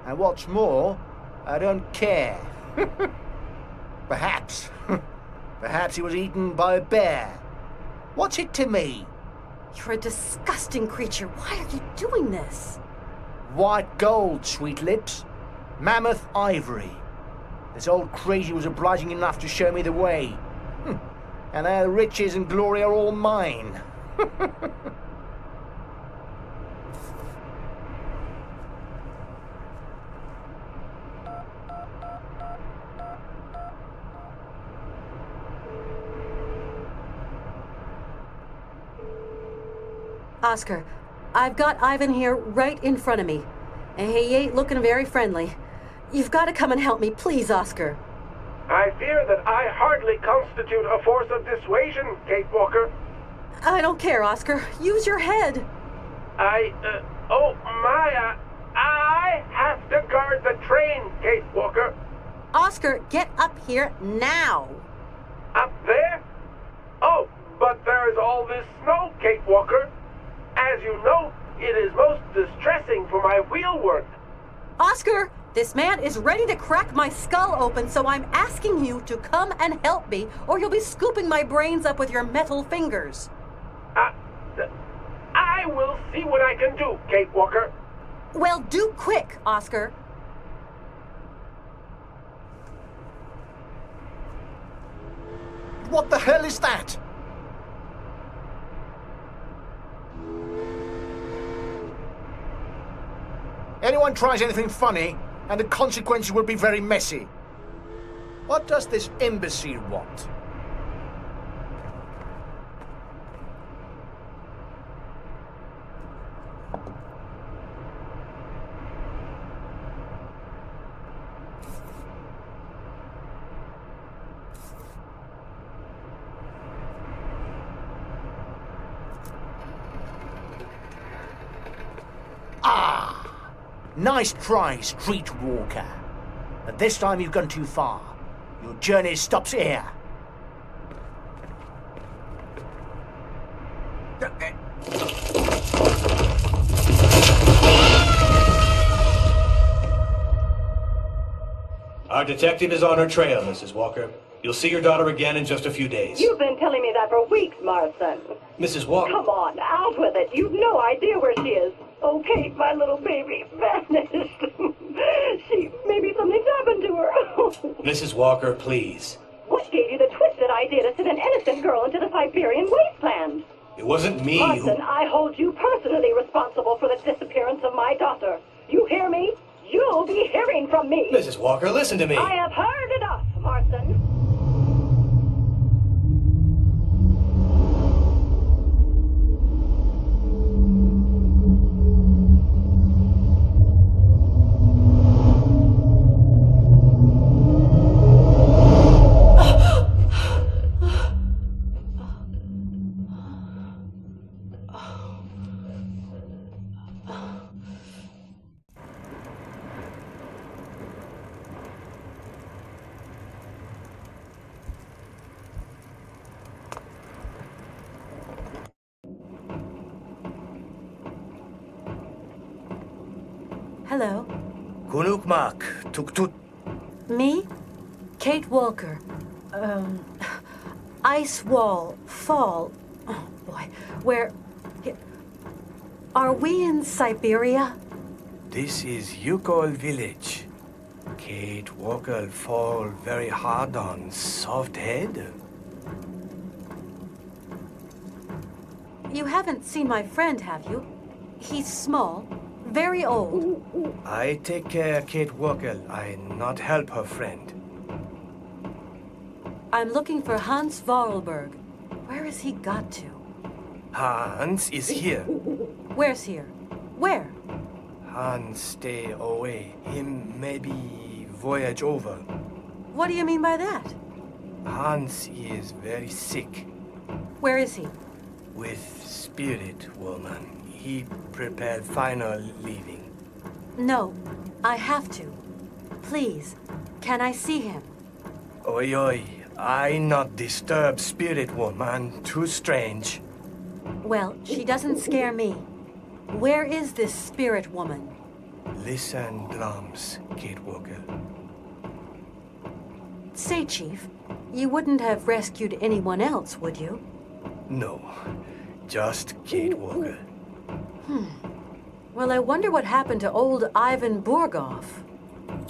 And what's more, I don't care. Perhaps. Perhaps he was eaten by a bear. What's it to me? You're a disgusting creature. Why are you doing this? White gold, sweet lips. Mammoth ivory. This old crazy was obliging enough to show me the way. And now the riches and glory are all mine. Oscar, I've got Ivan here right in front of me. And he ain't looking very friendly. You've got to come and help me, please, Oscar. I fear that I hardly constitute a force of dissuasion, Kate Walker. I don't care, Oscar. Use your head. I have to guard the train, Kate Walker. Oscar, get up here now. Up there? Oh, but there is all this snow, Kate Walker. As you know, it is most distressing for my wheel work. Oscar, this man is ready to crack my skull open, so I'm asking you to come and help me, or you'll be scooping my brains up with your metal fingers. I will see what I can do, Kate Walker. Well, do quick, Oscar. What the hell is that? Anyone tries anything funny, and the consequences will be very messy. What does this imbecile want? Nice try, streetwalker. But this time you've gone too far. Your journey stops here. Our detective is on her trail, Mrs. Walker. You'll see your daughter again in just a few days. You've been telling me that for weeks, Marston. Mrs. Walker. Come on, out with it. You've no idea where she is. Oh, Kate, my little baby, vanished. Maybe something's happened to her. Mrs. Walker, please. What gave you the twisted idea to send an innocent girl into the Siberian wasteland? It wasn't me Marston, I hold you personally responsible for the disappearance of my daughter. You hear me? You'll be hearing from me. Mrs. Walker, listen to me. I have heard enough, Marston. Hello. Kunukmak, tuktut. Me? Kate Walker. Ice wall, fall. Oh, boy. Where... Are we in Syberia? This is Yukol village. Kate Walker fall very hard on soft head. You haven't seen my friend, have you? He's small, very old. I take care Kate Walker. I not help her friend. I'm looking for Hans Vorarlberg. Where has he got to? Hans is here. Where's here? Where? Hans stay away. Him maybe voyage over. What do you mean by that? Hans is very sick. Where is he? With spirit woman. He prepared final leaving. No, I have to. Please, can I see him? Oi, oi. I not disturb spirit woman. Too strange. Well, she doesn't scare me. Where is this spirit woman? Listen drums, Kate Walker. Say, Chief, you wouldn't have rescued anyone else, would you? No, just Kate Walker. Well, I wonder what happened to old Ivan Burgov.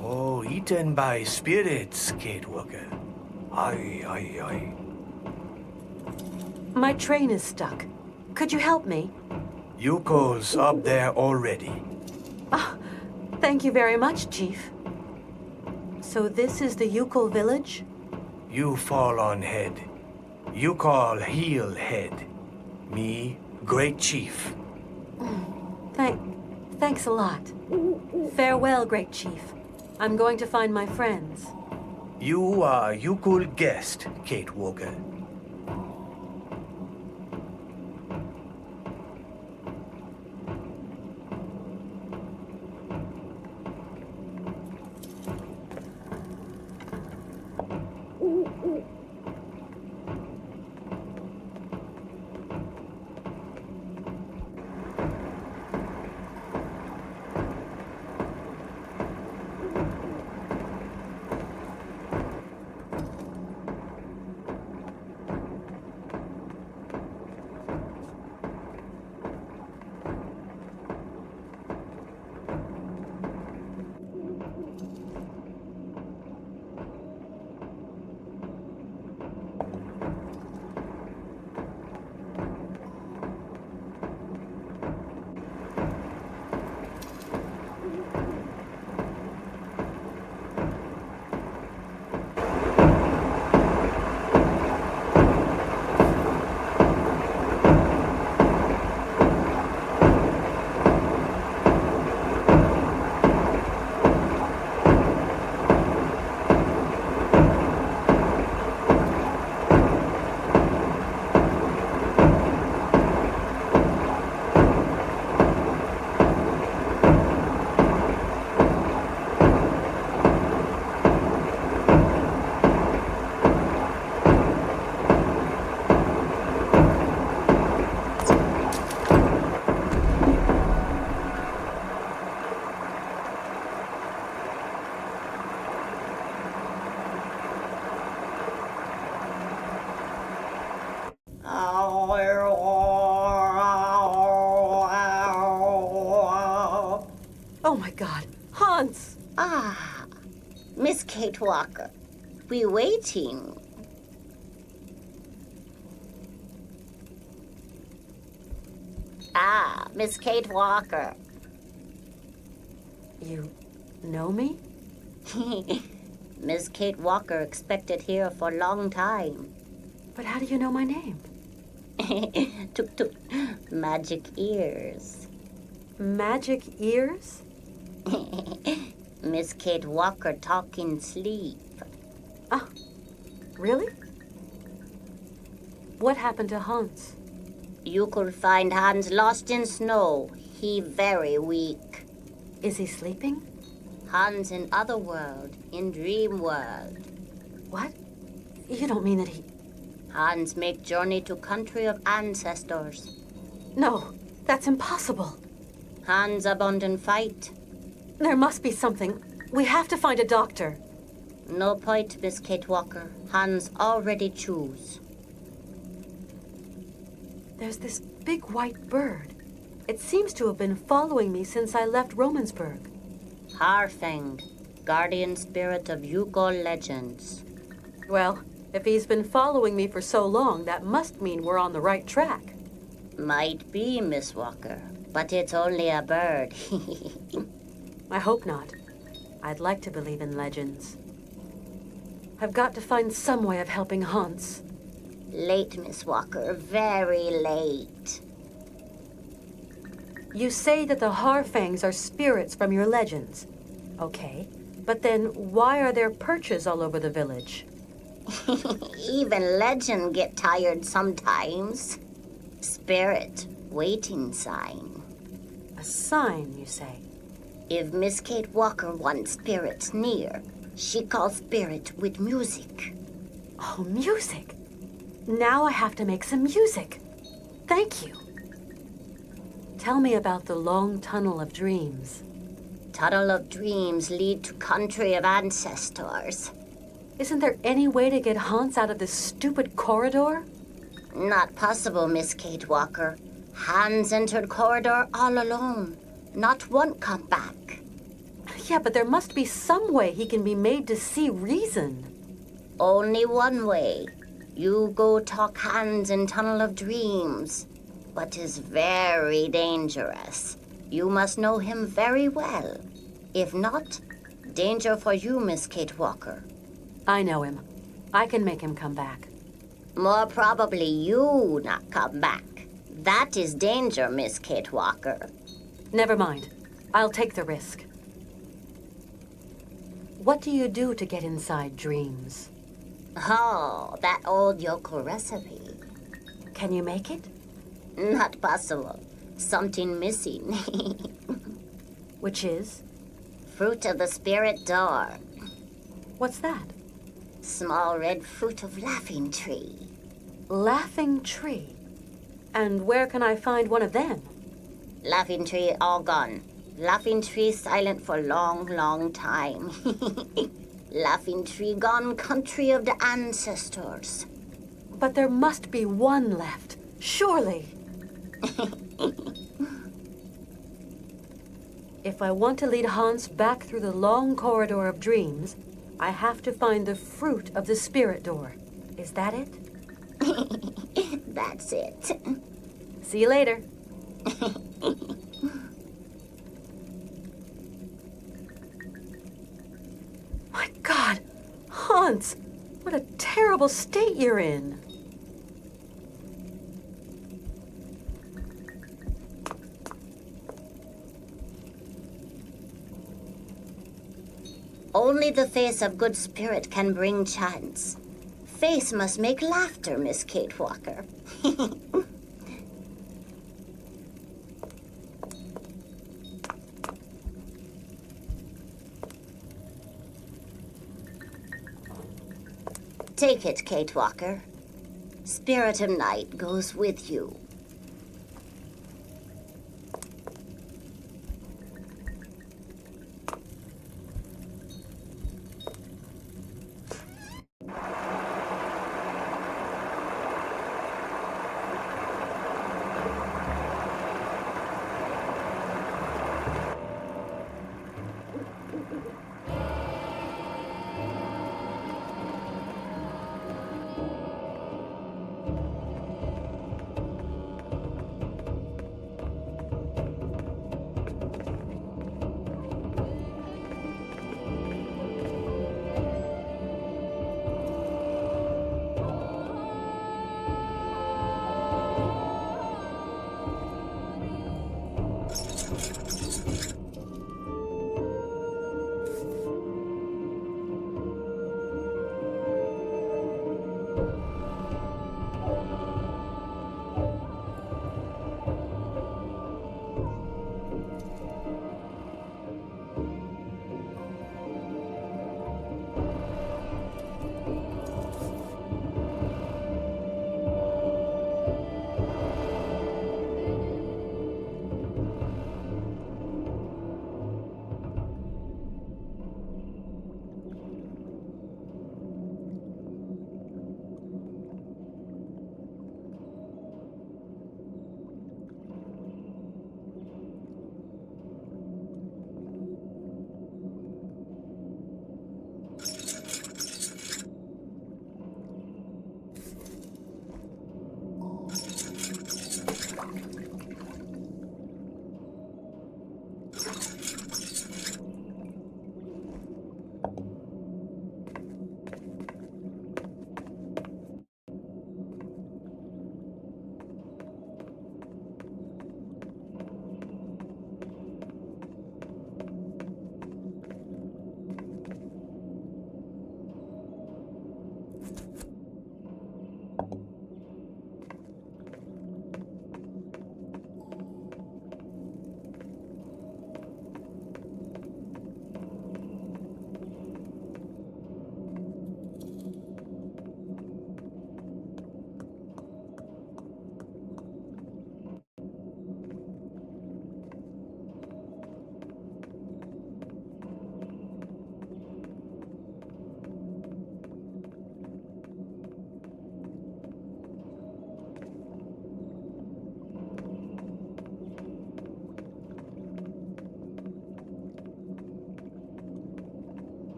Oh, eaten by spirits, Kate Walker. Aye, aye, aye. My train is stuck. Could you help me? Yuko's up there already. Oh, thank you very much, Chief. So this is the Yukol village? You fall on head. You call heel head. Me, Great Chief. Thanks a lot. Farewell, Great Chief. I'm going to find my friends. You are Yukol guest, Kate Walker. Oh my God, Hans! Ah, Miss Kate Walker, we waiting. Ah, Miss Kate Walker. You know me? Miss Kate Walker expected here for a long time. But how do you know my name? Tuk tuk, magic ears. Magic ears? Miss Kate Walker talk in sleep. Oh, really? What happened to Hans? You could find Hans lost in snow. He very weak. Is he sleeping? Hans in other world, in dream world. What? You don't mean that he... Hans make journey to country of ancestors. No, that's impossible. Hans abandon fight. There must be something. We have to find a doctor. No point, Miss Kate Walker. Hans already choose. There's this big white bird. It seems to have been following me since I left Romansburg. Harfang, guardian spirit of Yukol legends. Well, if he's been following me for so long, that must mean we're on the right track. Might be, Miss Walker, but it's only a bird. I hope not. I'd like to believe in legends. I've got to find some way of helping Hans. Late, Miss Walker, very late. You say that the Harfangs are spirits from your legends. Okay, but then why are there perches all over the village? Even legend get tired sometimes. Spirit, waiting sign. A sign, you say? If Miss Kate Walker wants spirits near, she calls spirit with music. Oh, music? Now I have to make some music. Thank you. Tell me about the long tunnel of dreams. Tunnel of dreams lead to country of ancestors. Isn't there any way to get Hans out of this stupid corridor? Not possible, Miss Kate Walker. Hans entered corridor all alone. Not one come back. Yeah, but there must be some way he can be made to see reason. Only one way. You go talk Hans in Tunnel of Dreams. but is very dangerous. You must know him very well. If not, danger for you, Miss Kate Walker. I know him. I can make him come back. More probably you not come back. That is danger, Miss Kate Walker. Never mind. I'll take the risk. What do you do to get inside dreams? Oh, that old yokel recipe. Can you make it? Not possible. Something missing. Which is? Fruit of the spirit door. What's that? Small red fruit of laughing tree. Laughing tree? And where can I find one of them? Laughing tree all gone. Laughing tree silent for long, long time. Laughing tree gone country of the ancestors. But there must be one left, surely. If I want to lead Hans back through the long corridor of dreams, I have to find the fruit of the spirit door. Is that it? That's it. See you later. My God, Hans, what a terrible state you're in. Only the face of good spirit can bring chance. Face must make laughter, Miss Kate Walker. Take it, Kate Walker. Spirit of night goes with you.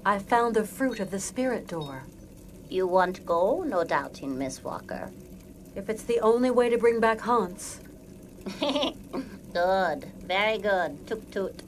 I found the fruit of the spirit door. You want go, no doubting, Miss Walker. If it's the only way to bring back Hans. Good. Very good. Toot toot.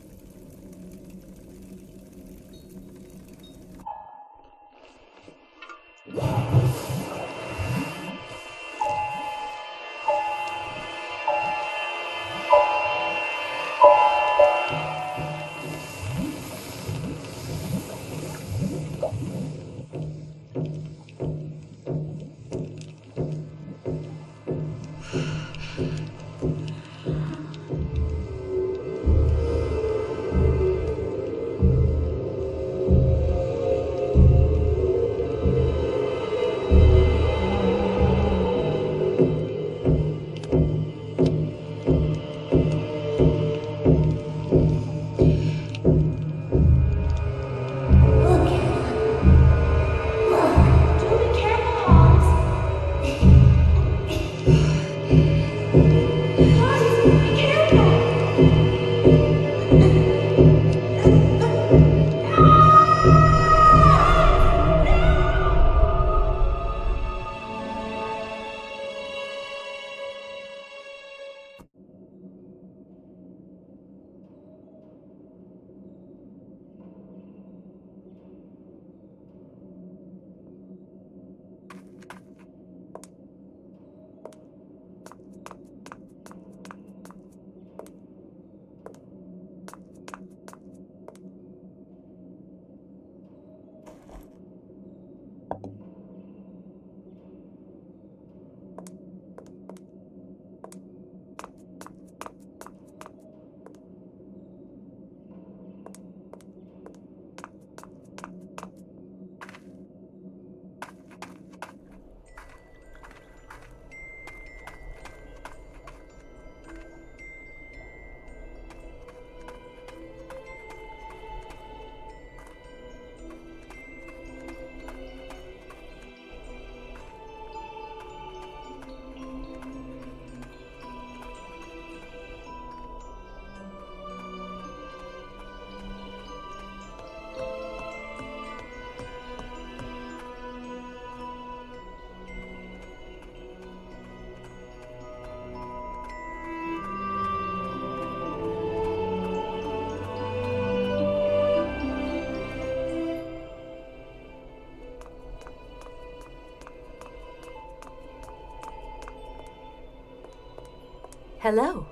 Hello.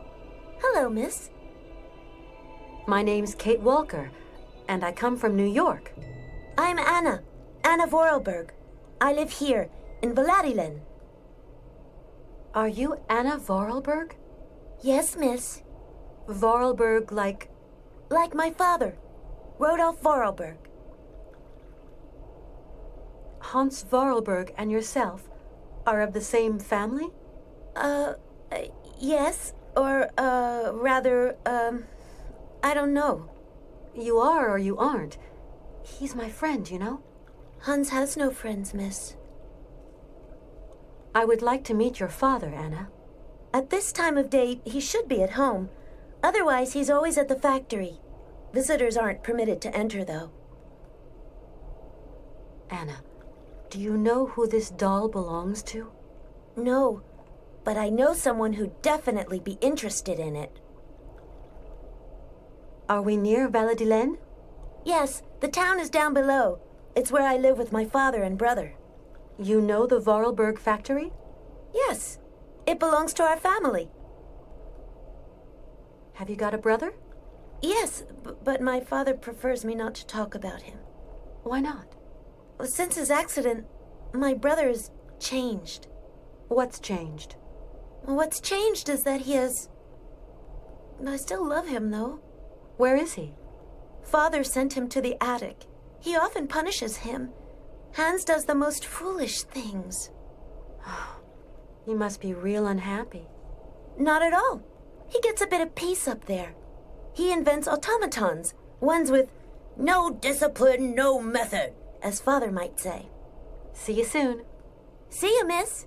Hello, miss. My name's Kate Walker, and I come from New York. I'm Anna Vorarlberg. I live here, in Valadilen. Are you Anna Vorarlberg? Yes, miss. Vorarlberg like... Like my father, Rodolf Vorarlberg. Hans Vorarlberg and yourself are of the same family? Yes, or, rather, I don't know. You are or you aren't. He's my friend, you know? Hans has no friends, miss. I would like to meet your father, Anna. At this time of day, he should be at home. Otherwise, he's always at the factory. Visitors aren't permitted to enter, though. Anna, do you know who this doll belongs to? No, but I know someone who'd definitely be interested in it. Are we near Valadilen? Yes, the town is down below. It's where I live with my father and brother. You know the Vorarlberg factory? Yes, it belongs to our family. Have you got a brother? Yes, but my father prefers me not to talk about him. Why not? Since his accident, my brother has changed. What's changed? What's changed is that he has... I still love him, though. Where is he? Father sent him to the attic. He often punishes him. Hans does the most foolish things. He must be real unhappy. Not at all. He gets a bit of peace up there. He invents automatons, ones with no discipline, no method, as Father might say. See you soon. See you, miss.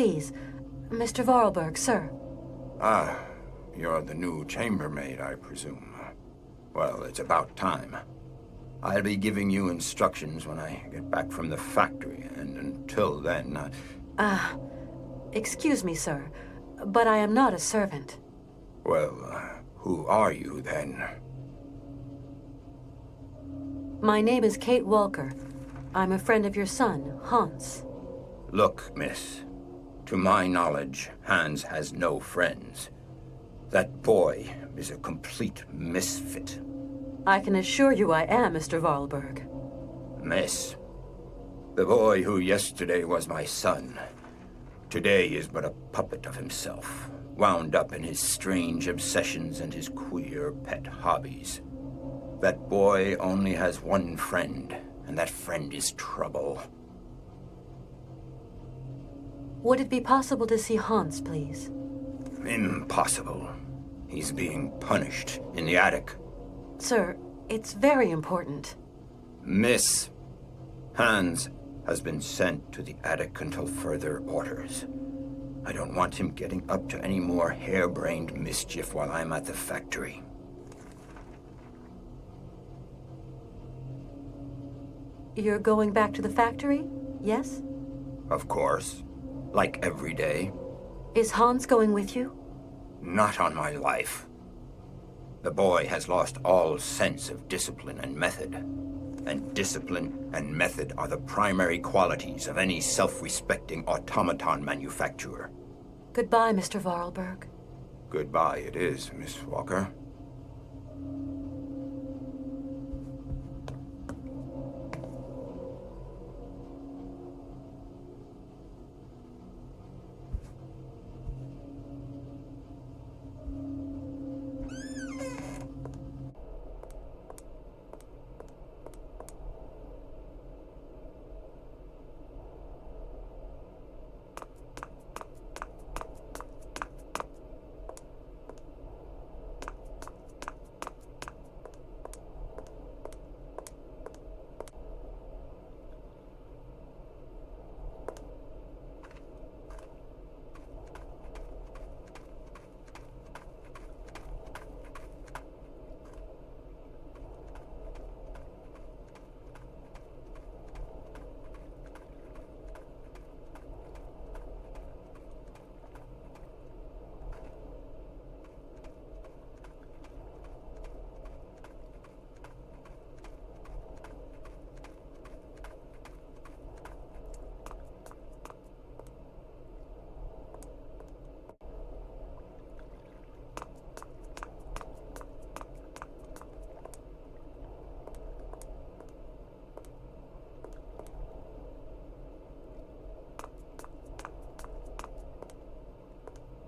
please. Mr. Vorarlberg, sir. Ah, you're the new chambermaid, I presume. Well, it's about time. I'll be giving you instructions when I get back from the factory, and until then, Excuse me, sir, but I am not a servant. Well, who are you, then? My name is Kate Walker. I'm a friend of your son, Hans. Look, miss. To my knowledge, Hans has no friends. That boy is a complete misfit. I can assure you I am, Mr. Vorarlberg. Miss, the boy who yesterday was my son, today is but a puppet of himself, wound up in his strange obsessions and his queer pet hobbies. That boy only has one friend, and that friend is trouble. Would it be possible to see Hans, please? Impossible. He's being punished in the attic. Sir, it's very important. Miss, Hans has been sent to the attic until further orders. I don't want him getting up to any more harebrained mischief while I'm at the factory. You're going back to the factory, yes? Of course. Like every day. Is Hans going with you? Not on my life. The boy has lost all sense of discipline and method. And discipline and method are the primary qualities of any self-respecting automaton manufacturer. Goodbye, Mr. Vorarlberg. Goodbye it is, Miss Walker.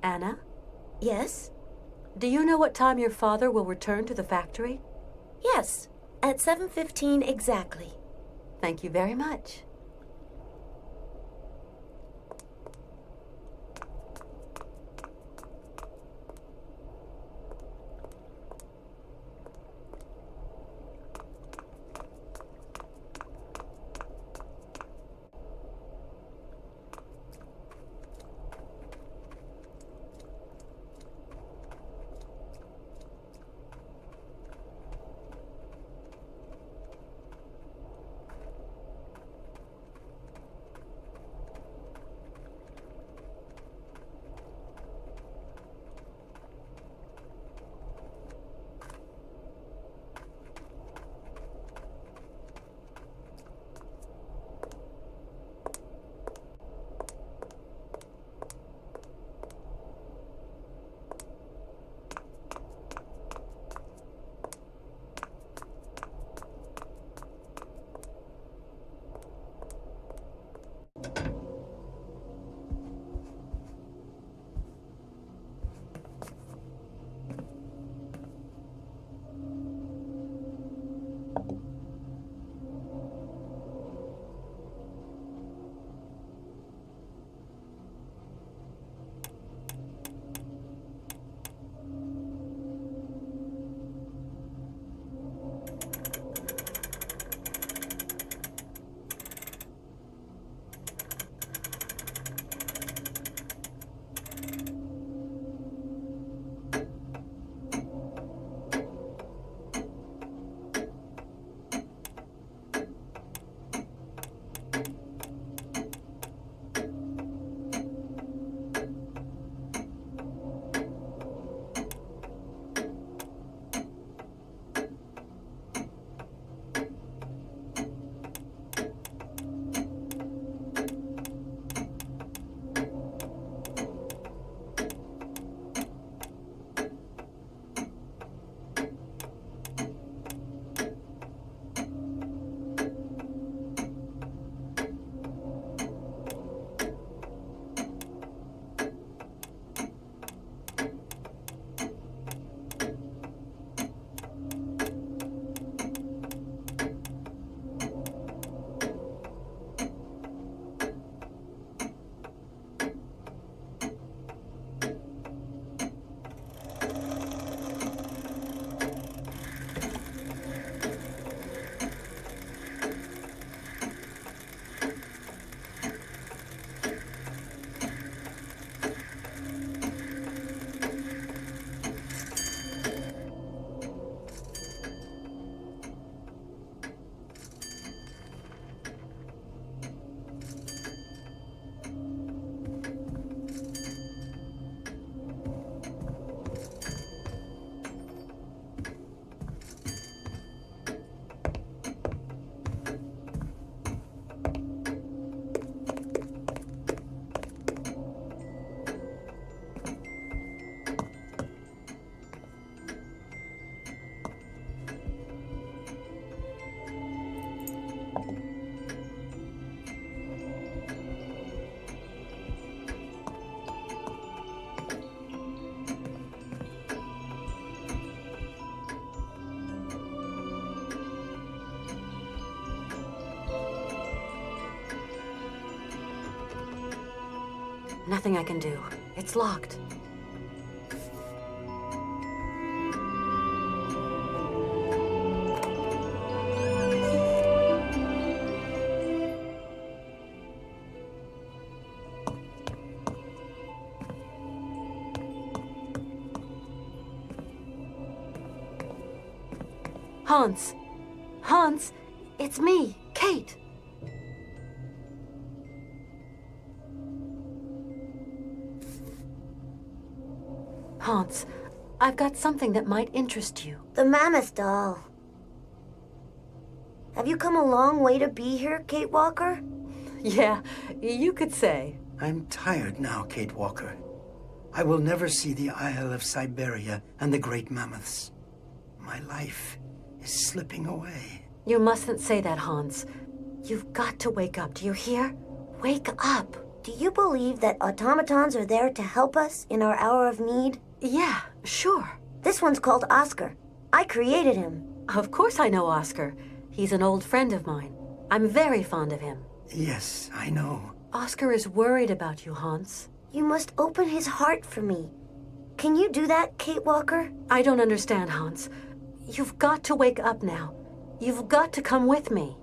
Anna? Yes? Do you know what time your father will return to the factory? Yes, at 7:15 exactly. Thank you very much. Nothing I can do. It's locked. Hans! Hans! It's me, Kate! Hans, I've got something that might interest you. The mammoth doll. Have you come a long way to be here, Kate Walker? Yeah, you could say. I'm tired now, Kate Walker. I will never see the Isle of Syberia and the great mammoths. My life is slipping away. You mustn't say that, Hans. You've got to wake up, do you hear? Wake up! Do you believe that automatons are there to help us in our hour of need? Yeah, sure. This one's called Oscar. I created him. Of course I know Oscar. He's an old friend of mine. I'm very fond of him. Yes, I know. Oscar is worried about you, Hans. You must open his heart for me. Can you do that, Kate Walker? I don't understand, Hans. You've got to wake up now. You've got to come with me.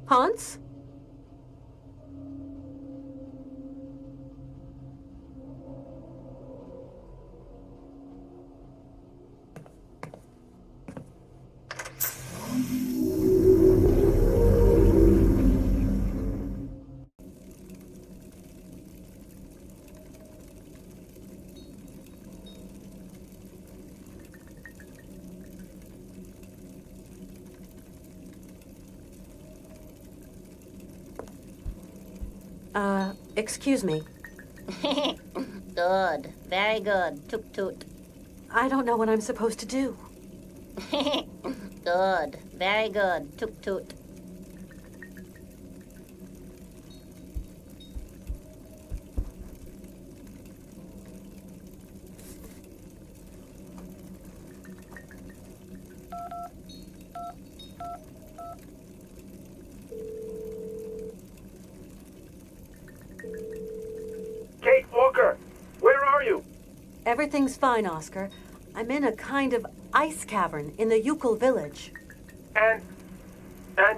Hans? Excuse me. Good. Very good. Toot toot. I don't know what I'm supposed to do. Good. Very good. Toot toot. Kate Walker, where are you? Everything's fine, Oscar. I'm in a kind of ice cavern in the Yukon village. And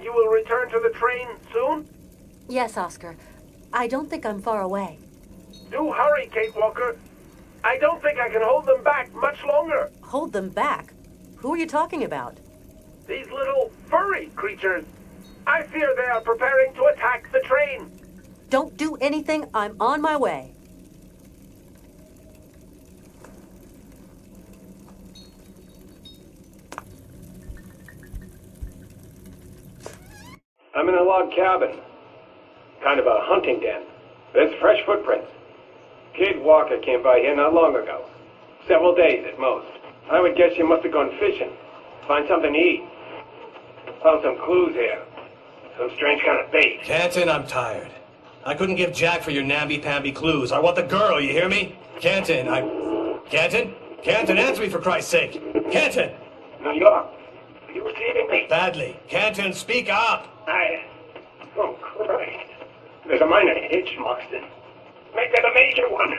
you will return to the train soon? Yes, Oscar. I don't think I'm far away. Do hurry, Kate Walker. I don't think I can hold them back much longer. Hold them back? Who are you talking about? These little furry creatures. I fear they are preparing to attack the train. Don't do anything. I'm on my way. I'm in a log cabin. Kind of a hunting den. There's fresh footprints. Kid Walker came by here not long ago. Several days at most. I would guess you must have gone fishing. Find something to eat. Found some clues here. Some strange kind of bait. Canton, I'm tired. I couldn't give Jack for your namby-pamby clues. I want the girl, you hear me? Canton, Canton? Canton, answer me for Christ's sake! Canton! New York. Are you receiving me? Badly. Canton, speak up! Oh, Christ. There's a minor hitch, Marston. Make that a major one.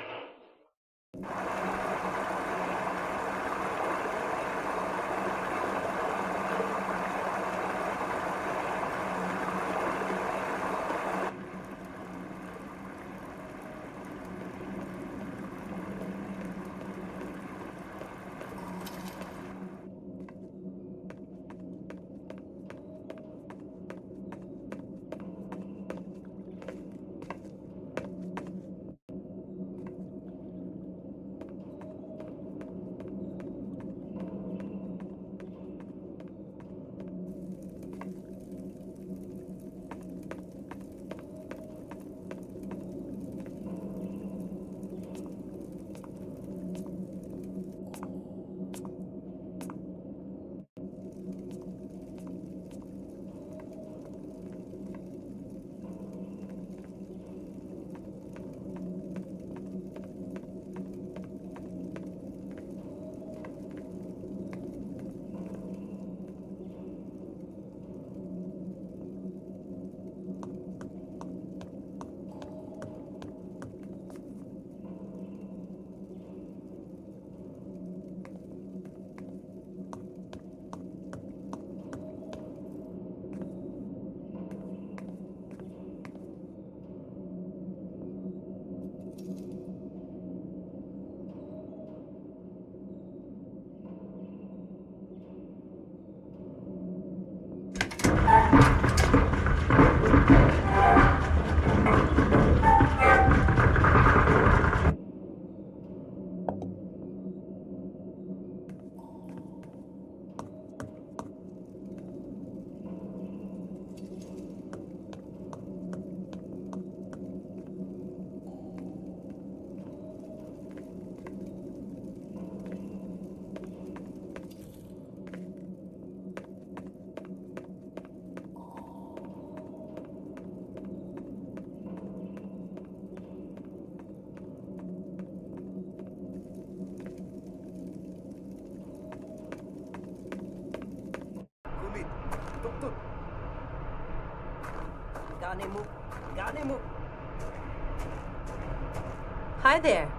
Hi there.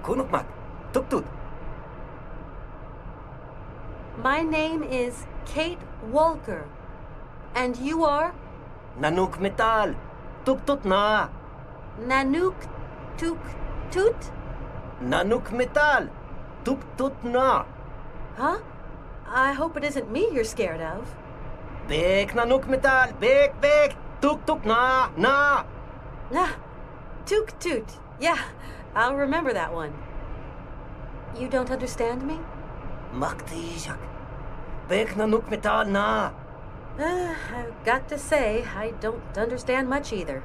Kunukmak. Tuktut. My name is Kate Walker. And you are? Nanuk metal. Tuktut na. Nanook Tuk Toot? Nanuk metal. Tuktut na. Huh? I hope it isn't me you're scared of. Bek nanuk metal. Bek. Tuk na. Ah, Took Toot. Yeah, I'll remember that one. You don't understand me? Maktijak. Bek nanuk metal na. I've got to say, I don't understand much either.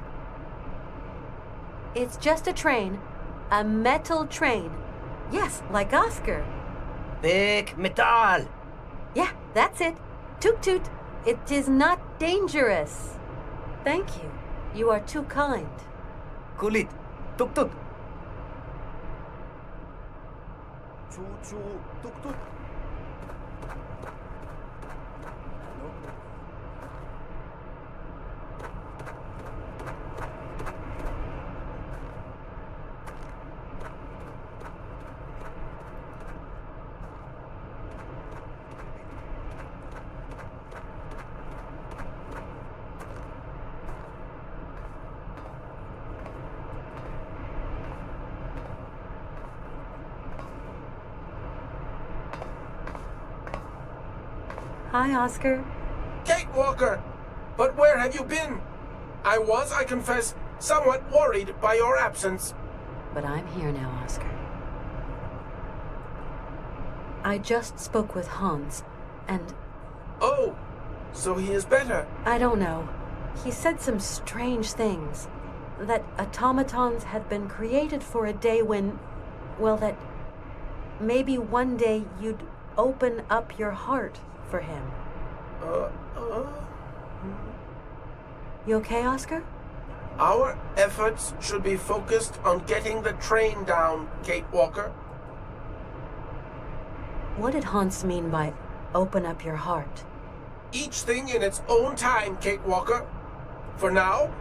It's just a train. A metal train. Yes, like Oscar. Bek metal. Yeah, that's it. Toot toot. It is not dangerous. Thank you. You are too kind. Kulit. Tuktut. Chu. Tuktut. Hi, Oscar. Kate Walker! But where have you been? I was, I confess, somewhat worried by your absence. But I'm here now, Oscar. I just spoke with Hans, and... Oh, so he is better. I don't know. He said some strange things. That automatons had been created for a day when... Well, that maybe one day you'd open up your heart for him. You okay, Oscar? Our efforts should be focused on getting the train down, Kate Walker. What did Hans mean by open up your heart? Each thing in its own time, Kate Walker. For now,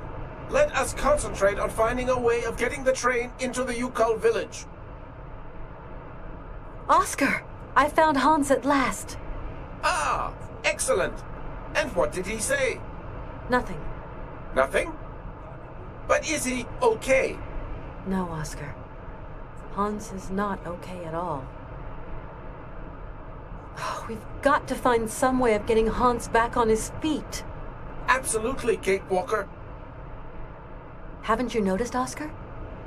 let us concentrate on finding a way of getting the train into the Yukol village. Oscar! I found Hans at last. Ah, excellent. And what did he say? Nothing. Nothing? But is he okay? No, Oscar. Hans is not okay at all. We've got to find some way of getting Hans back on his feet. Absolutely, Kate Walker. Haven't you noticed, Oscar?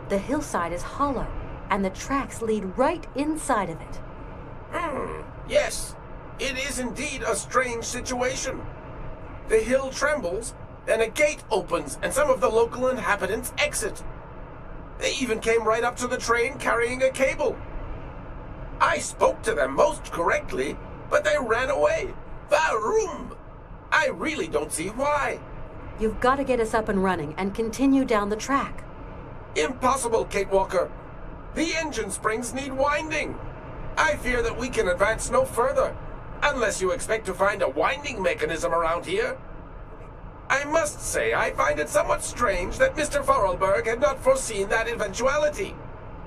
The hillside is hollow, and the tracks lead right inside of it. Yes. It is indeed a strange situation. The hill trembles, then a gate opens, and some of the local inhabitants exit. They even came right up to the train carrying a cable. I spoke to them most correctly, but they ran away. Varum! I really don't see why. You've got to get us up and running and continue down the track. Impossible, Kate Walker. The engine springs need winding. I fear that we can advance no further, unless you expect to find a winding mechanism around here. I must say, I find it somewhat strange that Mr. Vorarlberg had not foreseen that eventuality.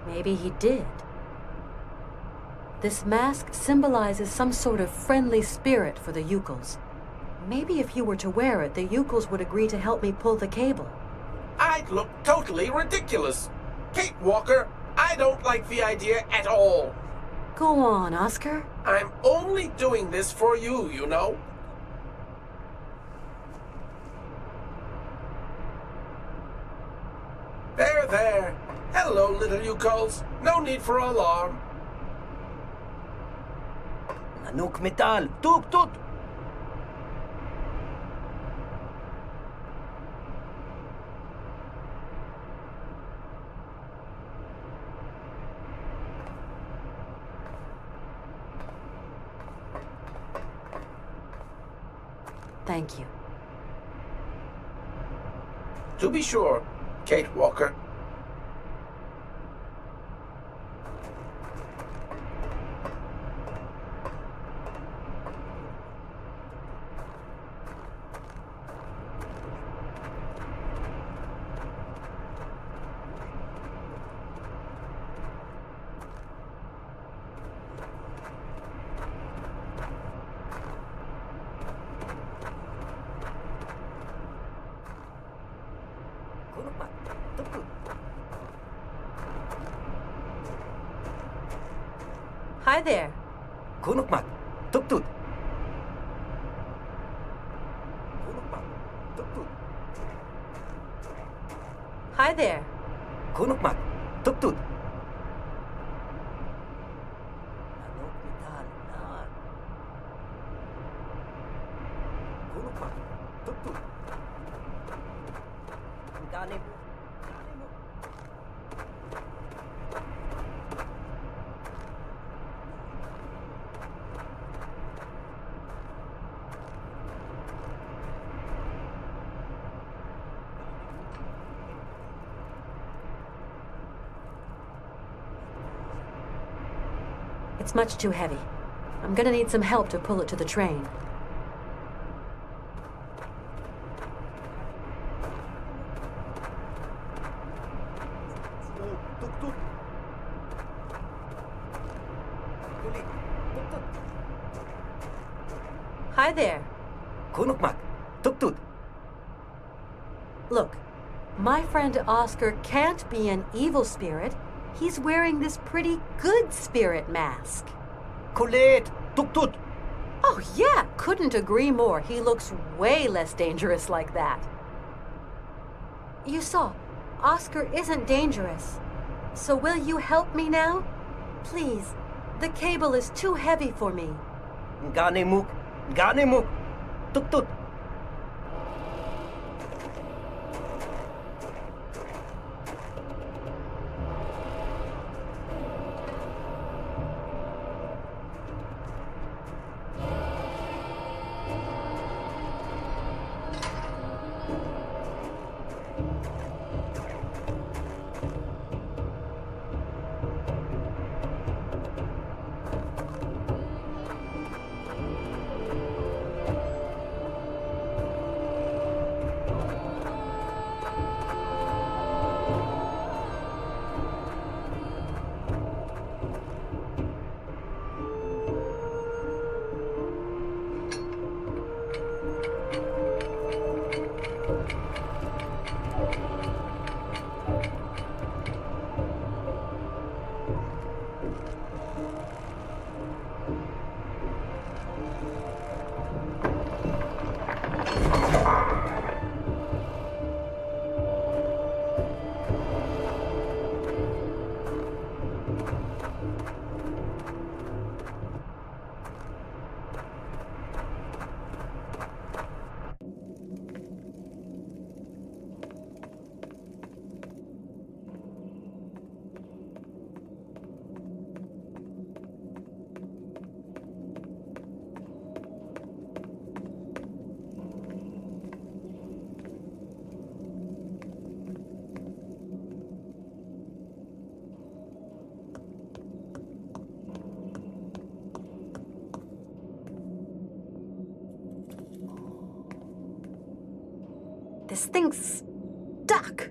Maybe he did. This mask symbolizes some sort of friendly spirit for the Yukols. Maybe if you were to wear it, the Yukols would agree to help me pull the cable. I'd look totally ridiculous. Kate Walker, I don't like the idea at all. Go on, Oscar. I'm only doing this for you, you know. There. Hello, little Yukols. No need for alarm. Nanuk metal. Tuktut. Thank you. To be sure, Kate Walker. Hi there. Kunukmak, tuktut. Hi there. Kunukmak, tuktut. It's much too heavy. I'm gonna need some help to pull it to the train. Hi there. Kunukmak, tuktut. Look, my friend Oscar can't be an evil spirit. He's wearing this pretty good spirit mask. Kulit, tuktut. Oh yeah, couldn't agree more. He looks way less dangerous like that. You saw, Oscar isn't dangerous. So will you help me now? Please, the cable is too heavy for me. Ganemuk, tuktut. This thing's stuck.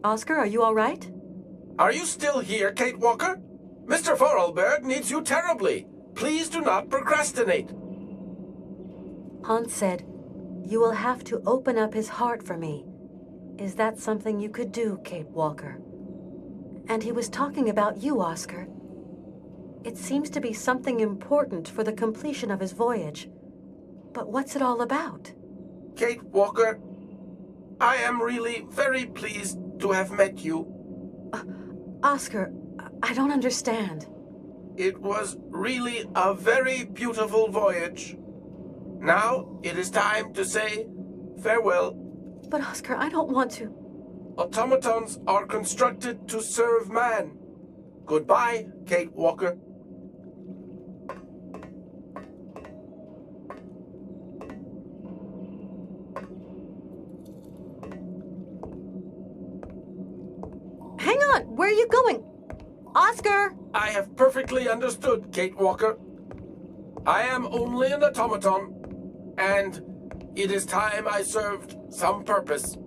Oscar, are you all right? Are you still here, Kate Walker? Mr. Vorarlberg needs you terribly. Please do not procrastinate. Hans said, you will have to open up his heart for me. Is that something you could do, Kate Walker? And he was talking about you, Oscar. It seems to be something important for the completion of his voyage. But what's it all about? Kate Walker, I am really very pleased to have met you. Oscar, I don't understand. It was really a very beautiful voyage. Now it is time to say farewell. But Oscar, I don't want to. Automatons are constructed to serve man. Goodbye, Kate Walker. Hang on! Where are you going? Oscar! I have perfectly understood, Kate Walker. I am only an automaton, and it is time I served some purpose.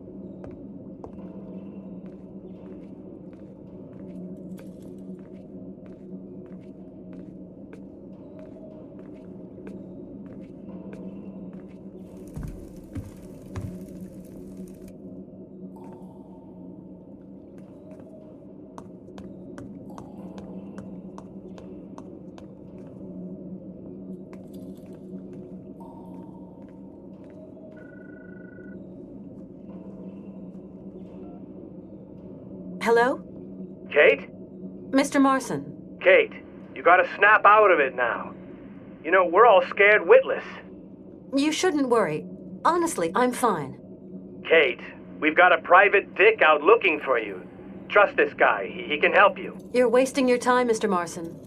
Hello? Kate? Mr. Marson. Kate, you gotta snap out of it now. You know, we're all scared witless. You shouldn't worry. Honestly, I'm fine. Kate, we've got a private dick out looking for you. Trust this guy. He can help you. You're wasting your time, Mr. Marson.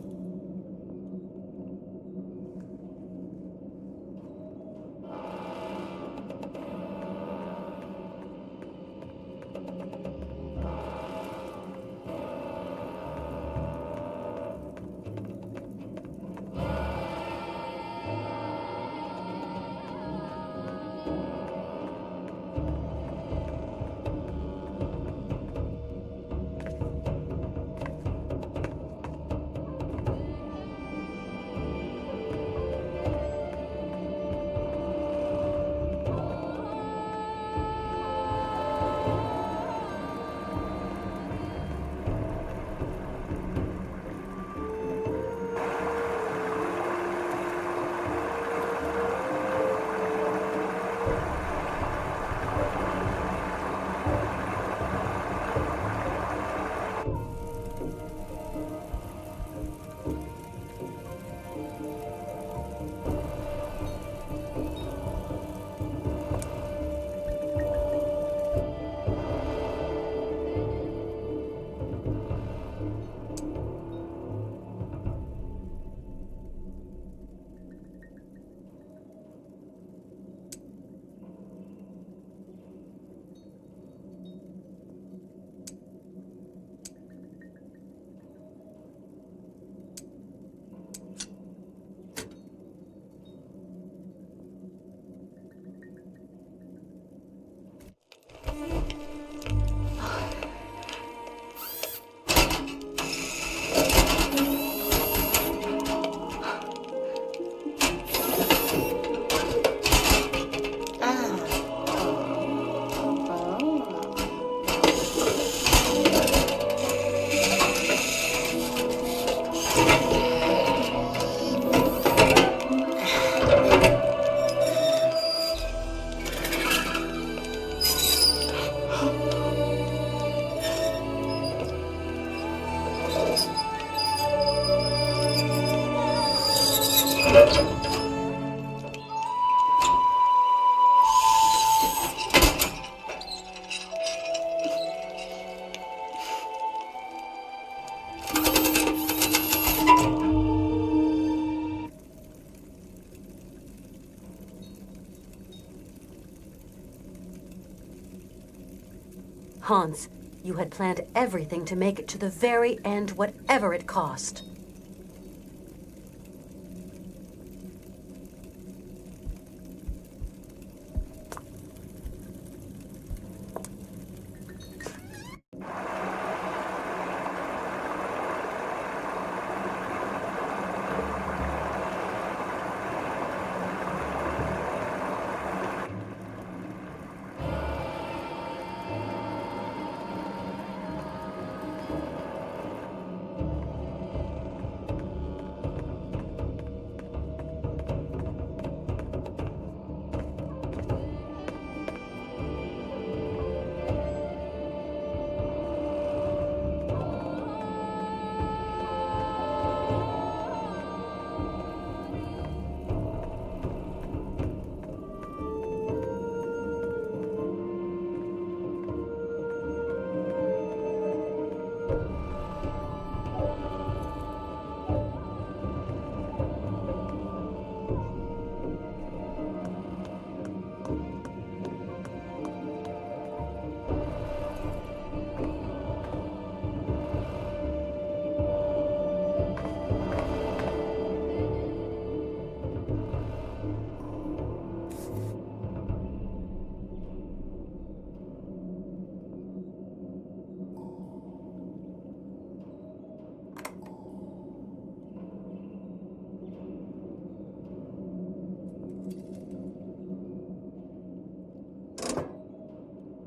Hans, you had planned everything to make it to the very end, whatever it cost.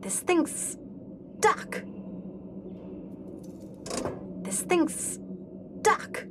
This thing's stuck. This thing's stuck.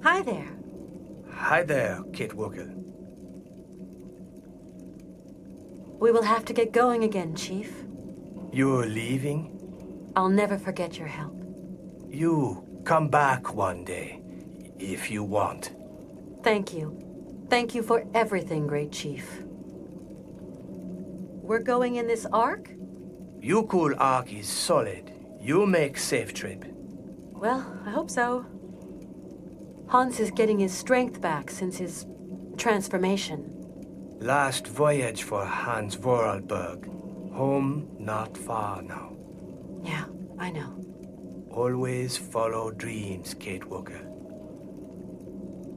Hi there. Hi there, Kate Walker. We will have to get going again, Chief. You're leaving? I'll never forget your help. You come back one day, if you want. Thank you. Thank you for everything, Great Chief. We're going in this Ark? You cool Ark is solid. You make safe trip. Well, I hope so. Hans is getting his strength back since his transformation. Last voyage for Hans Vorarlberg. Home not far now. Yeah, I know. Always follow dreams, Kate Walker.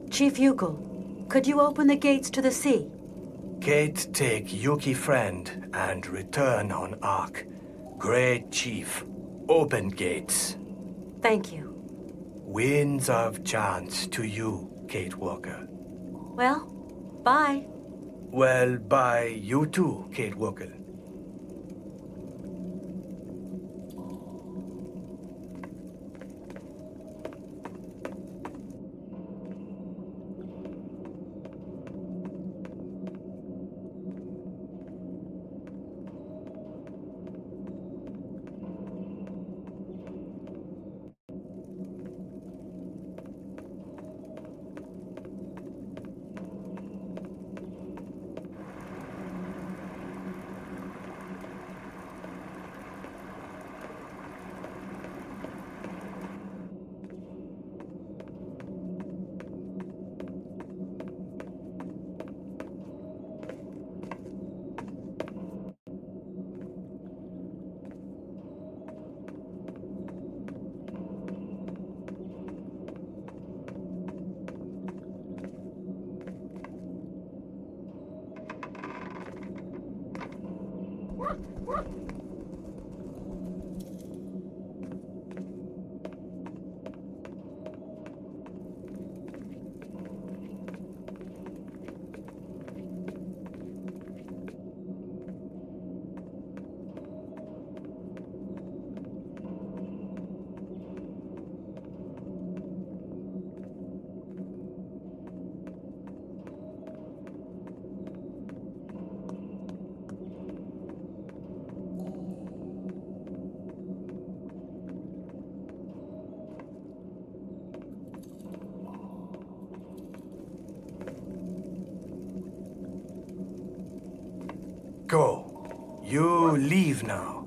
Chief Yukel, could you open the gates to the sea? Kate take Yuki friend and return on Ark. Great Chief, open gates. Thank you. Winds of chance to you, Kate Walker. Well, bye. Well, bye you too, Kate Walker. Go. You leave now.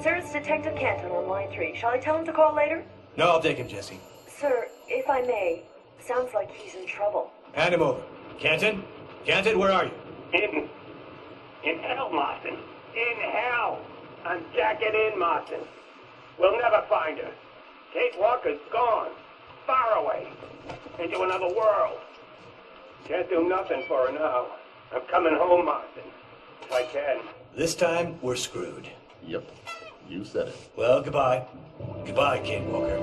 Sir, it's Detective Canton on line 3. Shall I tell him to call later? No, I'll take him, Jesse. Sir, if I may, sounds like he's in trouble. Hand him over. Canton? Canton, where are you? In hell, Martin. In hell. I'm jacking in, Martin. We'll never find her. Kate Walker's gone. Far away. Into another world. Can't do nothing for her now. I'm coming home, Martin. If I can. This time, we're screwed. Yep. You said it. Well, goodbye. Goodbye, Kate Walker.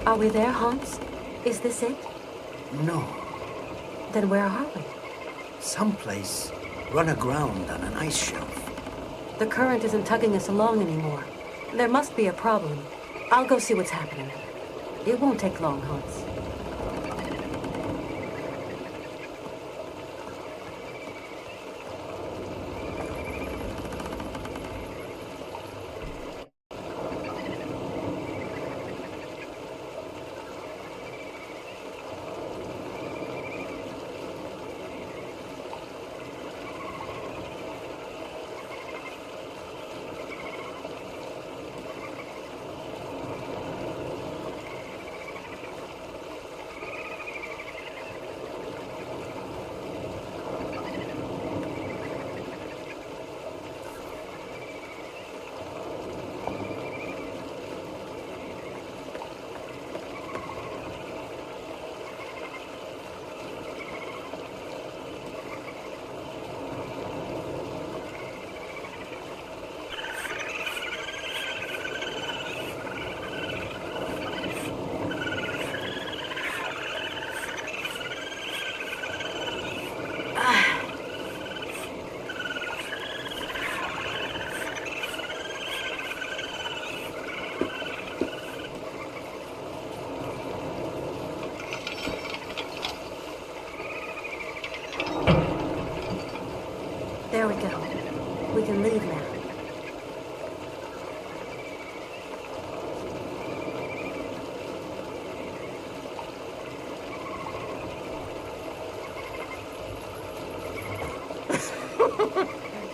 Are we there, Hans? Is this it? No. Then where are we? Someplace run aground on an ice shelf. The current isn't tugging us along anymore. There must be a problem. I'll go see what's happening. It won't take long, Hans.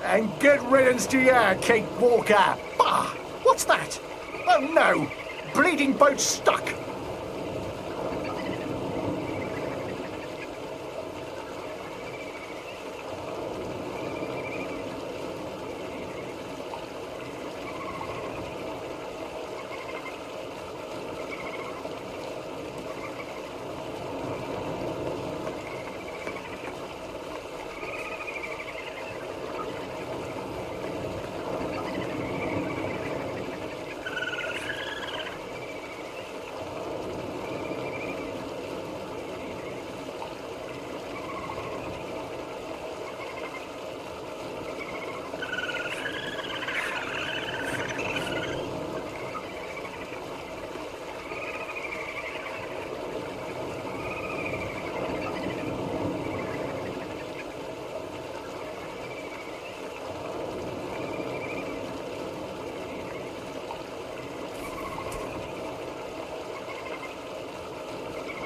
And good riddance to you, Kate Walker. Bah! What's that? Oh no! Bleeding boat stuck!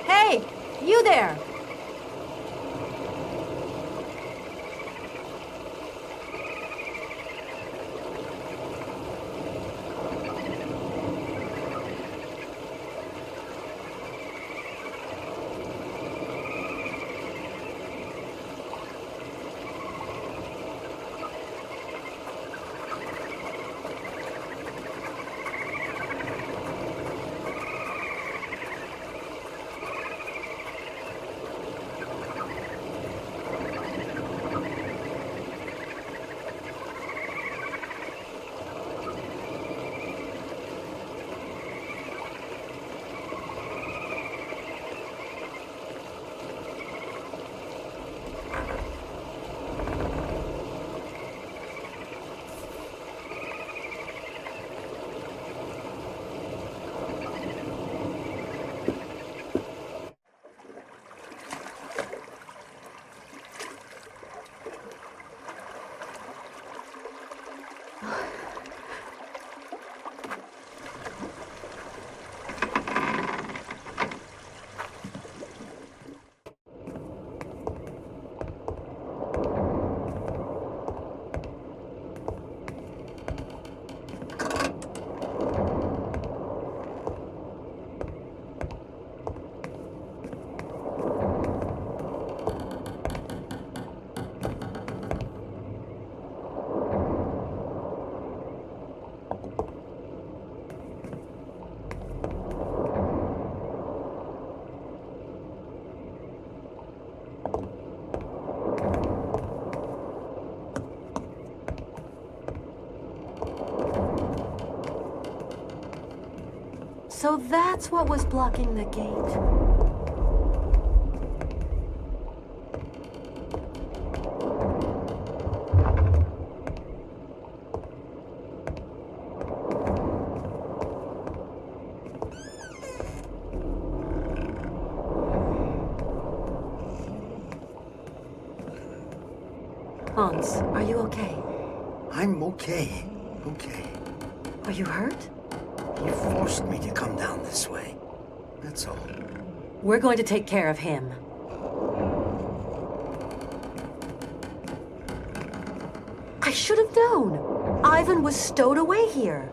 Hey, you there! So that's what was blocking the gate. Hans, are you okay? I'm okay. Okay. Are you hurt? He forced me to come down this way. That's all. We're going to take care of him. I should have known. Ivan was stowed away here.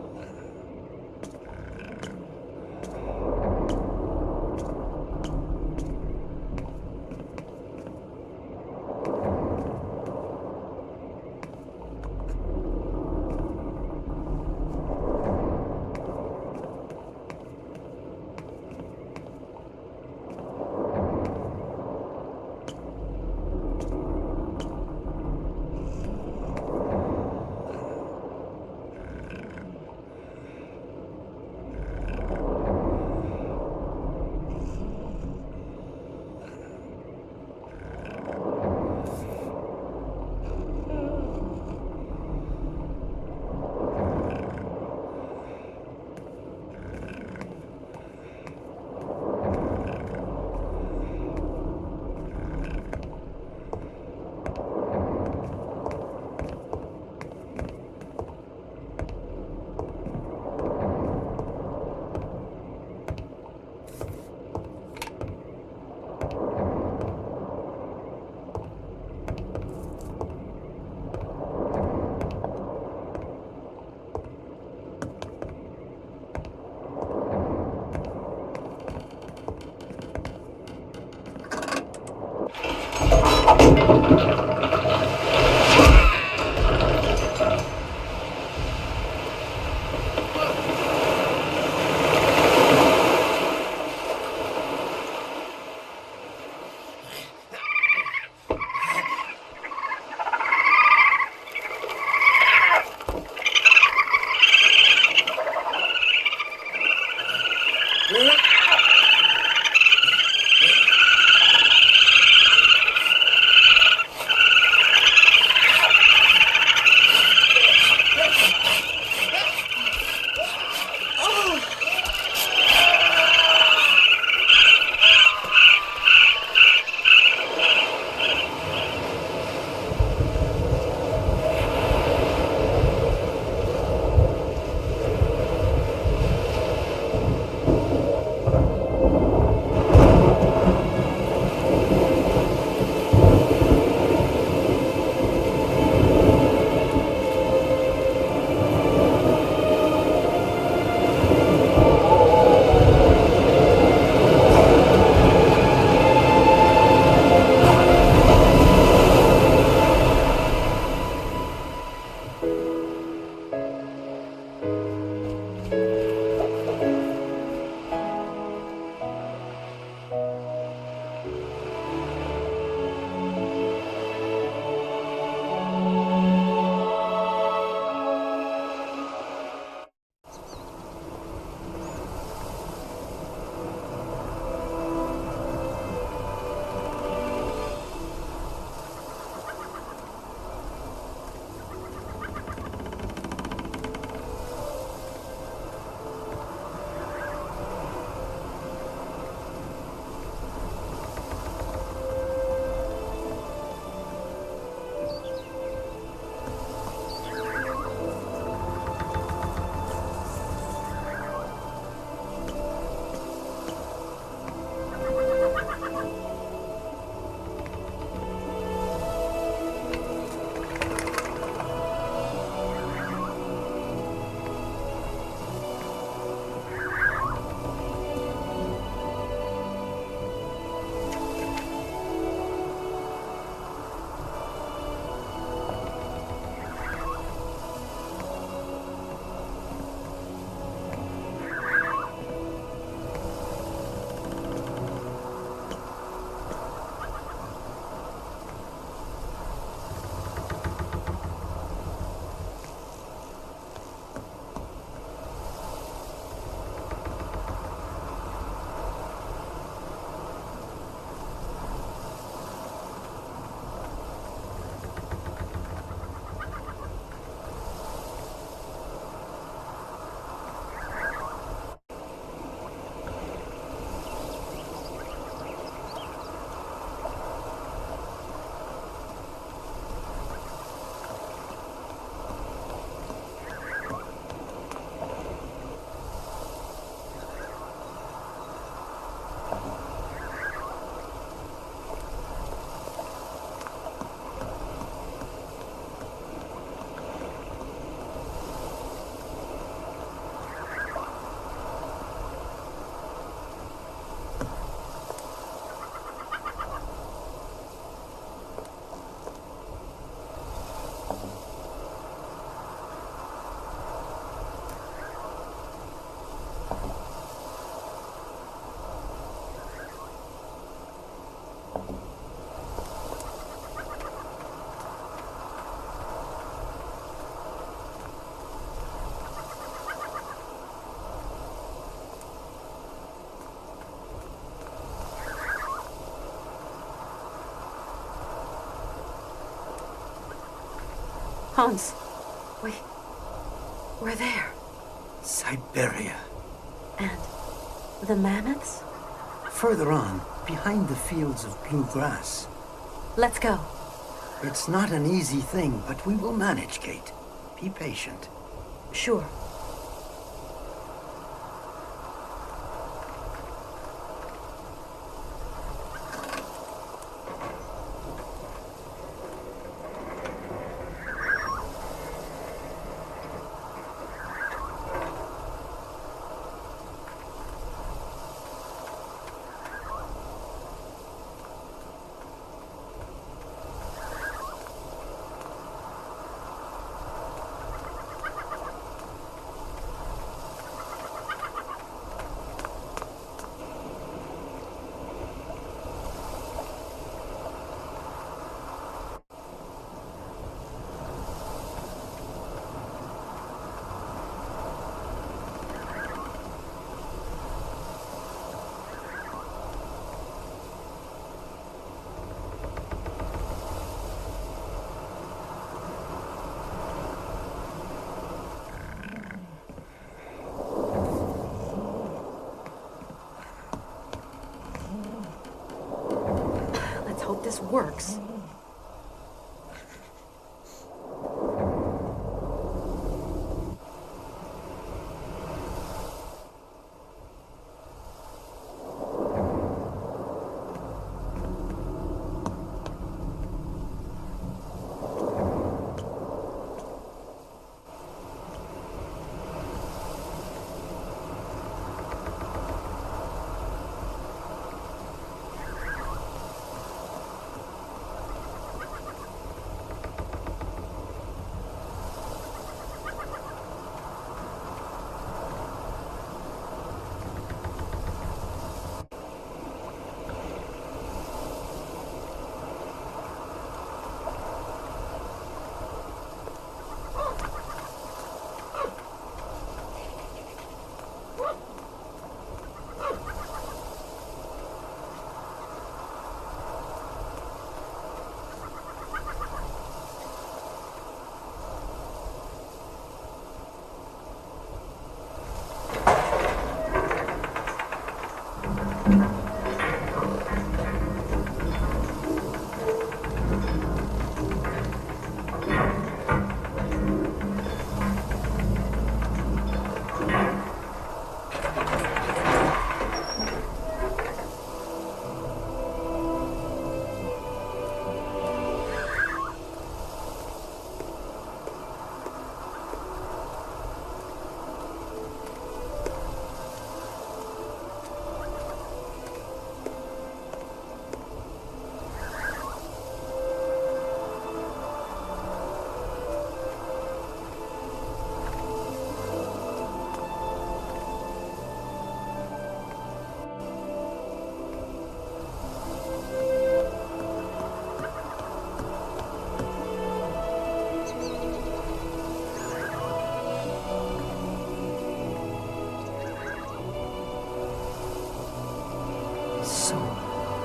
Hans, we're there. Syberia. And the mammoths? Further on, behind the fields of blue grass. Let's go. It's not an easy thing, but we will manage, Kate. Be patient. Sure. this works.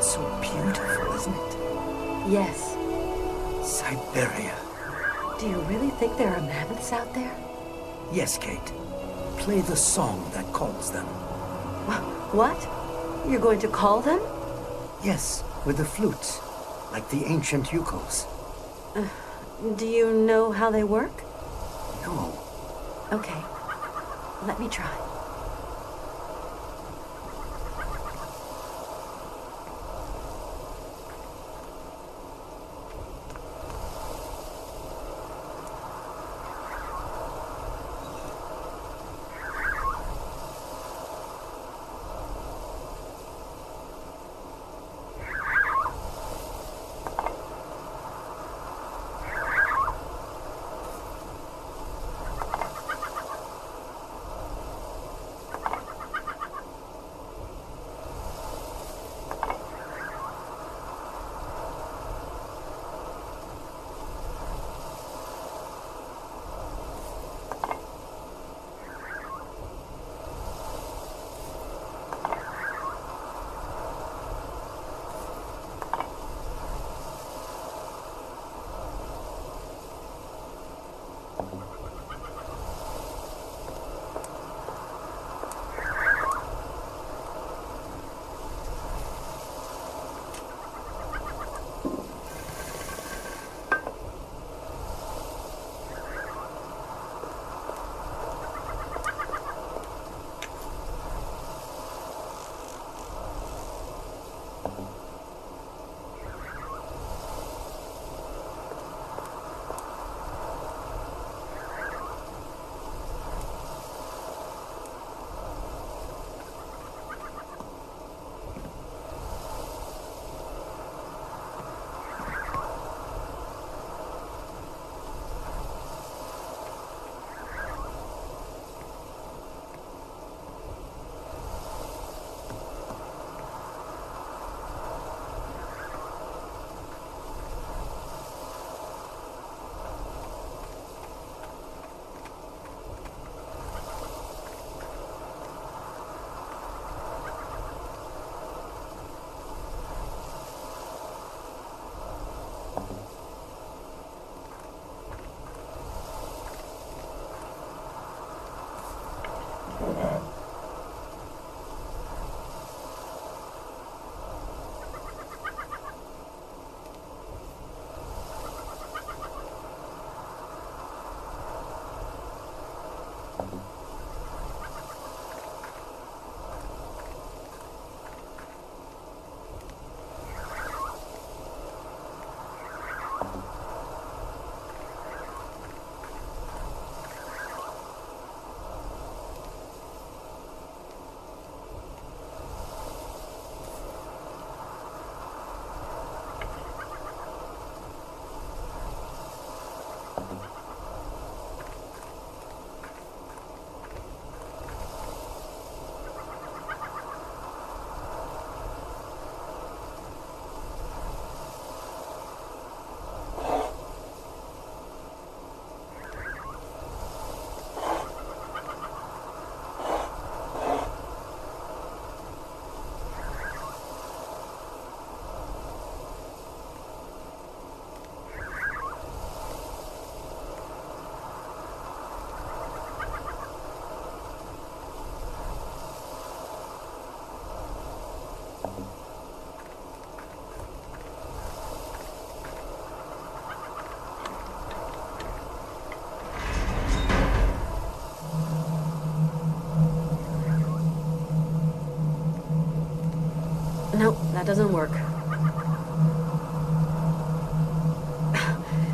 So beautiful, isn't it? Yes. Syberia. Do you really think there are mammoths out there? Yes, Kate. Play the song that calls them. What? You're going to call them? Yes, with the flutes, like the ancient ukos. Do you know how they work? No. Okay. Let me try. Nope, that doesn't work.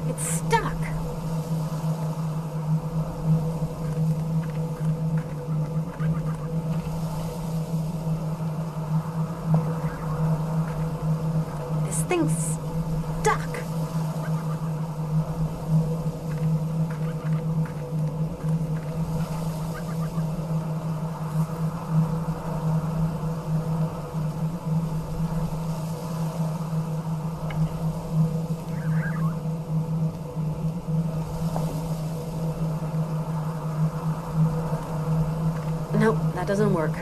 It's stuck. This thing's stuck. Nope, that doesn't work.